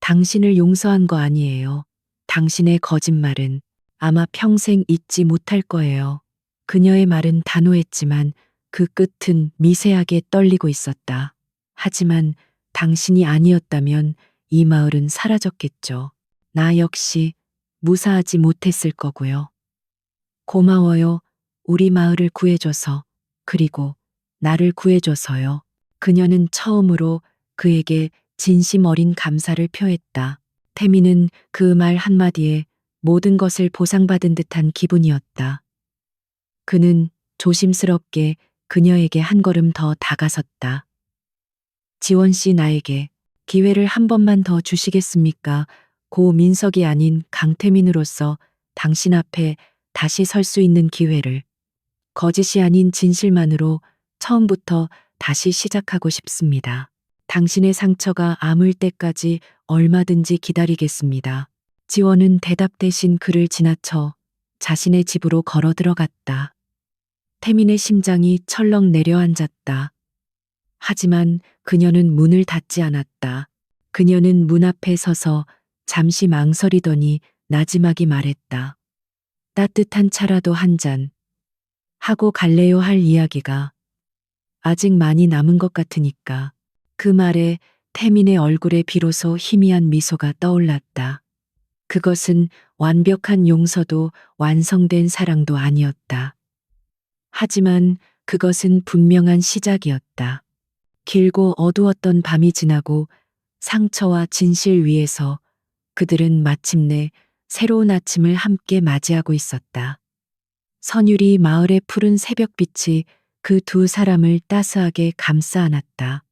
당신을 용서한 거 아니에요. 당신의 거짓말은 아마 평생 잊지 못할 거예요. 그녀의 말은 단호했지만 그 끝은 미세하게 떨리고 있었다. 하지만 당신이 아니었다면 이 마을은 사라졌겠죠. 나 역시 무사하지 못했을 거고요. 고마워요. 우리 마을을 구해줘서. 그리고 나를 구해줘서요. 그녀는 처음으로 그에게 진심 어린 감사를 표했다. 태미는 그 말 한마디에 모든 것을 보상받은 듯한 기분이었다. 그는 조심스럽게 그녀에게 한 걸음 더 다가섰다. 지원 씨, 나에게 기회를 한 번만 더 주시겠습니까? 고 민석이 아닌 강태민으로서 당신 앞에 다시 설 수 있는 기회를. 거짓이 아닌 진실만으로 처음부터 다시 시작하고 싶습니다. 당신의 상처가 아물 때까지 얼마든지 기다리겠습니다. 지원은 대답 대신 그를 지나쳐 자신의 집으로 걸어 들어갔다. 태민의 심장이 철렁 내려앉았다. 하지만 그녀는 문을 닫지 않았다. 그녀는 문 앞에 서서 잠시 망설이더니 나지막이 말했다. 따뜻한 차라도 한 잔. 하고 갈래요. 할 이야기가 아직 많이 남은 것 같으니까. 그 말에 태민의 얼굴에 비로소 희미한 미소가 떠올랐다. 그것은 완벽한 용서도 완성된 사랑도 아니었다. 하지만 그것은 분명한 시작이었다. 길고 어두웠던 밤이 지나고 상처와 진실 위에서 그들은 마침내 새로운 아침을 함께 맞이하고 있었다. 선율이 마을의 푸른 새벽빛이 그 두 사람을 따스하게 감싸 안았다.